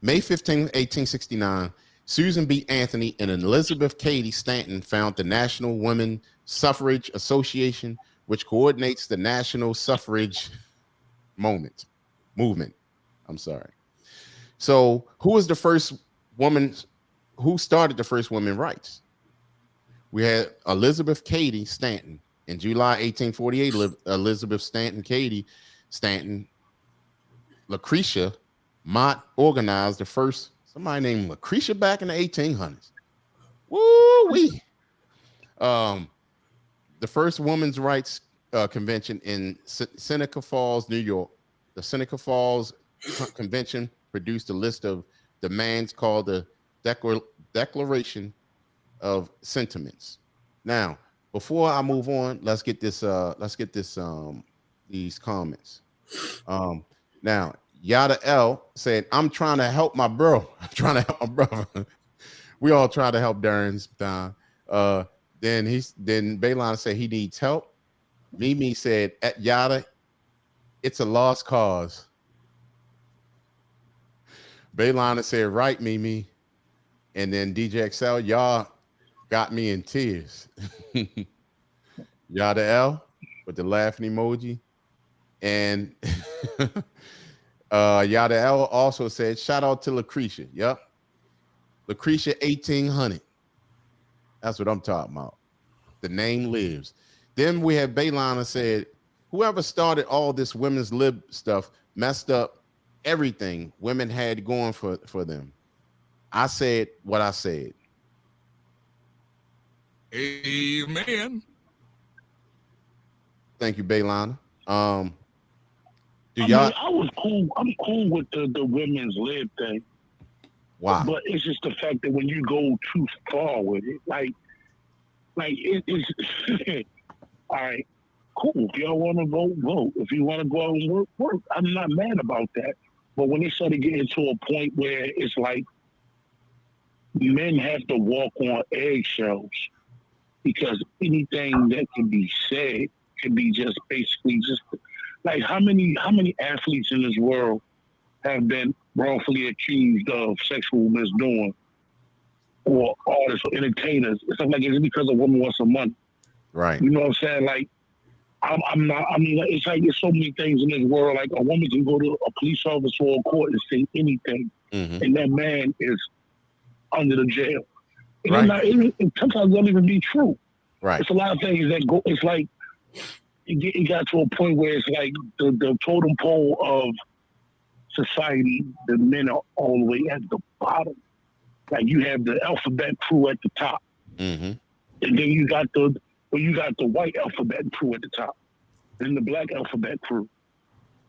May 15, 1869, Susan B. Anthony and Elizabeth Cady Stanton founded the National Women Suffrage Association, which coordinates the national suffrage movement. I'm sorry. So, who was the first woman? Who started the first women's rights? We had Elizabeth Cady Stanton. In July 1848, Elizabeth Stanton Cady Stanton Lucretia Mott organized the first, somebody named Lucretia back in the 1800s. Woo-wee. The first women's rights convention in Seneca Falls, New York. The Seneca Falls Convention produced a list of demands called the Declaration of Sentiments. Now, before I move on, let's get this these comments. Now Yada L said, I'm trying to help my bro. I'm trying to help my brother. We all try to help Darren's time. Then Baylana said he needs help. Mimi said at Yada, it's a lost cause. Baylana said, right, Mimi. And then DJ XL, y'all got me in tears. Yada L with the laughing emoji. And Yada L also said, shout out to Lucretia. Yep. Lucretia 1800. That's what I'm talking about. The name lives. Then we have Baylana said, whoever started all this women's lib stuff messed up everything women had going for them. I said what I said. Amen. Thank you, Baylana. I was cool. I'm cool with the women's lib thing. Wow. But it's just the fact that when you go too far with it, like it's all right, cool. If y'all want to vote, vote. If you want to go out and work, work. I'm not mad about that. But when they started getting to a point where it's like men have to walk on eggshells because anything that can be said can be just basically just like how many athletes in this world have been wrongfully accused of sexual misdoing, or artists or entertainers? It's like it's because a woman wants some money. Right. You know what I'm saying? Like, I'm not. I mean, it's like there's so many things in this world. Like a woman can go to a police officer or a court and say anything, and that man is under the jail. And right. Sometimes it don't even be true. Right. It's a lot of things that go. It's like it got to a point where it's like the totem pole of society. The men are all the way at the bottom. Like you have the alphabet crew at the top, and then you got the white alphabet crew at the top, then the black alphabet crew.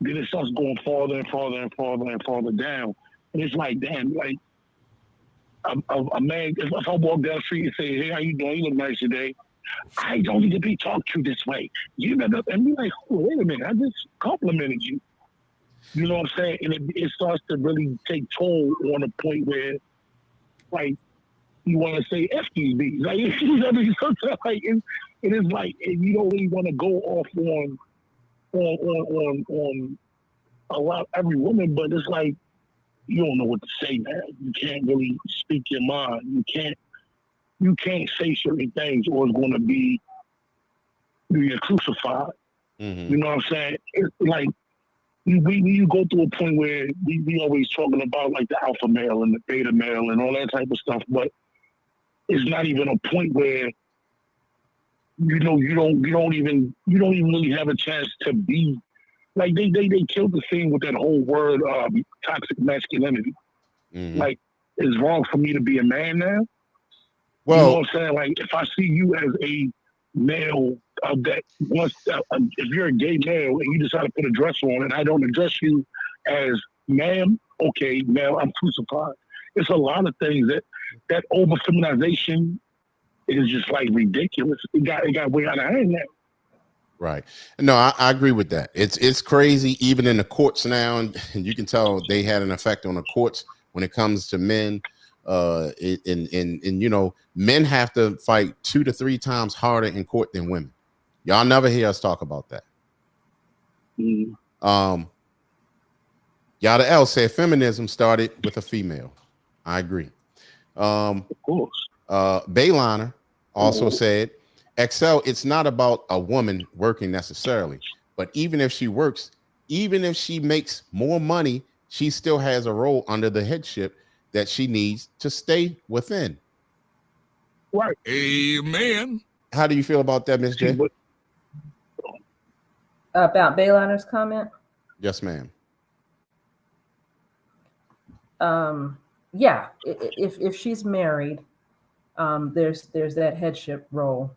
Then it starts going farther and farther and farther and farther down, and it's like, damn, like a man. If I walk down the street and say, "Hey, how you doing? You look nice today," I don't need to be talked to this way. You know, and be like, oh, wait a minute, I just complimented you. You know what I'm saying? And it starts to really take toll on a point where, like, you want to say F these bees. Like, you know, sometimes, like, it is like, you don't really want to go off on a lot every woman, but it's like, you don't know what to say, man. You can't really speak your mind. You can't say certain things or it's going to be, you're crucified. You know what I'm saying? It's like, you go through a point where we always talking about like the alpha male and the beta male and all that type of stuff, but it's not even a point where you don't even really have a chance to be like they killed the thing with that whole word toxic masculinity. Like, it's wrong for me to be a man now. Well, you know what I'm saying? Like, if I see you as a male that wants, if you're a gay male and you decide to put a dress on and I don't address you as ma'am, okay, ma'am, I'm crucified. It's a lot of things that over feminization is just like ridiculous. It got way out of hand now. Right. No, I agree with that. It's crazy, even in the courts now, and you can tell they had an effect on the courts when it comes to men. You know, men have to fight 2 to 3 times harder in court than women. Y'all never hear us talk about that. Yada L said feminism started with a female. I agree. Of course. Bayliner also said, XL, it's not about a woman working necessarily, but even if she works, even if she makes more money, she still has a role under the headship that she needs to stay within. Right. Amen. How do you feel about that, Ms. J? About Bayliner's comment? Yes, ma'am. Yeah, if she's married, there's that headship role.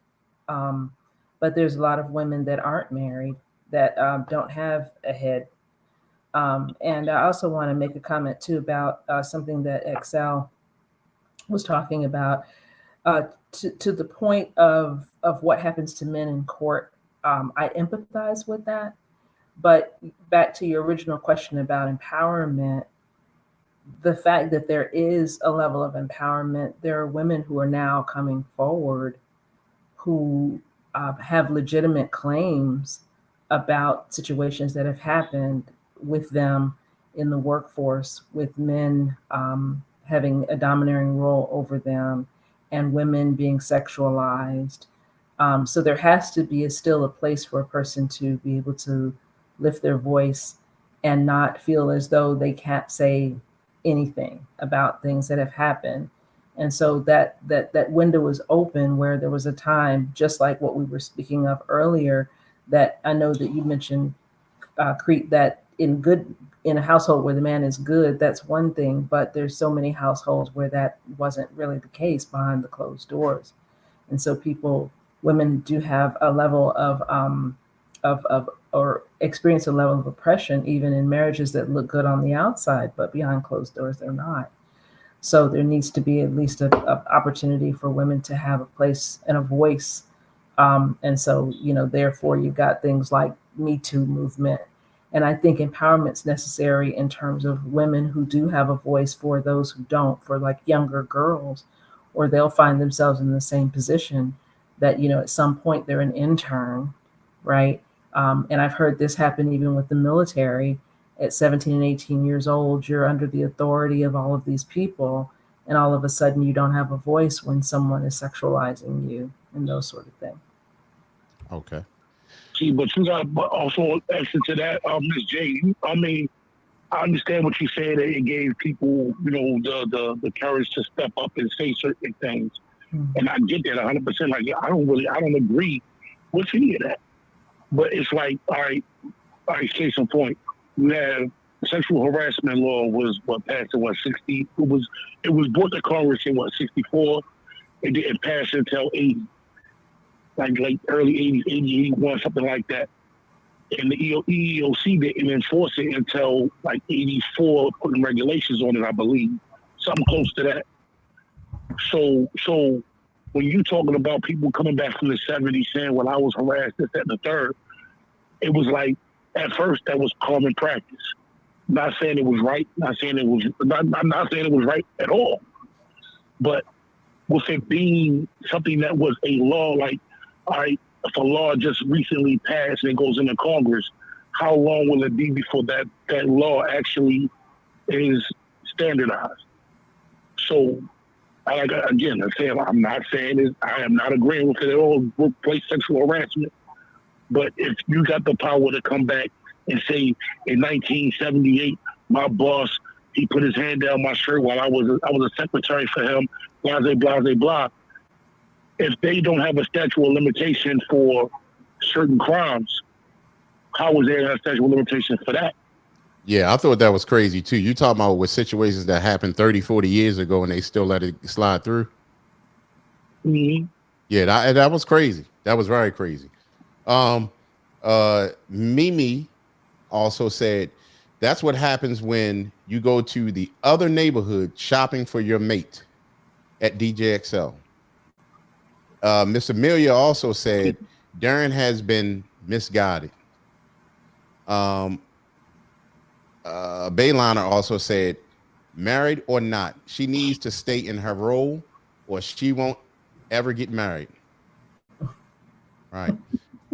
But there's a lot of women that aren't married that don't have a head. And I also want to make a comment too about something that XL was talking about to the point of what happens to men in court. I empathize with that, but back to your original question about empowerment, the fact that there is a level of empowerment, there are women who are now coming forward who have legitimate claims about situations that have happened with them in the workforce with men having a domineering role over them and women being sexualized. So there has to be still a place for a person to be able to lift their voice and not feel as though they can't say anything about things that have happened. And so that window was open where there was a time, just like what we were speaking of earlier, that I know that you mentioned, Crete, that in a household where the man is good, that's one thing, but there's so many households where that wasn't really the case behind the closed doors. And so women do have a level of or experience a level of oppression, even in marriages that look good on the outside, but behind closed doors, they're not. So there needs to be at least an opportunity for women to have a place and a voice. And so, therefore you've got things like Me Too movement. And I think empowerment's necessary in terms of women who do have a voice for those who don't, for like younger girls, or they'll find themselves in the same position that, at some point they're an intern, right? And I've heard this happen even with the military. At 17 and 18 years old, you're under the authority of all of these people, and all of a sudden you don't have a voice when someone is sexualizing you and those sort of things. Okay. See, but you got also answer to that, Ms. J. I mean, I understand what you said. That it gave people, the courage to step up and say certain things, and I get that 100%. Like, I don't agree with any of that. But it's like, all right, case in point, you have sexual harassment law was passed in 60. It was brought to Congress in 64. It didn't pass until 80. Like early 80s, 80, 81, something like that. And the EEOC didn't enforce it until like 84, putting regulations on it, I believe. Something close to that. So when you're talking about people coming back from the 70s saying, well, I was harassed, this, that, and the third, it was like, at first, that was common practice. Not saying it was right, not saying it was right at all. But with it being something that was a law, like, all right, if a law just recently passed and it goes into Congress, how long will it be before that law actually is standardized? So, again, I'm not saying it, I am not agreeing with it at all, workplace sexual harassment. But if you got the power to come back and say, in 1978, my boss, he put his hand down my shirt while I was a secretary for him, blah, blah, blah, blah. If they don't have a statute of limitation for certain crimes, how is there a statute of limitation for that? Yeah, I thought that was crazy too. You talking about with situations that happened 30, 40 years ago and they still let it slide through? Mm-hmm. Yeah, that was crazy. That was very crazy. Mimi also said, that's what happens when you go to the other neighborhood shopping for your mate at DJXL. Miss Amelia also said, Darren has been misguided. Bayliner also said, married or not, she needs to stay in her role or she won't ever get married. Right.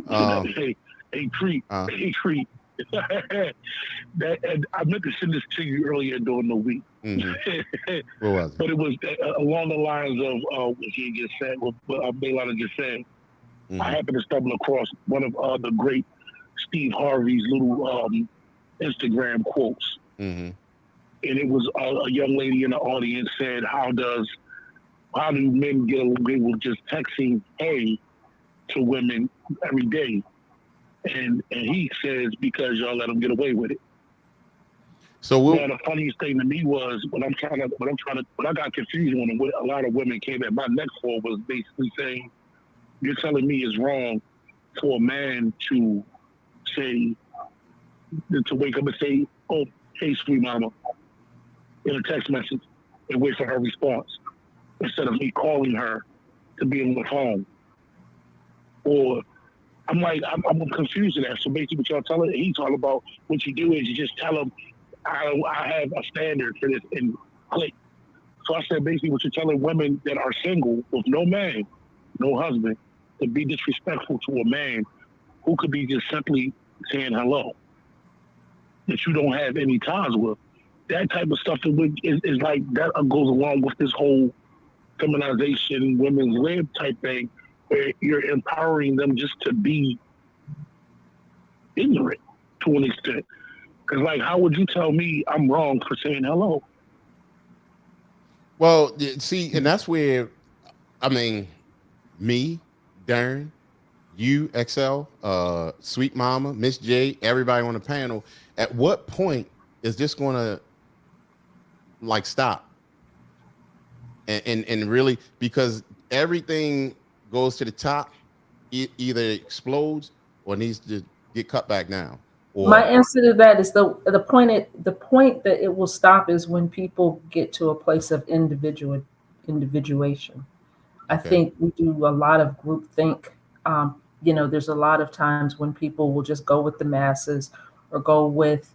Hey, Treat. That I meant to send this to you earlier during the week. Mm-hmm. What was it? But it was along the lines of what he just said, what Bayliner just said. Mm-hmm. I happened to stumble across one of the great Steve Harvey's little Instagram quotes. Mm-hmm. And it was a young lady in the audience said, how do men get away with just texting hey to women every day? And he says, because y'all let them get away with it. So the funniest thing to me was when I got confused when a lot of women came at my neck for was basically saying, you're telling me it's wrong for a man to wake up and say, oh, hey, sweet mama, in a text message and wait for her response instead of me calling her to be on the phone. Or I'm like, I'm confused with that. So basically what y'all telling, he's talking about what you do is you just tell him, I have a standard for this and click. So I said, basically what you're telling women that are single with no man, no husband, to be disrespectful to a man who could be just simply saying hello. that you don't have any ties with. That type of stuff is like that goes along with this whole feminization, women's lib type thing, where you're empowering them just to be ignorant to an extent. Because, like, how would you tell me I'm wrong for saying hello? Well, see, and that's where, I mean, me, Darren, you, XL, Sweet Mama, Miss J, everybody on the panel, at what point is this going to, like, stop? And really, because everything goes to the top, it either explodes or needs to get cut back down. Or, my answer to that is the point that it will stop is when people get to a place of individuation. I think we do a lot of groupthink. There's a lot of times when people will just go with the masses or go with,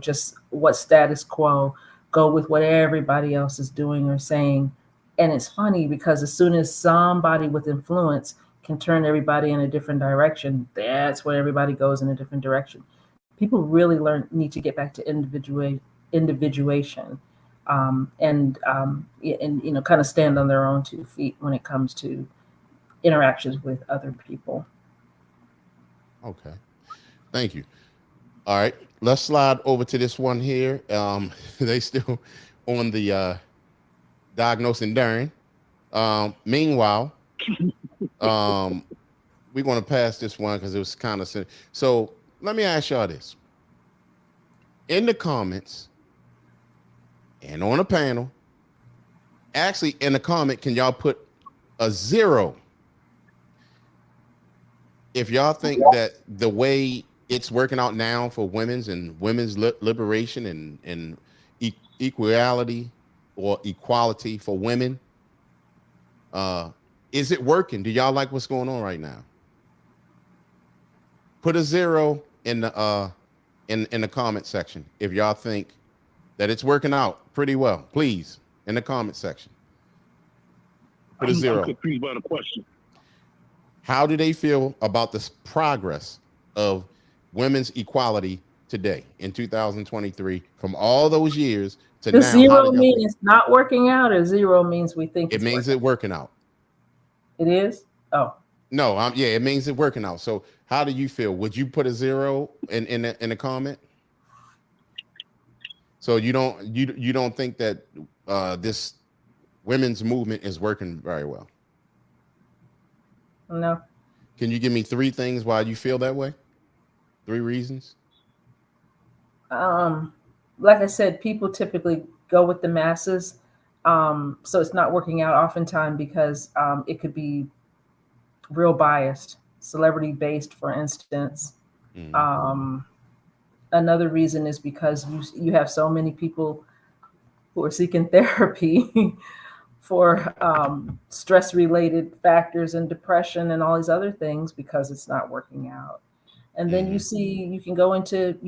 just what status quo, go with what everybody else is doing or saying. And it's funny because as soon as somebody with influence can turn everybody in a different direction, that's where everybody goes in a different direction. People really need to get back to individuation, and kind of stand on their own 2 feet when it comes to interactions with other people. Okay, thank you. All right, let's slide over to this one here. They still on the diagnosing Darren. Meanwhile, we're going to pass this one because it was kind of so. Let me ask y'all this. In the comments and on the panel, actually in the comment, can y'all put a 0 if y'all think that the way it's working out now for women's liberation and equality or equality for women, is it working? Do y'all like what's going on right now? Put a 0 in the comment section if y'all think that it's working out pretty well. Please, in the comment section. Put a 0. I'm confused by the question. How do they feel about this progress of women's equality today in 2023 from all those years to now? Does 0 mean it's not working out, or 0 means we think it means it's working out? It is? Oh. No, it means it's working out. So how do you feel? Would you put a 0 in the comment? So you don't think that this women's movement is working very well? No. Can you give me 3 things why you feel that way? 3 reasons? Like I said, people typically go with the masses. So it's not working out oftentimes because it could be real biased, celebrity based, for instance. Another reason is because you have so many people who are seeking therapy for stress related factors and depression and all these other things because it's not working out. And then you can go into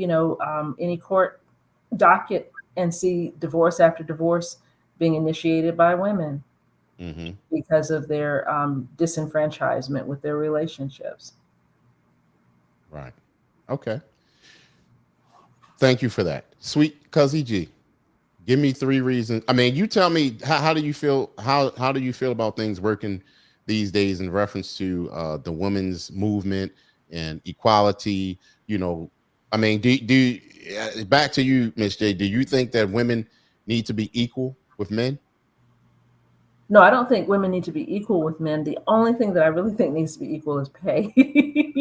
any court docket and see divorce after divorce being initiated by women. Because of their disenfranchisement with their relationships. Right. Okay. Thank you for that. Sweet Cuzzy G, give me 3 reasons. I mean, you tell me, how do you feel? How do you feel about things working these days in reference to the women's movement and equality? I mean, do back to you, Miss J, do you think that women need to be equal with men? No, I don't think women need to be equal with men. The only thing that I really think needs to be equal is pay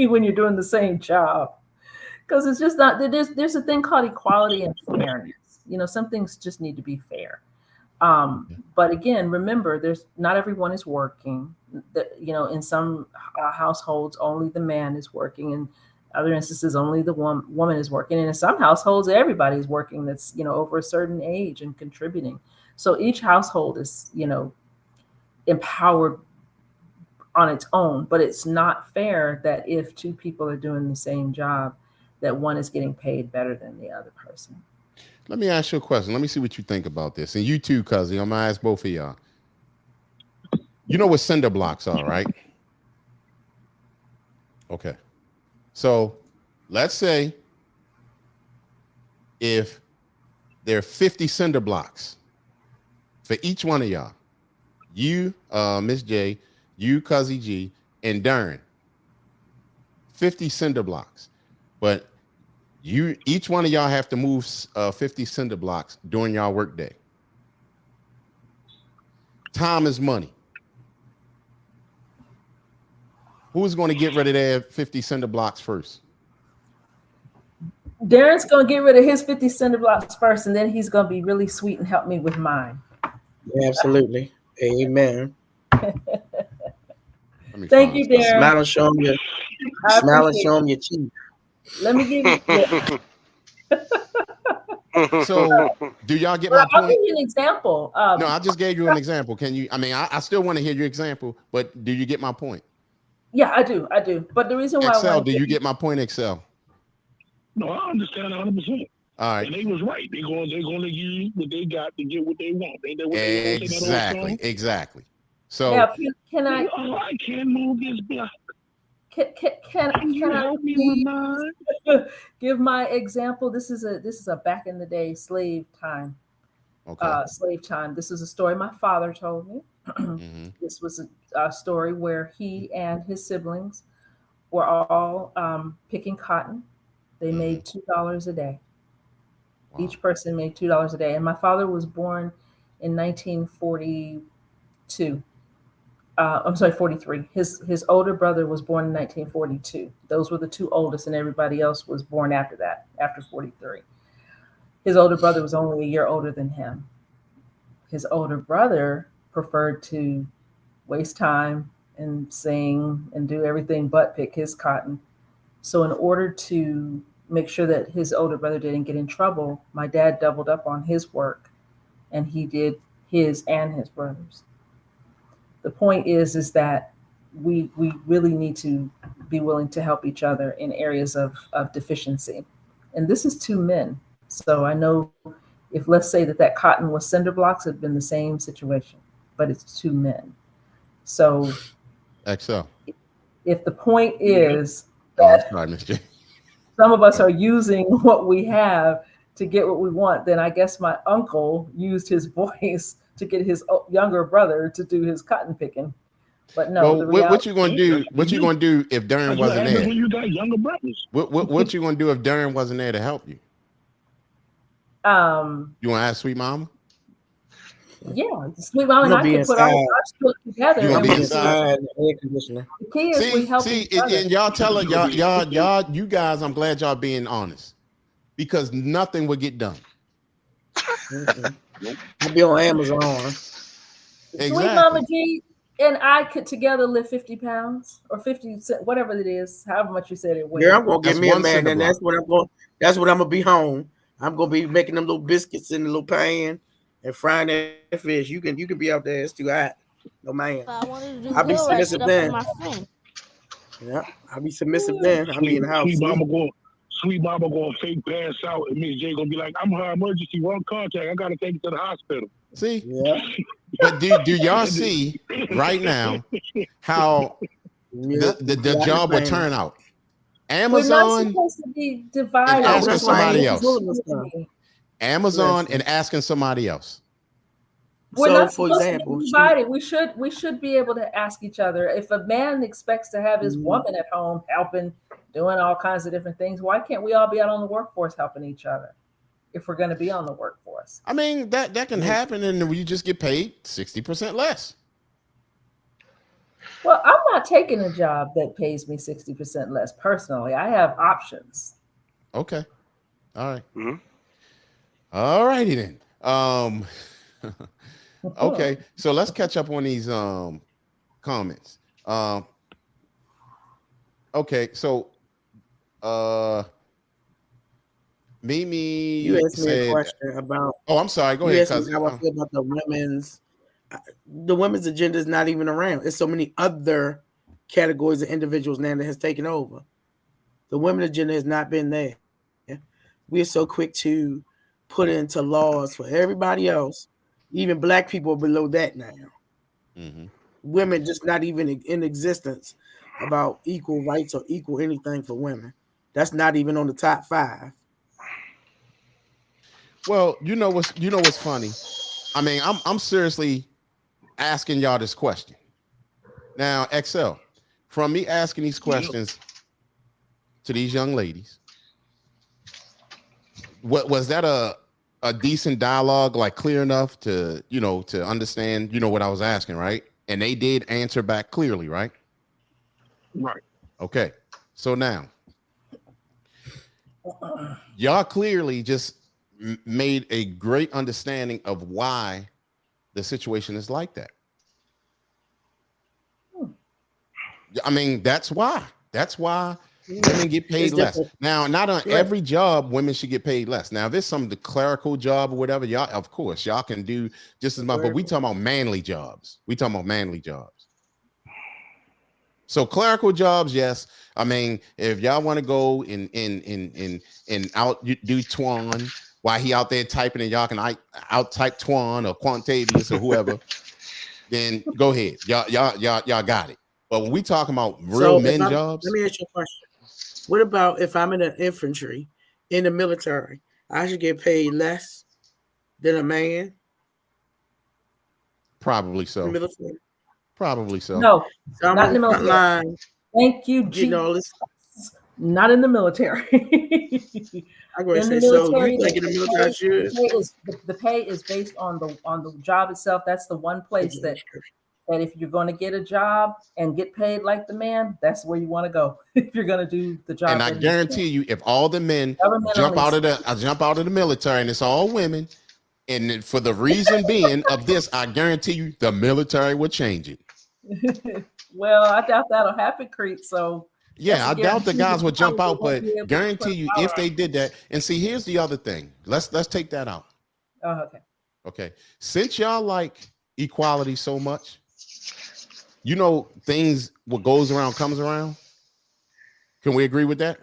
when you're doing the same job. Because it's just not, there's a thing called equality and fairness. Some things just need to be fair. But again, remember, not everyone is working. In some households, only the man is working. In other instances, only the woman is working. And in some households, everybody's working that's, over a certain age and contributing. So each household is, empowered on its own, but it's not fair that if 2 people are doing the same job, that one is getting paid better than the other person. Let me ask you a question. Let me see what you think about this. And you too, Cuzzy. I'm gonna ask both of y'all. You know what cinder blocks are, right? Okay. So let's say if there are 50 cinder blocks for each one of y'all, you, Miss J, you, Cuzzy G, and Darren, 50 cinder blocks, but each one of y'all have to move 50 cinder blocks during y'all work day. Time is money. Who's going to get rid of their 50 cinder blocks first? Darren's going to get rid of his 50 cinder blocks first, and then he's going to be really sweet and help me with mine. Absolutely. Amen. Thank you, Darren. Smile and show him your teeth. Let me give you. So, do y'all get my point? I'll give you an example. No, I just gave you an example. Can you? I mean, I still want to hear your example, but do you get my point? Yeah, I do. But the reason why Excel, do you get my point, Excel? No, I understand 100%. All right. And they was right. They're going to use what they got to get what they want. Ain't that what they want? Exactly. So now, can I? Oh, I can't move this block. Can you help me with mine? Give my example? This is a back in the day slave time. Okay. Slave time. This is a story my father told me. Mm-hmm. This was a story where he and his siblings were all picking cotton. They made $2 a day. Wow. Each person made $2 a day. And my father was born in 1942. 43. His older brother was born in 1942. Those were the two oldest, and everybody else was born after that, after 43. His older brother was only a year older than him. His older brother preferred to waste time and sing and do everything but pick his cotton. So in order to make sure that his older brother didn't get in trouble, my dad doubled up on his work, and he did his and his brother's. The point is that we really need to be willing to help each other in areas of deficiency. And this is two men. So I know if, let's say that cotton was cinder blocks, it'd been the same situation, but it's two men. So Excel. If the point is that some of us are using what we have to get what we want, then I guess my uncle used his voice to get his younger brother to do his cotton picking. But no, well, what you gonna do? What you gonna do if Darren wasn't there? You got younger brothers. What you gonna do if Darren wasn't there to help you? You want to ask Sweet Mama? Yeah, Sweet Mama and I can put our stuff together. You gonna be inside the air conditioner. The key is we help each other. And y'all tell her, you guys, I'm glad y'all being honest, because nothing would get done. I'll be on Amazon. Exactly. Sweet Mama G and I could together lift 50 pounds or 50, whatever it is, however much you said it weighs. Girl, I'm gonna get me a man, and that's what I'm gonna be home. I'm gonna be making them little biscuits in the little pan and frying that fish. You can be out there. It's too hot. No man. I'll be submissive then. Yeah, I'll be submissive then. I'll be in the house. Sweet Mama gonna fake pass out, and Miss J gonna be like, "I'm her emergency, wrong contact. I gotta take it to the hospital." See, yeah. But do y'all see right now how the job will turn out? Amazon. We're not supposed to be divided. Asking somebody else. Amazon and asking somebody else. We're not supposed to be divided. We should be able to ask each other. If a man expects to have his woman at home helping, doing all kinds of different things, why can't we all be out on the workforce helping each other? If we're going to be on the workforce, I mean that can happen, and we just get paid 60% less. Well, I'm not taking a job that pays me 60% less personally. I have options. Okay, all right. Mm-hmm. All righty then. Okay, so let's catch up on these comments. Okay, so Mimi, you asked me a question about. Oh, I'm sorry. Go ahead. How I feel about the women's agenda is not even around. There's so many other categories of individuals now that has taken over. The women agenda has not been there. We are so quick to put into laws for everybody else. Even black people are below that now. Mm-hmm. Women just not even in existence about equal rights or equal anything for women. That's not even on the top 5. Well, you know what's funny. I mean, I'm seriously asking y'all this question. Now, XL, from me asking these questions to these young ladies, what was that a decent dialogue, like clear enough to, to understand, what I was asking, right? And they did answer back clearly, right? Right. Okay. So now, y'all clearly just made a great understanding of why the situation is like that. I mean, that's why women get paid less. Now, not on every job women should get paid less. Now, if there's some clerical job or whatever, y'all, of course, y'all can do just as much, but we talking about manly jobs. So clerical jobs, yes. I mean, if y'all want to go and out do Twan while he out there typing and y'all can out type Twan or Quantavious or whoever, then go ahead. Y'all got it. But when we talking about real men jobs, let me ask you a question. What about if I'm in the infantry, in the military? I should get paid less than a man? Probably so. Probably so. No, so not in the military. Line, Thank you, not in the military. I'm going to say, so you think in the military should? The pay is based on the job itself. That's the one place that if you're going to get a job and get paid like the man, that's where you want to go. If you're going to do the job. And I guarantee you, if all the men jump out of the military and it's all women, and for the reason being of this, I guarantee you the military will change it. Well, I doubt that'll happen, Creek. So yeah, I doubt the guys will jump out, but guarantee you if they did that. And see, here's the other thing. Let's take that out. Oh, okay. Okay. Since y'all like equality so much, things what goes around comes around. Can we agree with that?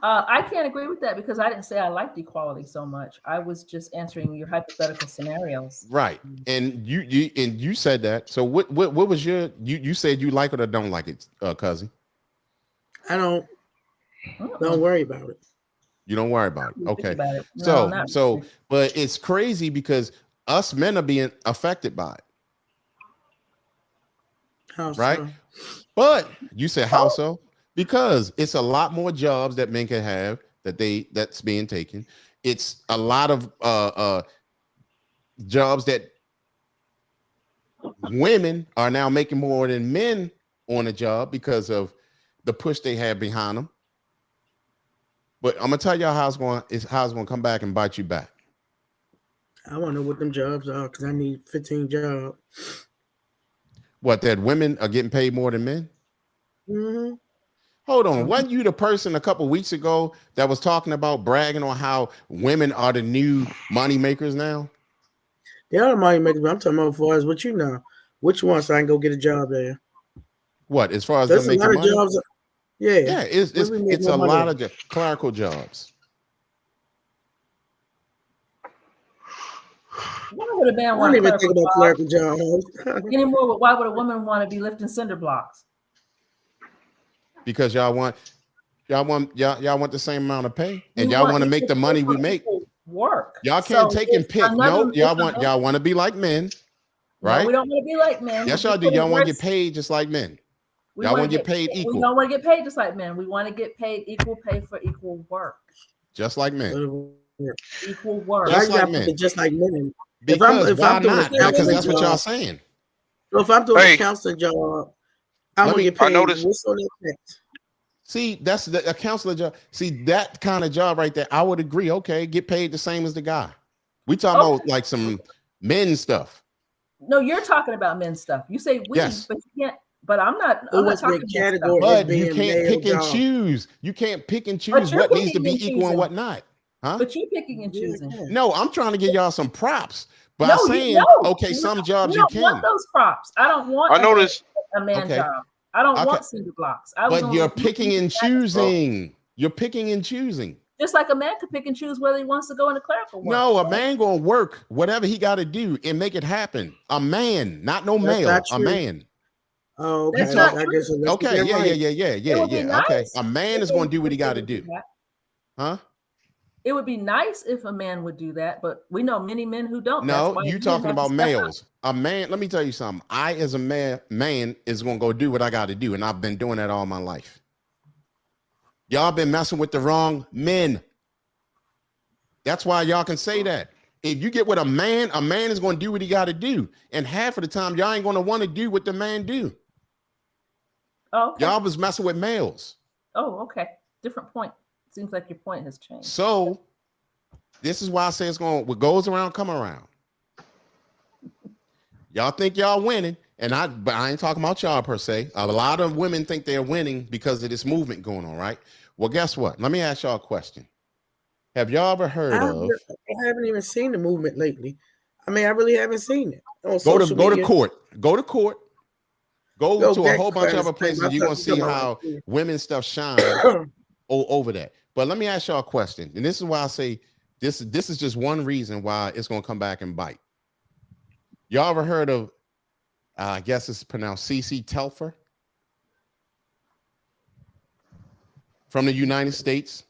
I can't agree with that because I didn't say I liked equality so much. I was just answering your hypothetical scenarios. Right. And you said that. So what was you said you like it or don't like it, cousin? I don't worry about it. You don't worry about it. Okay. About it. No, so but it's crazy because us men are being affected by it. How right? so? But you said how so? Because it's a lot more jobs that men can have that's being taken. It's a lot of jobs that women are now making more than men on a job because of the push they have behind them. But I'm gonna tell y'all how it's going to come back and bite you back. I want to know what them jobs are because I need 15 jobs. What, that women are getting paid more than men? Mm-hmm. Hold on. Wasn't you the person a couple weeks ago that was talking about bragging on how women are the new money makers now? They are the money makers, but I'm talking about as far as what you know. Which one so I can go get a job there? What, as far as there's them making money? Jobs, yeah, it's a lot of clerical jobs. Why would a man want to think about clerical jobs anymore? Why would a woman want to be lifting cinder blocks? Because y'all want the same amount of pay, and y'all want to make the money we make. Work. Y'all can't take and pick. No, y'all want to be like men, right? No, we don't want to be like men. Yes, y'all do. Y'all want to get paid just like men. Y'all want to get paid equal. We don't want to get paid just like men. We want to get paid equal pay for equal work. Just like men. Equal work. Just like men. Just like men. Because why not? Because that's what y'all saying. So if I'm doing a counselor job, I'm gonna get paid. I noticed. See, that's a counselor job. See, that kind of job right there, I would agree. Okay, get paid the same as the guy. We talking about like some men stuff. No, you're talking about men stuff. You say we, yes. But you can't. But I'm not talking category. But you can't pick and choose. You can't pick and choose what needs to be equal and what not. Huh? But you're picking and choosing. No, I'm trying to give y'all some props. But I'm saying, okay, some jobs you can. I don't want those props. I don't want a man job. I don't want cinder blocks. But you're picking and choosing. You're picking and choosing. Just like a man could pick and choose whether he wants to go into clerical work. No, a man gonna work whatever he got to do and make it happen. A man, not no male. A man. Oh, okay. Okay, yeah. Okay, a man is gonna do what he got to do. Huh? It would be nice if a man would do that, but we know many men who don't. That's No, why you men talking have to about step up. males. A man, let me tell you something. I, as a man is gonna go do what I got to do, and I've been doing that all my life. Y'all been messing with the wrong men. That's why y'all can say that. If you get with a man is going to do what he got to do, and half of the time y'all ain't going to want to do what the man do. Oh, okay. Y'all was messing with males. Oh, okay. Different point. Seems like your point has changed. So this is why I say it's going. What goes around, come around. Y'all think y'all winning, but I ain't talking about y'all per se. A lot of women think they're winning because of this movement going on, right? Well, guess what? Let me ask y'all a question. Have y'all ever heard of? I haven't even seen the movement lately. I mean, I really haven't seen it. On Go social to media. court. Go to court. Go to a whole bunch of other crazy. places. You're gonna see how women's stuff shine over that. But let me ask y'all a question, and this is why I say this is just one reason why it's gonna come back and bite. Y'all ever heard of? I guess it's pronounced CC Telfer from the United States.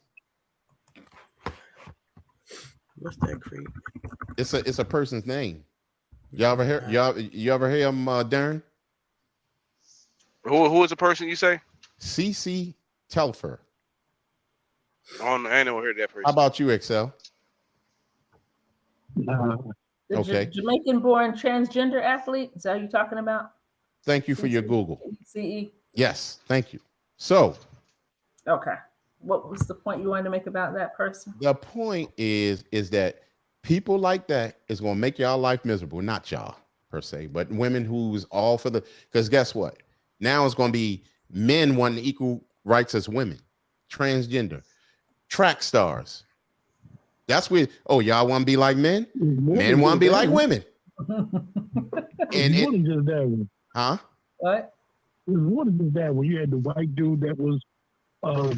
What's that creep? It's a person's name. Y'all ever hear? You ever hear him, Darren? Who is the person you say? CC Telfer. I never heard that person. How about you, Excel? The Okay. Jamaican-born transgender athlete. Is that what you're talking about? Thank you for your Google. CE. Yes, thank you. So, okay. What was the point you wanted to make about that person? the point is that people like that is going to make y'all life miserable. Not y'all per se, but women who's all for the. Because guess what? Now it's going to be men wanting equal rights as women, transgender, track stars. That's where. Oh, y'all want to be like men? Men want to be like women. And it wasn't just that one. Huh? What? It wasn't just that one. You had the white dude that was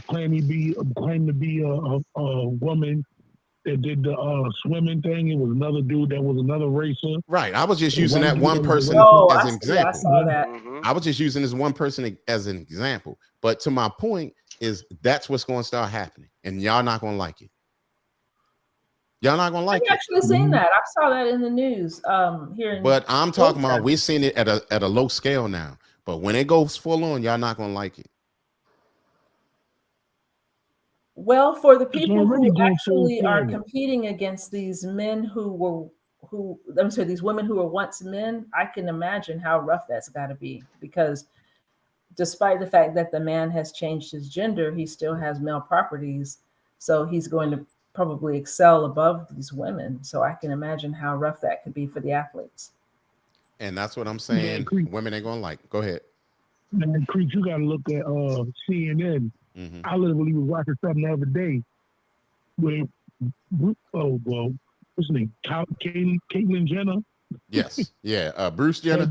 claiming to be a woman that did the swimming thing. It was another dude that was another racer. Right. I was just using that one person as an example. I saw that. I was just using this one person as an example. But to my point is that's what's going to start happening, and y'all not going to like it. Y'all not going to like it. I've actually seen that. I saw that in the news here. But I'm talking about we're seeing it at a low scale now. But when it goes full on, y'all not going to like it. Well, for the people who actually are competing against these men these women who were once men, I can imagine how rough that's got to be, because despite the fact that the man has changed his gender, he still has male properties. So he's going to probably excel above these women. So I can imagine how rough that could be for the athletes. And that's what I'm saying. Women ain't going to like. Go ahead. Man, Creek, you got to look at CNN. Mm-hmm. I literally was watching something the other day where, what's his name? Caitlyn Jenner. Yes, yeah. Bruce Jenner.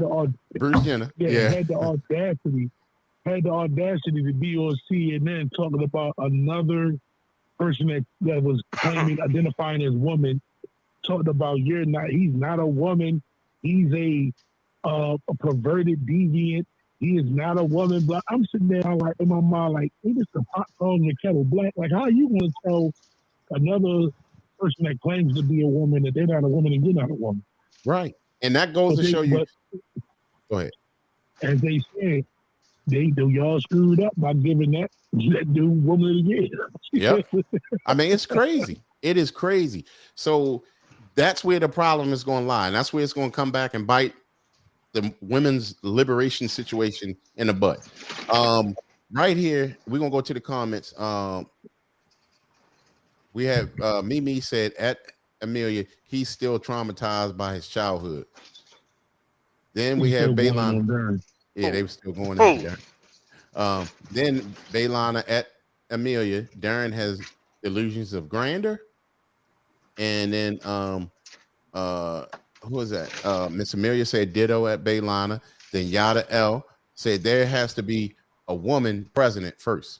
Bruce Jenner. Yeah, had the audacity to be on CNN talking about another person that was identifying as woman. Talking about he's not a woman. He's a perverted deviant. He is not a woman, but I'm sitting there like in my mind, like, it is the pot calling the kettle black. Like, how are you going to tell another person that claims to be a woman that they're not a woman and you're not a woman? Right. And that goes to show you. Go ahead. As they said, y'all screwed up by giving that dude woman again. Yep. I mean, it's crazy. It is crazy. So that's where the problem is going to lie. And that's where it's going to come back and bite the women's liberation situation in the butt. Right here, we're gonna go to the comments. We have Mimi said at Amelia, he's still traumatized by his childhood. Then we have Baylana. Yeah, they were still going in there. Then Baylana at Amelia. Darren has illusions of grandeur. And then who is that? Miss Amelia said ditto at Baylana. Then Yada L said there has to be a woman president first.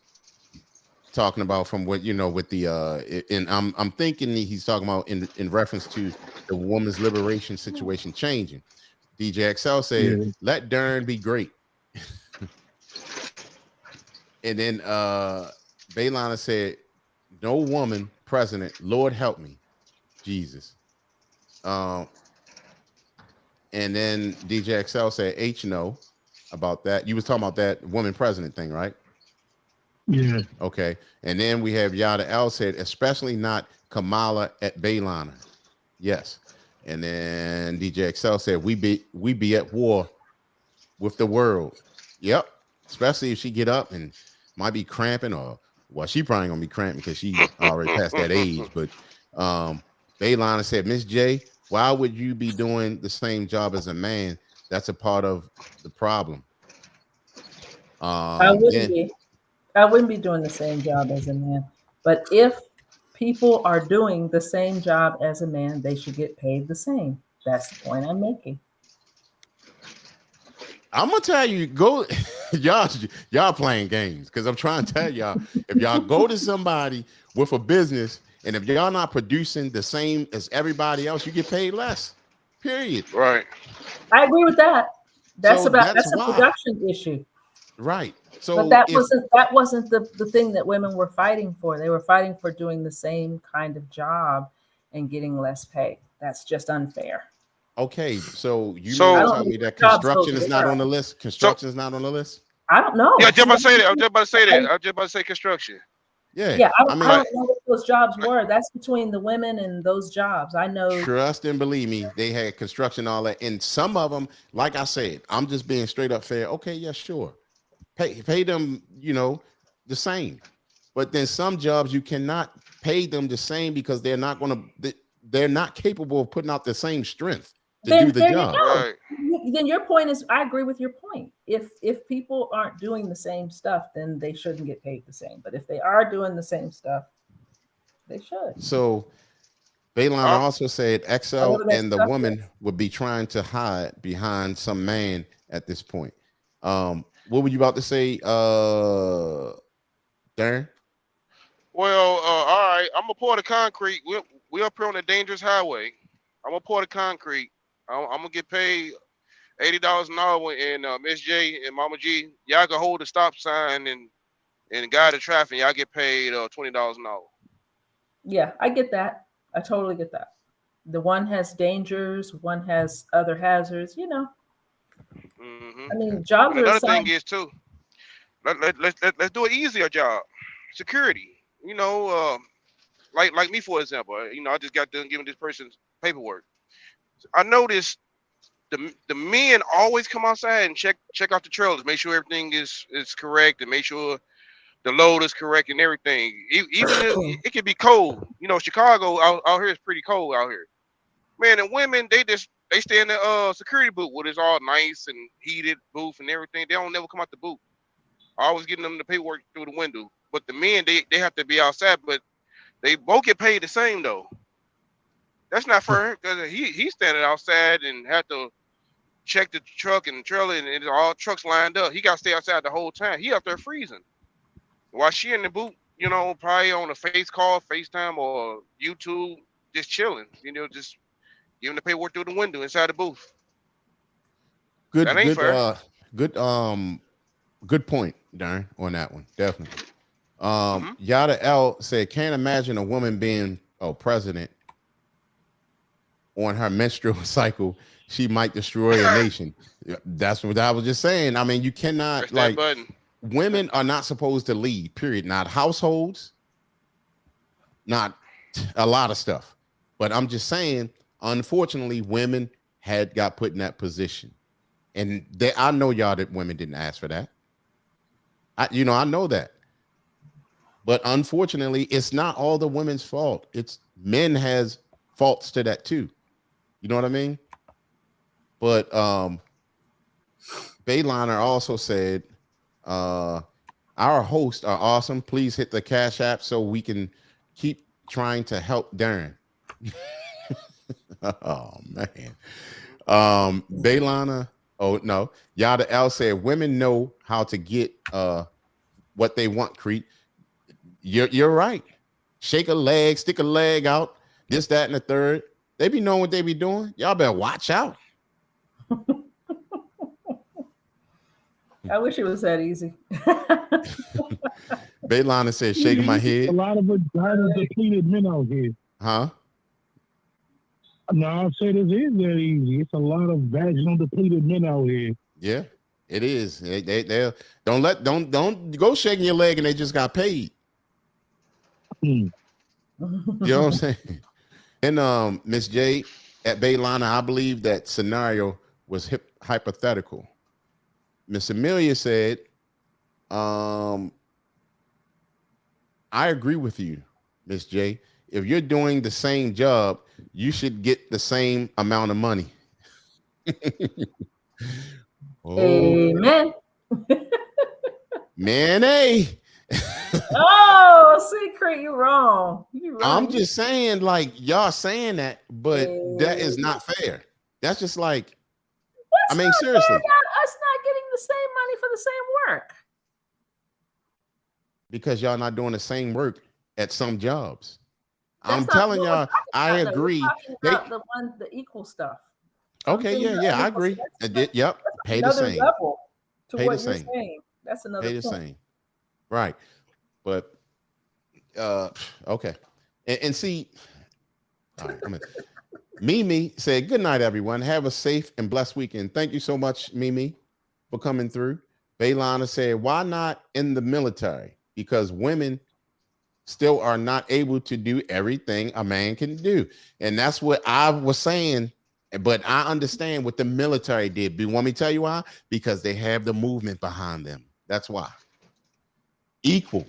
Talking about from what with the and I'm thinking he's talking about in reference to the woman's liberation situation changing. DJ XL said, let Darren be great. And then Baylana said, no woman president. Lord help me, Jesus. And then DJ XL said H no about that. You was talking about that woman president thing, right? Yeah. Okay. And then we have Yada L said, especially not Kamala at Bayliner. Yes. And then DJ XL said, we be at war with the world. Yep. Especially if she get up and might be cramping, or well, she probably gonna be cramping because she already past that age. But Bayliner said, Miss J, why would you be doing the same job as a man? That's a part of the problem. I wouldn't be doing the same job as a man. But if people are doing the same job as a man, they should get paid the same. That's the point I'm making. I'm gonna tell you, go y'all playing games, because I'm trying to tell y'all, if y'all go to somebody with a business and if y'all not producing the same as everybody else, you get paid less. Period. Right. I agree with that. That's So that's a why. production issue. Right. So But that wasn't the thing that women were fighting for. They were fighting for doing the same kind of job and getting less pay. That's just unfair. okay, so you So- mean to tell me that construction is not on the list? Construction is not on the list? I don't know. Yeah, I was just about to say that. I was just about to say construction. Yeah. Yeah, I I mean, don't know what those jobs were. That's between the women and those jobs. I know. trust and believe me, they had construction, all that. And some of them, like I said, I'm just being straight up fair. Okay, yeah, sure. Pay them, the same. But then some jobs you cannot pay them the same because they're not capable of putting out the same strength to do the job. Right. Then your point is, I agree with your point. If people aren't doing the same stuff, then they shouldn't get paid the same. But if they are doing the same stuff, they should. So Baylon also said XL and the stuff woman would be trying to hide behind some man at this point. What were you about to say, Darren? Well, all right. I'm gonna pour the concrete. We up here on a dangerous highway. I'm gonna pour the concrete. I'm gonna get paid $80 an hour, and Miss J and Mama G, y'all can hold the stop sign and guide the traffic. Y'all get paid $20 an hour. Yeah, I get that. I totally get that. The one has dangers, one has other hazards. Mm-hmm. I mean, jobs And are another assigned. thing is too, let's do an easier job. Security. Like me, for example. I just got done giving this person paperwork. I noticed the men always come outside and check out the trailers, make sure everything is correct, and make sure the load is correct and everything. Even if it could be cold. Chicago out here is pretty cold out here. Man, and women, they stay in the security booth where it's all nice and heated booth and everything. They don't never come out the booth. I always getting them the paperwork through the window. But the men, they have to be outside, but they both get paid the same though. That's not fair, because he's standing outside and have to check the truck and the trailer, and it's all trucks lined up. He got to stay outside the whole time. He up there freezing. While she in the booth, probably on a FaceTime or YouTube, just chilling, just giving the paperwork through the window inside the booth. Good point, Darren, on that one. Definitely. Yada L said, can't imagine a woman being president on her menstrual cycle. She might destroy a nation. That's what I was just saying. I mean, you cannot, women are not supposed to lead, period. Not households, not a lot of stuff. But I'm just saying, unfortunately, women got put in that position. And I know y'all that women didn't ask for that. I know that. But unfortunately, it's not all the women's fault. It's men has faults to that too. You know what I mean? But Bayliner also said, our hosts are awesome. Please hit the Cash App so we can keep trying to help Darren. Oh man. Bayliner. Oh no. Yada L said, women know how to get what they want, Creek. You're right. Shake a leg, stick a leg out, this, that, and the third. They be knowing what they be doing. Y'all better watch out. I wish it was that easy. Baylana says, shaking my A head. lot of vaginal depleted men out here. Huh? No, I'll say this is very easy. It's a lot of vaginal depleted men out here. Yeah, it is. They don't go shaking your leg and they just got paid. You know what I'm saying? And Miss J at Baylana, I believe that scenario was hypothetical. Miss Amelia said, I agree with you, Miss J. If you're doing the same job, you should get the same amount of money. Amen. Man, hey. Oh, Secret, you're wrong. I'm just saying, like, y'all saying that, but that is not fair. That's just like, I mean, seriously. Us not getting the same money for the same work. Because y'all not doing the same work at some jobs. I'm telling y'all, I agree. The equal stuff. Okay, yeah, I agree. Yep, pay the same. Pay the same. That's another pay the point. same. Right. But okay. And see, all right, Mimi said, good night, everyone. Have a safe and blessed weekend. Thank you so much, Mimi, for coming through. Baylana said, why not in the military? Because women still are not able to do everything a man can do. And that's what I was saying. But I understand what the military did. Do you want me to tell you why? Because they have the movement behind them. That's why. Equal.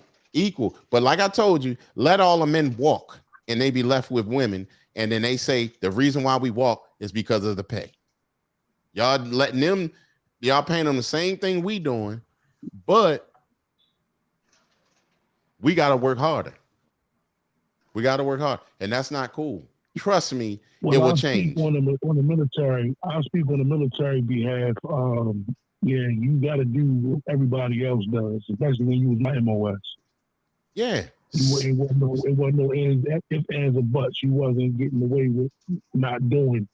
But like I told you, let all the men walk and they be left with women. And then they say the reason why we walk is because of the pay. Y'all letting them, y'all paying them the same thing we doing, but we got to work harder. We got to work hard. And that's not cool. Trust me, it will change. On the military, I'll speak on the military behalf. Yeah, you got to do what everybody else does, especially when you was my MOS. Yeah. It wasn't no ifs, ands, or buts. You wasn't getting away with not doing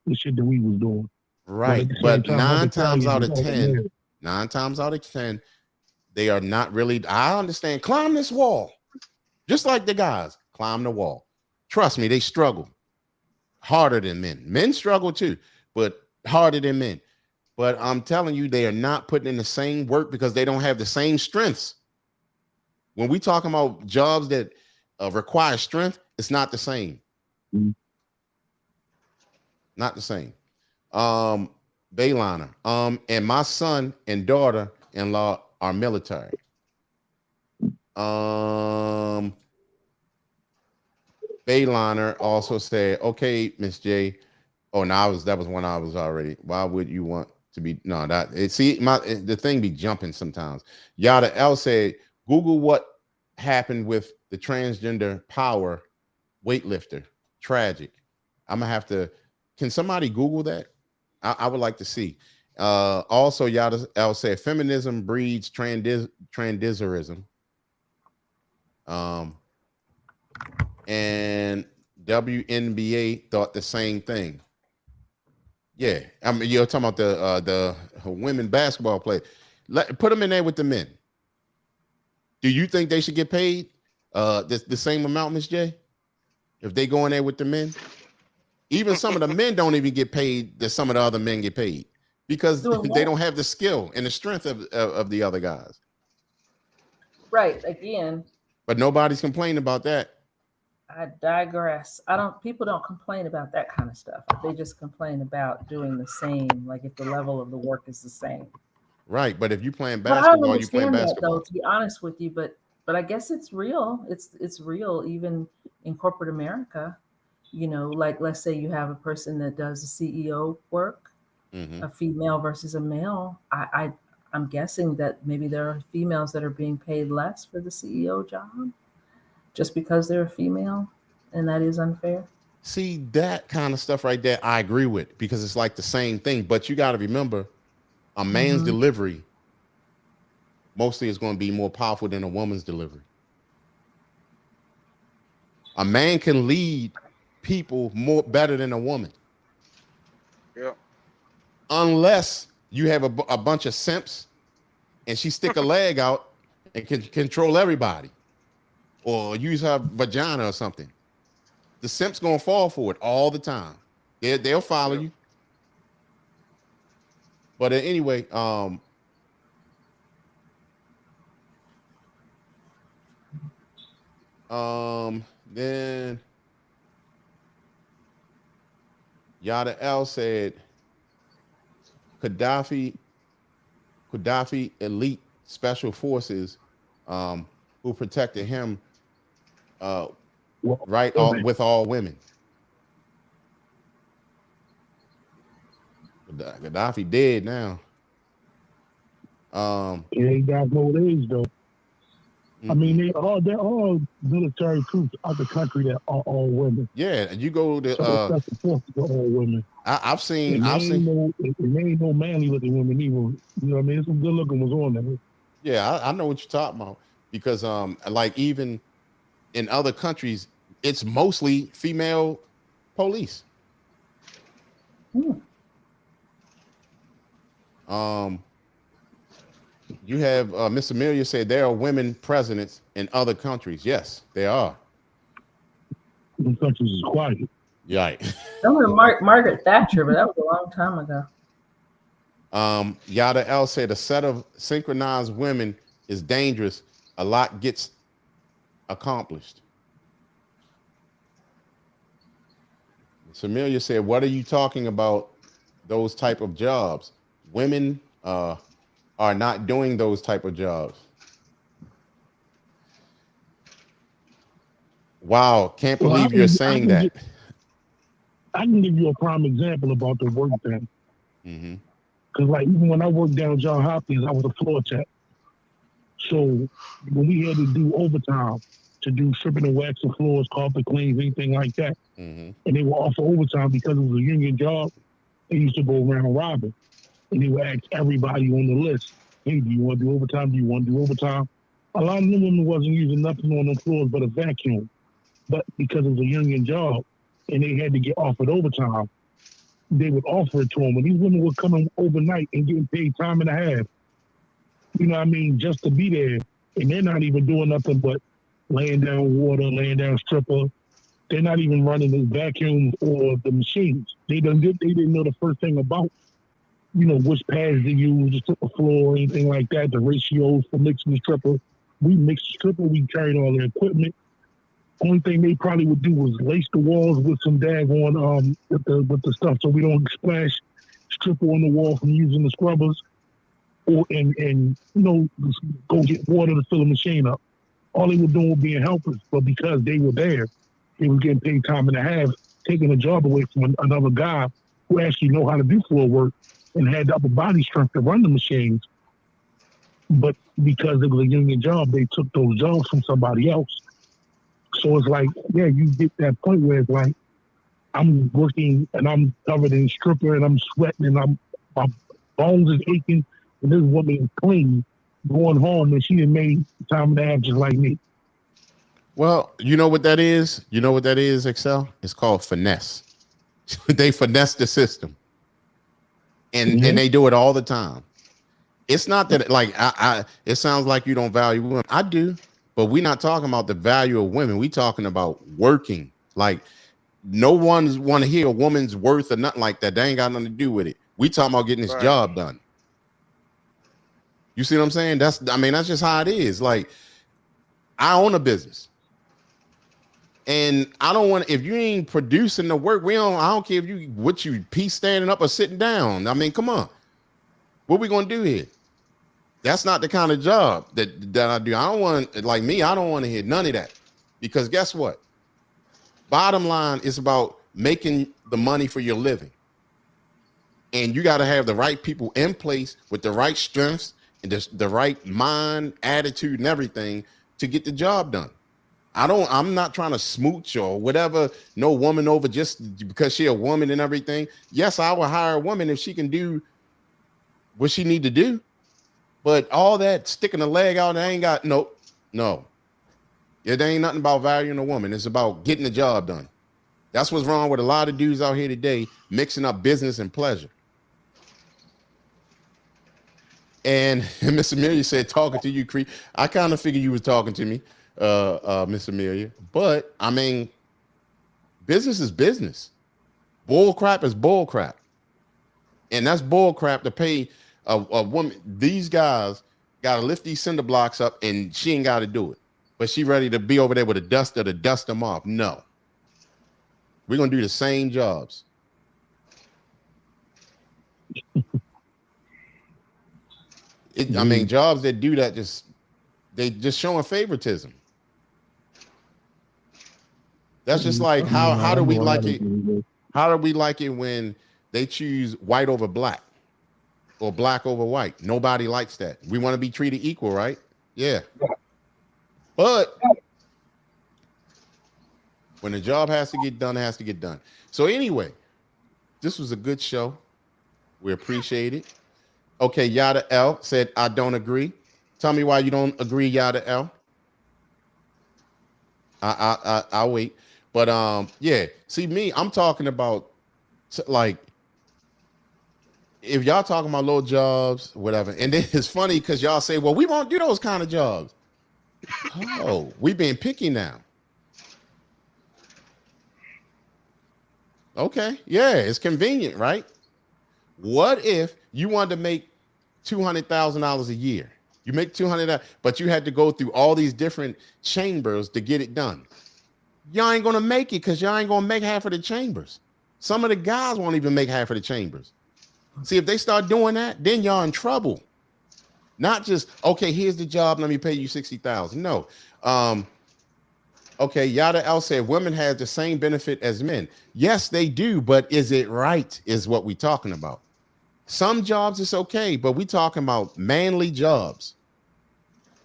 the shit that we was doing. Right. But 9 times out of 10, they are not really. I understand. Climb this wall. Just like the guys. Climb the wall. Trust me, they struggle harder than men. Men struggle too, but harder than men. But I'm telling you, they are not putting in the same work because they don't have the same strengths. When we talking about jobs that require strength, it's not the same. Not the same. Baylana. And my son and daughter-in-law are military. Bayliner also said, okay, Miss J. Oh, no, that was one I was already. Why would you want to be? No, the thing be jumping sometimes. Yada L said, Google what happened with the transgender power weightlifter. Tragic. I'm gonna have to. Can somebody Google that? I would like to see. Also, Yada L said, feminism breeds transgenderism. And WNBA thought the same thing. Yeah, I mean, you're talking about the women basketball play. Put them in there with the men. Do you think they should get paid the same amount, Miss J? If they go in there with the men? Even some of the men don't even get paid that some of the other men get paid because they don't have the skill and the strength of the other guys. Right, again. But nobody's complaining about that. I digress. People don't complain about that kind of stuff. They just complain about doing the same, like if the level of the work is the same. Right, but if you playing basketball, you playing basketball. Though, to be honest with you, but I guess it's real. It's real even in corporate America. You know, like let's say you have a person that does the CEO work, a female versus a male. I'm guessing that maybe there are females that are being paid less for the CEO job just because they're a female, and that is unfair. See, that kind of stuff right there, I agree with, because it's like the same thing. But you got to remember, a man's delivery mostly is going to be more powerful than a woman's delivery. A man can lead people better than a woman. Yeah. Unless you have a bunch of simps and she stick a leg out and can control everybody or use her vagina or something. The simp's gonna fall for it all the time. They'll follow you. But anyway, then Yada L said Gaddafi elite special forces who protected him with all women. Gaddafi dead now. He ain't got no age though. I mean, they're all military troops out the country that are all women. Yeah, and you go to special forces are all women. I've seen ain't no manly looking women either. You know what I mean? Some good looking ones on there. Yeah, I know what you're talking about because like even in other countries, it's mostly female police. You have Miss Amelia said there are women presidents in other countries. Yes, there are. Some countries is quiet. Yeah. I remember Margaret Thatcher, but that was a long time ago. Yada L said a set of synchronized women is dangerous. A lot gets accomplished. Samelia said, what are you talking about? Those type of jobs. Women are not doing those type of jobs. Wow, can't believe you're saying that. I can give you a prime example about the work thing. Mm-hmm. Because like even when I worked down John Hopkins, I was a floor tech. So when we had to do overtime to do stripping and waxing floors, carpet cleans, anything like that, and they were offer overtime because it was a union job, they used to go around robbing. And they would ask everybody on the list, hey, do you want to do overtime? Do you want to do overtime? A lot of them women wasn't using nothing on them floors but a vacuum. But because it was a union job and they had to get offered overtime, they would offer it to them. And these women were coming overnight and getting paid time and a half. You know what I mean? Just to be there. And they're not even doing nothing but laying down water, laying down stripper. They're not even running the vacuums or the machines. They didn't know the first thing about, you know, which pads to use to strip the floor, anything like that, the ratios for mixing the stripper. We mixed the stripper, we carried all their equipment. Only thing they probably would do was lace the walls with some daggone with the stuff so we don't splash stripper on the wall from using the scrubbers, or and you know, go get water to fill the machine up. All they were doing was being helpers, but because they were there, they were getting paid time and a half, taking a job away from another guy who actually know how to do floor work and had the upper body strength to run the machines. But because it was a union job, they took those jobs from somebody else. So it's like, yeah, you get that point where it's like, I'm working and I'm covered in stripper and I'm sweating and my bones is aching, and this woman is clean, going home, and she had made time and a half just like me. Well, you know what that is? You know what that is, Excel? It's called finesse. They finesse the system. And they do it all the time. It's not that like it sounds like you don't value women. I do, but we're not talking about the value of women. We're talking about working. Like no one's want to hear a woman's worth or nothing like that. They ain't got nothing to do with it. We talking about getting this job done. You see what I'm saying? That's just how it is. Like I own a business. And I don't want, if you ain't producing the work, I don't care if you piece standing up or sitting down. I mean, come on. What we gonna do here? That's not the kind of job that I do. I don't want, like me, I don't want to hear none of that. Because guess what? Bottom line is about making the money for your living. And you got to have the right people in place with the right strengths and the right mind, attitude, and everything to get the job done. I'm not trying to smooch or whatever, no woman over just because she a woman and everything. Yes, I will hire a woman if she can do what she need to do. But all that sticking a leg out, I ain't got no. It ain't nothing about valuing a woman. It's about getting the job done. That's what's wrong with a lot of dudes out here today, mixing up business and pleasure. And Miss Amelia said, talking to you, Creek. I kind of figured you was talking to me, Miss Amelia. But I mean, business is business. Bull crap is bull crap. And that's bull crap to pay a woman. These guys got to lift these cinder blocks up and she ain't got to do it. But she ready to be over there with a duster to dust them off. No. We're going to do the same jobs. I mean, jobs that do that they just showing favoritism. That's just like how do we like it? How do we like it when they choose white over black or black over white? Nobody likes that. We want to be treated equal, right? Yeah. But when the job has to get done, it has to get done. So anyway, this was a good show. We appreciate it. Okay, Yada L said, I don't agree. Tell me why you don't agree, Yada L. I'll wait. But yeah, see me, I'm talking about like if y'all talking about little jobs, whatever. And then it's funny because y'all say, well, we won't do those kind of jobs. Oh, we being picky now. Okay, yeah, it's convenient, right? What if you wanted to make $200,000 a year? You make $200,000, but you had to go through all these different chambers to get it done. Y'all ain't gonna make it because y'all ain't gonna make half of the chambers. Some of the guys won't even make half of the chambers. See, if they start doing that, then y'all in trouble. Not just, okay, here's the job, let me pay you $60,000. No. Okay, Yada L said women have the same benefit as men. Yes, they do, but is it right is what we're talking about. Some jobs it's okay, but we talking about manly jobs.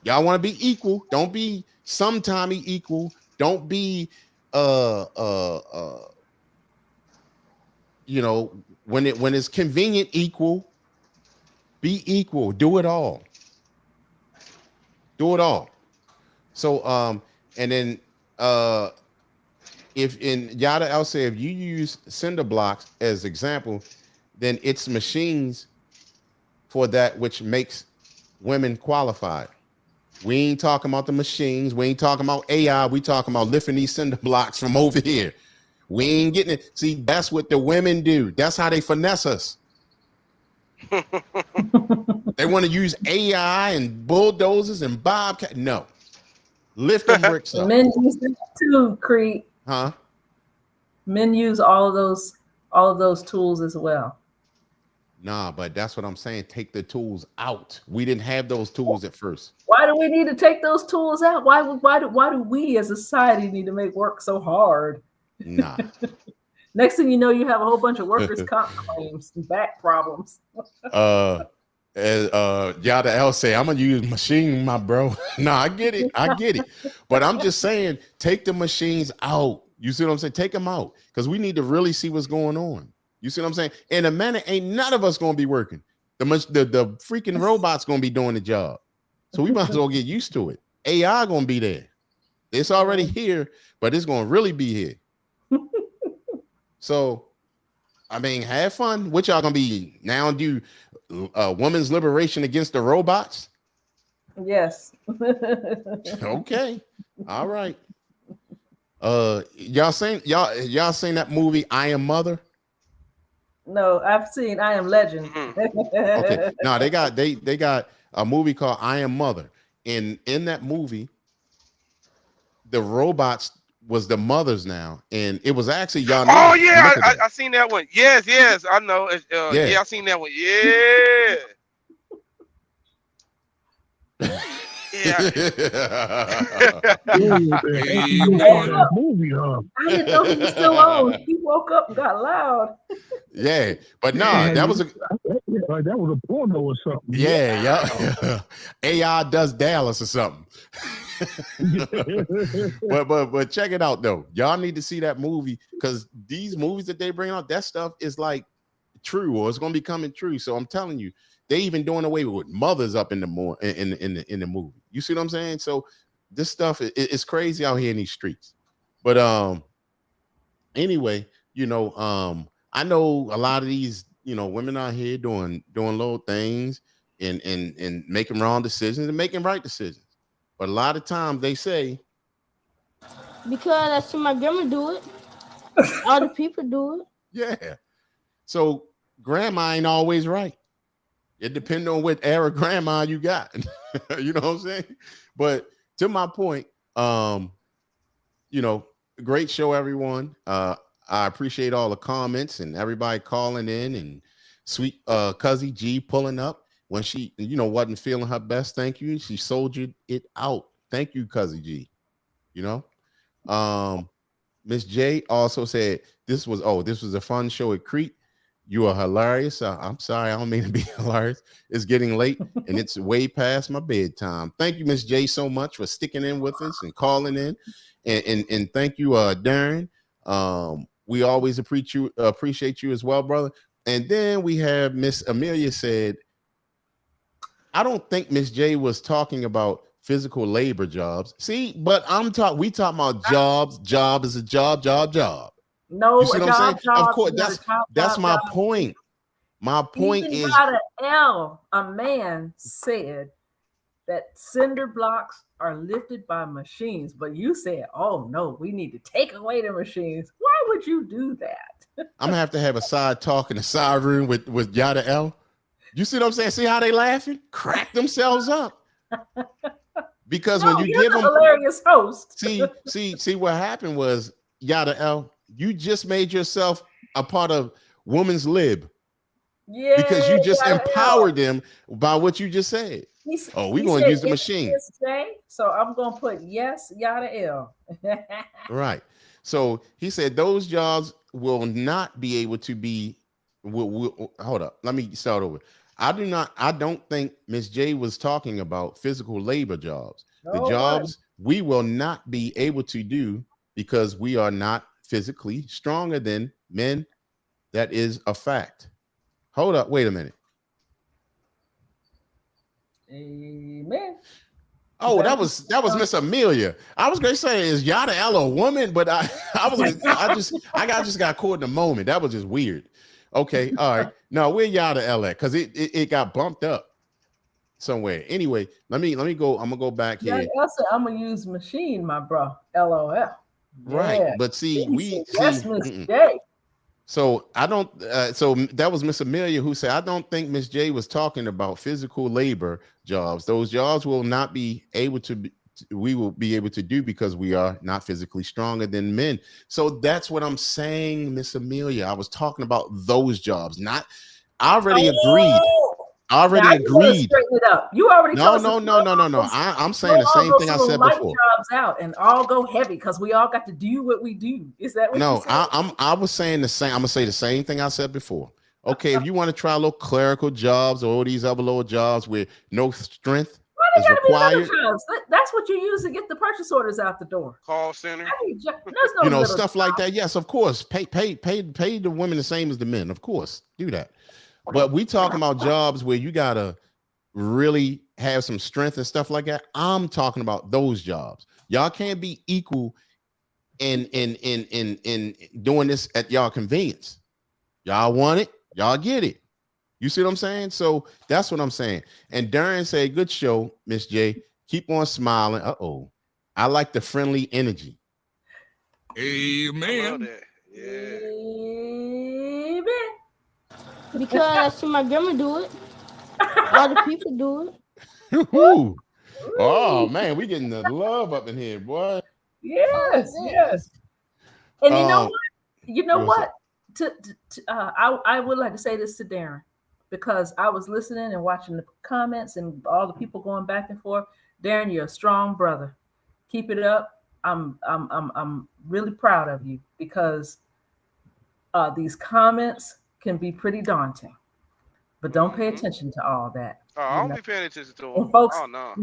Y'all want to be equal. Don't be sometimey equal. Don't be you know, when it's convenient equal, be equal. Do it all. Do it all. So and then if in Yada L say if you use cinder blocks as example, then it's machines for that which makes women qualified. We ain't talking about the machines. We ain't talking about AI. We talking about lifting these cinder blocks from over here. We ain't getting it. See, that's what the women do. That's how they finesse us. They want to use AI and bulldozers and bobcat. No. Lift the bricks up. Men use it too, Creed. Huh? Men use all of those tools as well. Nah, but that's what I'm saying. Take the tools out. We didn't have those tools at first. Why do we need to take those tools out? Why do we as a society need to make work so hard? Nah. Next thing you know, you have a whole bunch of workers' comp claims and back problems. Yada L say, I'm gonna use machine, my bro. No, I get it. But I'm just saying, take the machines out. You see what I'm saying? Take them out because we need to really see what's going on. You see what I'm saying? In a minute, ain't none of us gonna be working. The freaking robot's gonna be doing the job. So we might as well get used to it. AI gonna be there. It's already here, but it's gonna really be here. So, I mean, have fun. What y'all gonna be now? Do women's liberation against the robots? Yes. Okay. All right. Y'all seen that movie I Am Mother? No, I've seen I Am Legend. Okay. No, they got a movie called I Am Mother. And in that movie, the robots was the mothers now, and it was actually y'all. Oh yeah, I seen that one. Yes, I know. Yeah, I seen that one. Yeah. Movie, huh? I didn't know he was still on. He woke up and got loud. Yeah, but no, that was a porno or something. Yeah. AI does Dallas or something. but check it out though. Y'all need to see that movie because these movies that they bring out, that stuff is like true, or it's gonna be coming true. So I'm telling you, they even doing away with mothers up in the in the movie. You see what I'm saying? So this stuff is crazy out here in these streets. But anyway, you know, I know a lot of these, you know, women out here doing little things, in making wrong decisions and making right decisions. But a lot of times they say, because I see my grandma do it. All the people do it. yeah. So grandma ain't always right. It depends on what era grandma you got. You know what I'm saying? But to my point, great show, everyone. I appreciate all the comments and everybody calling in, and sweet Cuzzy G pulling up when she, wasn't feeling her best. Thank you. She soldiered it out. Thank you, Cuzzy G. Miss J also said this was a fun show at Crete. You are hilarious. I'm sorry, I don't mean to be hilarious. It's getting late and it's way past my bedtime. Thank you, Miss J, so much for sticking in with us and calling in. And thank you, Darren. We always appreciate you as well, brother. And then we have Miss Amelia said, I don't think Miss J was talking about physical labor jobs. See, but we talking about jobs. Job is a job. No, you see what I'm saying? Of course, that's my point. My point is, a man said that cinder blocks are lifted by machines, but you said, "Oh no, we need to take away the machines." Why would you do that? I'm gonna have to have a side talk in the side room with Yada L. You see what I'm saying? See how they laughing? Crack themselves up. Because when you give them hilarious host. see what happened was, Yada L, you just made yourself a part of Woman's Lib. Yeah. Because you just empowered them by what you just said. We're going to use the machine. So I'm going to put yes, Yada L. Right. So he said those jobs will not be able to be. Hold up. Let me start over. I don't think Miss J was talking about physical labor jobs. The jobs we will not be able to do because we are not physically stronger than men. That is a fact. Hold up. Wait a minute. Amen. Oh, that was Miss Amelia. I was going to say, is Yada L a woman? But I just got caught in the moment. That was just weird. Okay, all right. No, where Yada L at? Because it got bumped up somewhere. Anyway, let me go. I'm gonna go back here. I'm gonna use machine, my bro. LOL. Right, yeah. But see, Miss J. So I don't. So that was Miss Amelia who said, I don't think Miss J was talking about physical labor jobs. Those jobs will not be able to be. We will be able to do because we are not physically stronger than men. So that's what I'm saying, Miss Amelia. I was talking about those jobs. I already agreed. Straighten it up. You already no. I'm saying the same thing I said before. Jobs out and all go heavy because we all got to do what we do. Is that what no? I was saying the same. I'm gonna say the same thing I said before. Okay, if you want to try little clerical jobs or all these other little jobs where no strength is required. That's what you use to get the purchase orders out the door. Call center. Stuff like that. Yes, of course. Pay the women the same as the men. Of course, do that. But we talking about jobs where you gotta really have some strength and stuff like that. I'm talking about those jobs. Y'all can't be equal in doing this at y'all convenience. Y'all want it, y'all get it. You see what I'm saying? So that's what I'm saying. And Darren said, good show, Miss J. Keep on smiling. I like the friendly energy. Amen. Yeah. Amen. Because I see my grandma do it. All the people do it. Ooh. Oh man, we getting the love up in here, boy. Yes. And you know what? I would like to say this to Darren, because I was listening and watching the comments and all the people going back and forth. Darren, you're a strong brother. Keep it up. I'm really proud of you, because these comments can be pretty daunting, but don't pay attention to all that. I don't be paying attention to them. Folks, oh no.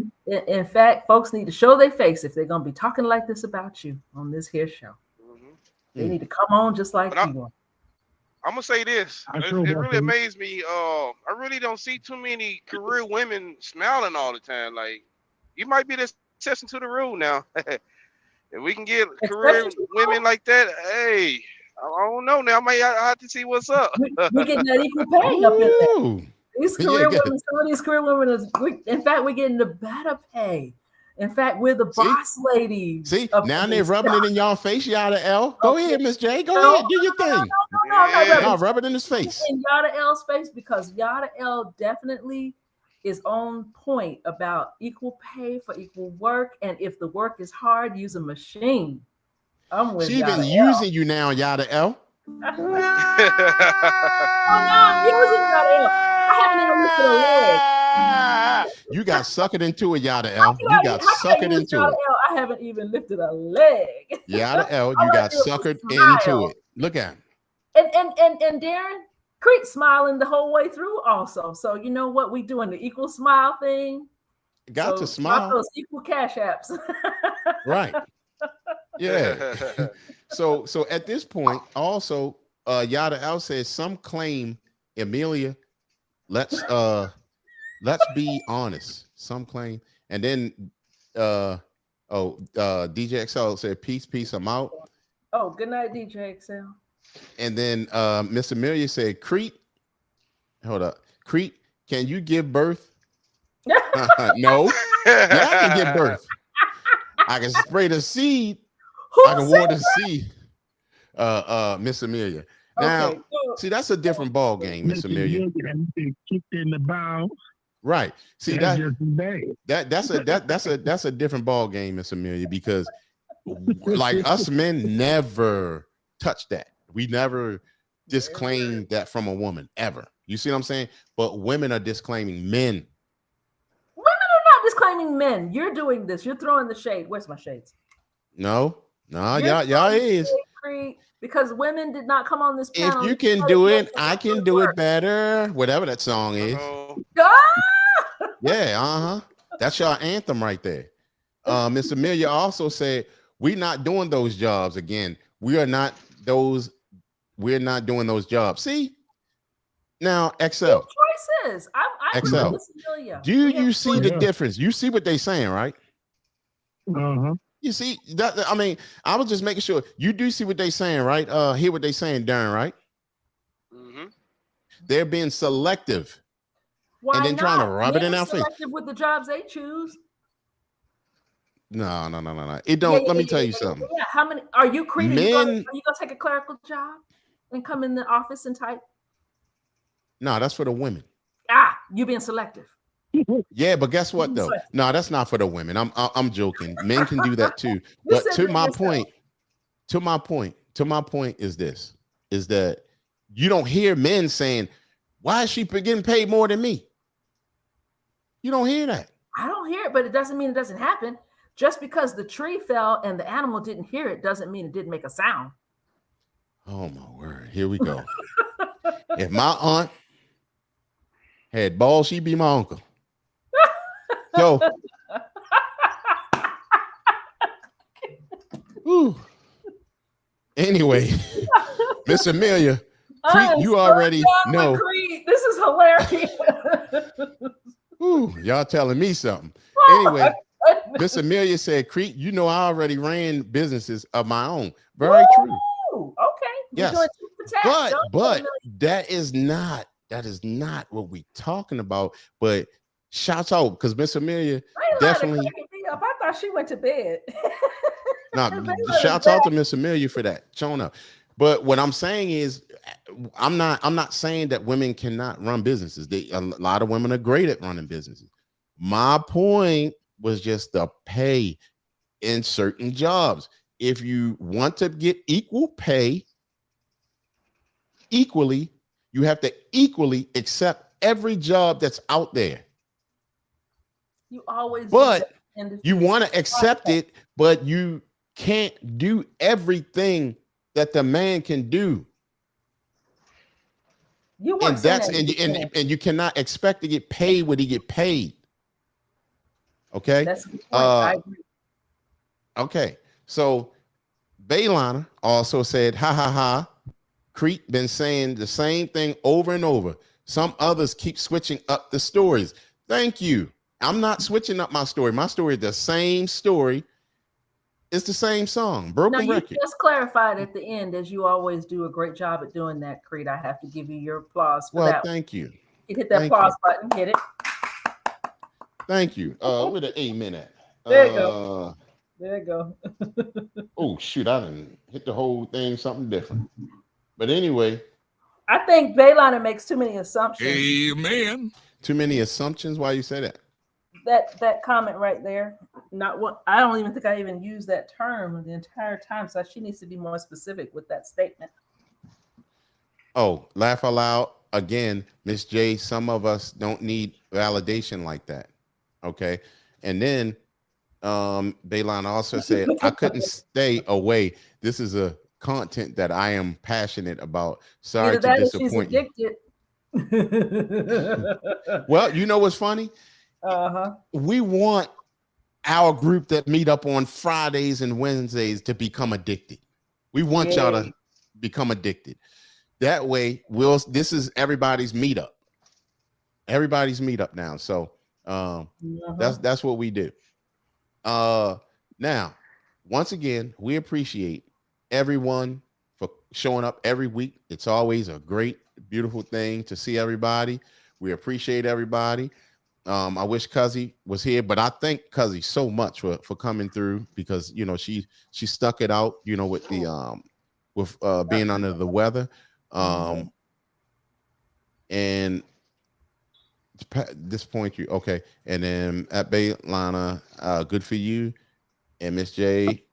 In fact, folks need to show their face if they're gonna be talking like this about you on this here show. Mm-hmm. They need to come on just like you are. I'm gonna say this. It really amazed me. I really don't see too many career women smiling all the time. Like, you might be the exception to the rule now. If we can get career women like that, hey, I don't know now. I have to see what's up. We getting that equal pay up in there. These career women, some of these career women, in fact, we're getting the better pay. In fact, we're the boss ladies. See, now they're rubbing it in y'all face, Yada L. Go ahead, Miss J. Go ahead, do your thing. No, rub it in his face. In Yada L's face, because Yada L definitely is on point about equal pay for equal work. And if the work is hard, use a machine. I'm with She's Yada been L. using you now, Yada L. Oh, no, I'm using Yada L. I haven't even lifted a leg. You got suckered into it, Yada L. You got suckered into it. I haven't even lifted a leg. Yada L, you got suckered into it. Look at him. And Darren, Creek smiling the whole way through also. So you know what we doing, the equal smile thing. Got to smile. Those equal cash apps. Right. Yeah. So at this point, also Yada L says some claim, Amelia, let's be honest. Some claim, and then DJ XL said peace, I'm out. Oh, good night, DJ XL. And then Miss Amelia said, Crete, hold up. Crete, can you give birth? No. Yeah, I can give birth. I can spray the seed. I can water the seed. Miss Amelia. Now, Okay, see, that's a different ball game, Miss Amelia. Kicked in the bounds. Right. See, That's just bad. that's a different ball game, Miss Amelia, because like us men never touch that. We never disclaim that from a woman ever. You see what I'm saying? But women are disclaiming men. Women are not disclaiming men. You're doing this. You're throwing the shade. Where's my shades? No, y'all throwing is. the shade, because women did not come on this panel. If you can do it, I can do it better. Whatever that song is. Yeah, that's your anthem right there. Miss Amelia also said, we're not doing those jobs again. We're not doing those jobs. See? Now, XL. Choices. XL. Do you see the difference? You see what they're saying, right? You see that? I mean, I was just making sure you do see what they're saying, right? Hear what they're saying, Darren, right? They're being selective. Why and then not? trying to rub it in our face. With the jobs they choose. No. It don't. Let me tell you something. Yeah. How many are you creating? Men, are you gonna take a clerical job and come in the office and type? No, that's for the women. You being selective. Yeah, but guess what though? No, that's not for the women. I'm joking. Men can do that too. But to my point is this: is that you don't hear men saying, "Why is she getting paid more than me?" You don't hear that. I don't hear it, but it doesn't mean it doesn't happen. Just because the tree fell and the animal didn't hear it doesn't mean it didn't make a sound. Oh my word! Here we go. If my aunt had balls, she'd be my uncle. So, anyway, Miss Amelia, Creek, you already know. This is hilarious. Y'all telling me something. Anyway, Miss Amelia said, Creek, you know I already ran businesses of my own. Very true. Okay. Yes. But that is not what we're talking about. But shouts out because Miss Amelia definitely. I thought she went to bed. Shouts out to Miss Amelia for that. Showing up. But what I'm saying is, I'm not saying that women cannot run businesses. A lot of women are great at running businesses. My point was just the pay in certain jobs. If you want to get equal pay equally, you have to equally accept every job that's out there. You always, but you want to accept it, but you can't do everything that the man can do. And you cannot expect to get paid what he get paid. Okay. That's the point. I agree. Okay. So Baylana also said, ha. Crete been saying the same thing over and over. Some others keep switching up the stories. Thank you. I'm not switching up my story. My story is the same story. It's the same song. Broken record. You just clarified at the end, as you always do a great job at doing that, Creed. I have to give you your applause for that. Well, thank you. You hit that Thank pause you. button. Hit it. Thank you. Where the amen at? There you go. There you go. Oh shoot, I didn't hit the whole thing something different. But anyway, I think Bayliner makes too many assumptions. Amen. too many assumptions. Why you say that? That comment right there. Not what I don't even think I even used that term the entire time. So she needs to be more specific with that statement. Oh, laugh aloud again, Miss J. Some of us don't need validation like that. Okay, and then Baylon also said, I couldn't stay away. This is a content that I am passionate about. Sorry to disappoint you. Well, you know what's funny? We want our group that meet up on Fridays and Wednesdays to become addicted. We want y'all to become addicted. That way, this is everybody's meetup. Everybody's meetup now. So that's what we do. Now, once again, we appreciate everyone for showing up every week. It's always a great, beautiful thing to see everybody. We appreciate everybody. I wish Cuzzy was here, but I thank Cuzzy so much for coming through because she stuck it out, with the being under the weather. And disappoint you. Okay. And then at Baylana, good for you. And Miss J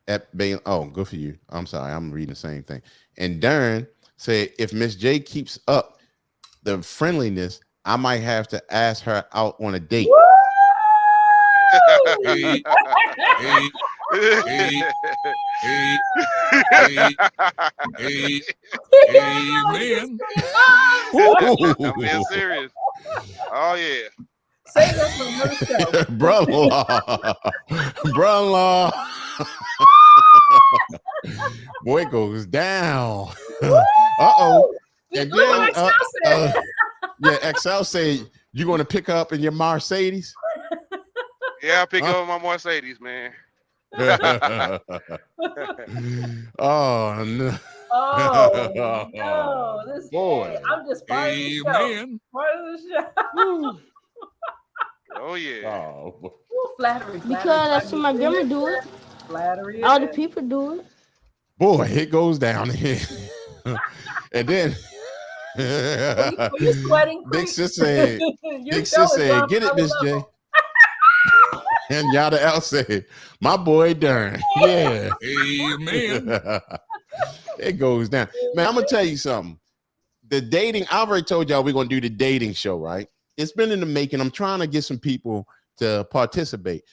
at Bay. Oh, good for you. I'm sorry. I'm reading the same thing. And Darren said, if Miss J keeps up the friendliness, I might have to ask her out on a date. Amen. I'm being serious. Oh yeah. Say that for another show. Brother-in-law. Boy, it goes down. Uh-oh. And then XL said, you going to pick up in your Mercedes? Yeah, I pick up my Mercedes, man. Oh no. Oh no, this boy. I'm just part of the show. Part of the show. Oh yeah. Oh, ooh, flattery. Because I see my grandma do it. Flattery. All the people do it. Boy, it goes down here. And then you sweating? Big sis said, get it, Miss J. And Yada L said, my boy Darren. Yeah. Amen. It goes down. Man, I'm gonna tell you something. The dating, I already told y'all we're gonna do the dating show, right? It's been in the making. I'm trying to get some people to participate.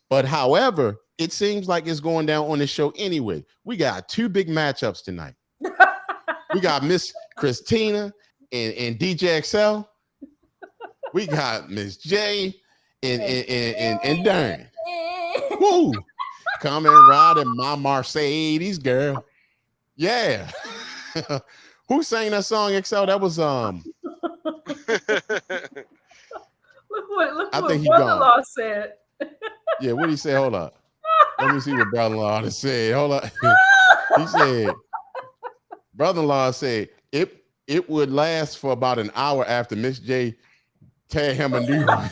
But however, it seems like it's going down on the show anyway. We got two big matchups tonight. We got Miss Christina and DJ XL. We got Miss J and Darren. Woo! Come and ride in my Mercedes, girl. Yeah. Who sang that song, XL? That was Look I what think he brother-in-law gone. said. Yeah, what did he say? Hold up. Let me see what brother-in-law said. Hold up. He said, brother-in-law said it would last for about an hour after Miss J tear him a new one.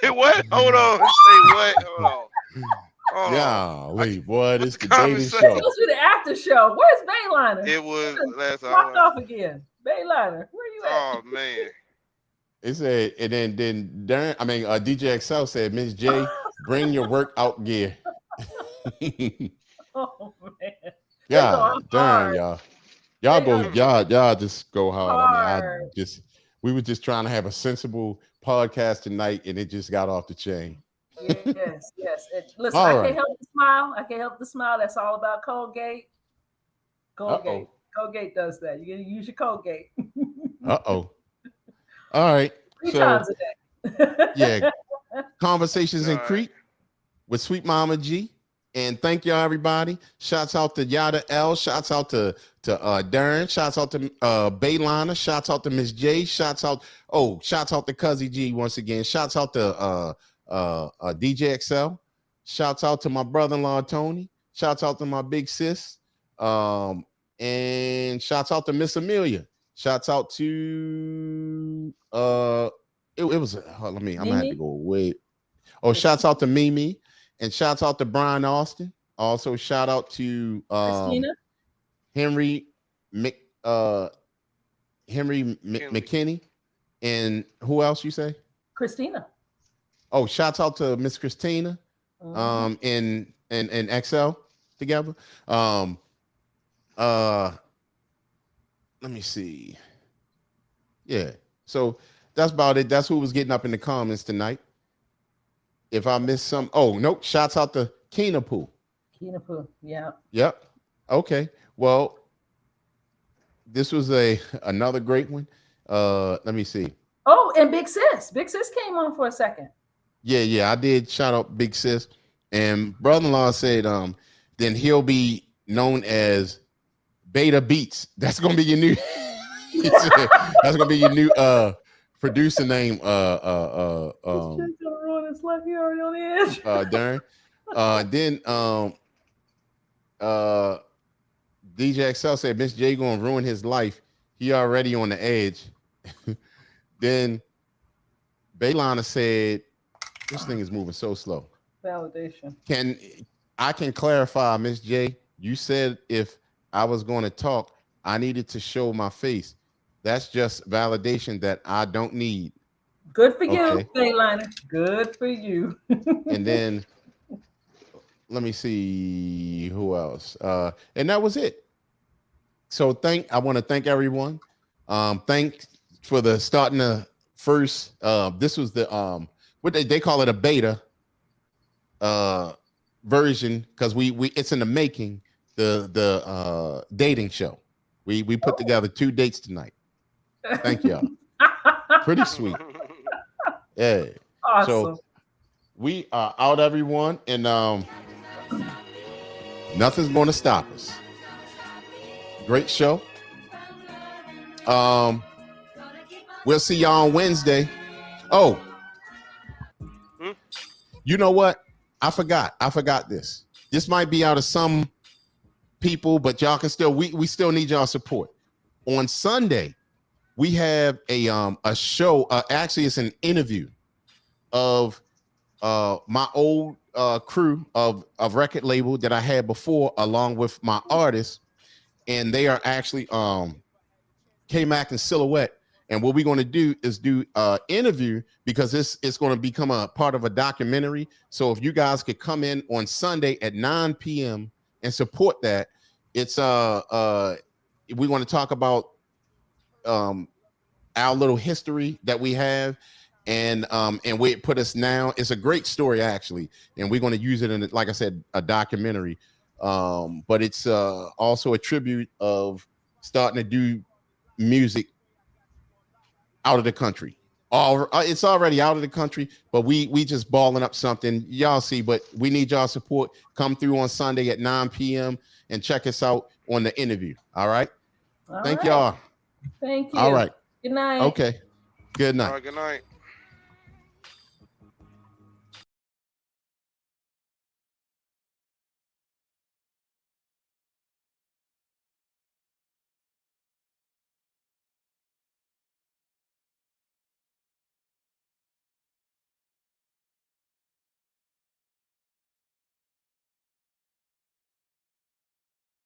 Say what? Hold on. Say what? Hold on. Yeah, wait, boy, this the dating Conversation. show. Let's do the after show. Where's Bayliner? It was last Walked hour. off again. Bayliner, where you at? Oh man. It said, and then Darren, DJ XL said, Miss J, bring your workout gear. Oh man. Yeah, They go hard. darn y'all just go hard. Hard. We were just trying to have a sensible podcast tonight, and it just got off the chain. Yes. Listen, All I right. can't help the smile. I can't help the smile. That's all about Colgate. Colgate. Colgate does that. You gotta use your Colgate. All right. 3 So times a day. yeah, Conversations in All right. Crete with Sweet Mama G. And thank y'all, everybody. Shouts out to Yada L. Shouts out to Darren. Shouts out to Bayliner. Shouts out to Miss J. Shouts out to Cuzzy G once again. Shouts out to DJ XL. Shouts out to my brother-in-law Tony. Shouts out to my big sis. And shouts out to Miss Amelia. Shouts out to it was I'm gonna have to go away. Oh, shouts out to Mimi, and shouts out to Brian Austin. Also, shout out to Henry McKinney, and who else you say? Christina. Oh, shouts out to Miss Christina, and XL together. Let me see. Yeah, so that's about it. That's who was getting up in the comments tonight. If I missed some, oh nope. Shouts out to Keena Poo. Keena Poo, yeah. Yep. Okay. Well, this was another great one. Let me see. Oh, and Big Sis. Big Sis came on for a second. Yeah, I did shout out Big Sis. And brother-in-law said, then he'll be known as Beta Beats. That's gonna be your new that's gonna be your new producer name. It's like he already on the edge. Then DJ XL said Miss J gonna ruin his life. He already on the edge. Then Baylana said this thing is moving so slow. Validation. I can clarify, Miss J? You said if I was going to talk, I needed to show my face. That's just validation that I don't need. Good for you, Bayliner. Good for you. And then let me see who else. And that was it. So I want to thank everyone. Thanks for the starting the first. This was the what they call it, a beta version, because we it's in the making, the dating show. We put together 2 dates tonight. Thank y'all. Pretty sweet. Yeah. Awesome. So we are out, everyone, and nothing's going to stop us. Great show. We'll see y'all on Wednesday. Oh, you know what? I forgot this. This might be out of some people, but y'all can still, we still need y'all support. On Sunday, we have a show. Actually, it's an interview of my old crew of record label that I had before, along with my artists, and they are actually K-Mac and Silhouette. And what we're going to do is do an interview, because it's going to become a part of a documentary. So if you guys could come in on Sunday at 9 p.m. and support that, it's we want to talk about our little history that we have, and where it put us now. It's a great story, actually, and we're going to use it in, like I said, a documentary. But it's also a tribute of starting to do music out of the country. It's already out of the country, but we just balling up something, y'all see. But we need y'all support. Come through on Sunday at 9 p.m. and check us out on the interview. All right. Thank y'all. Thank you. All right. Good night. Okay. Good night. All right, good night.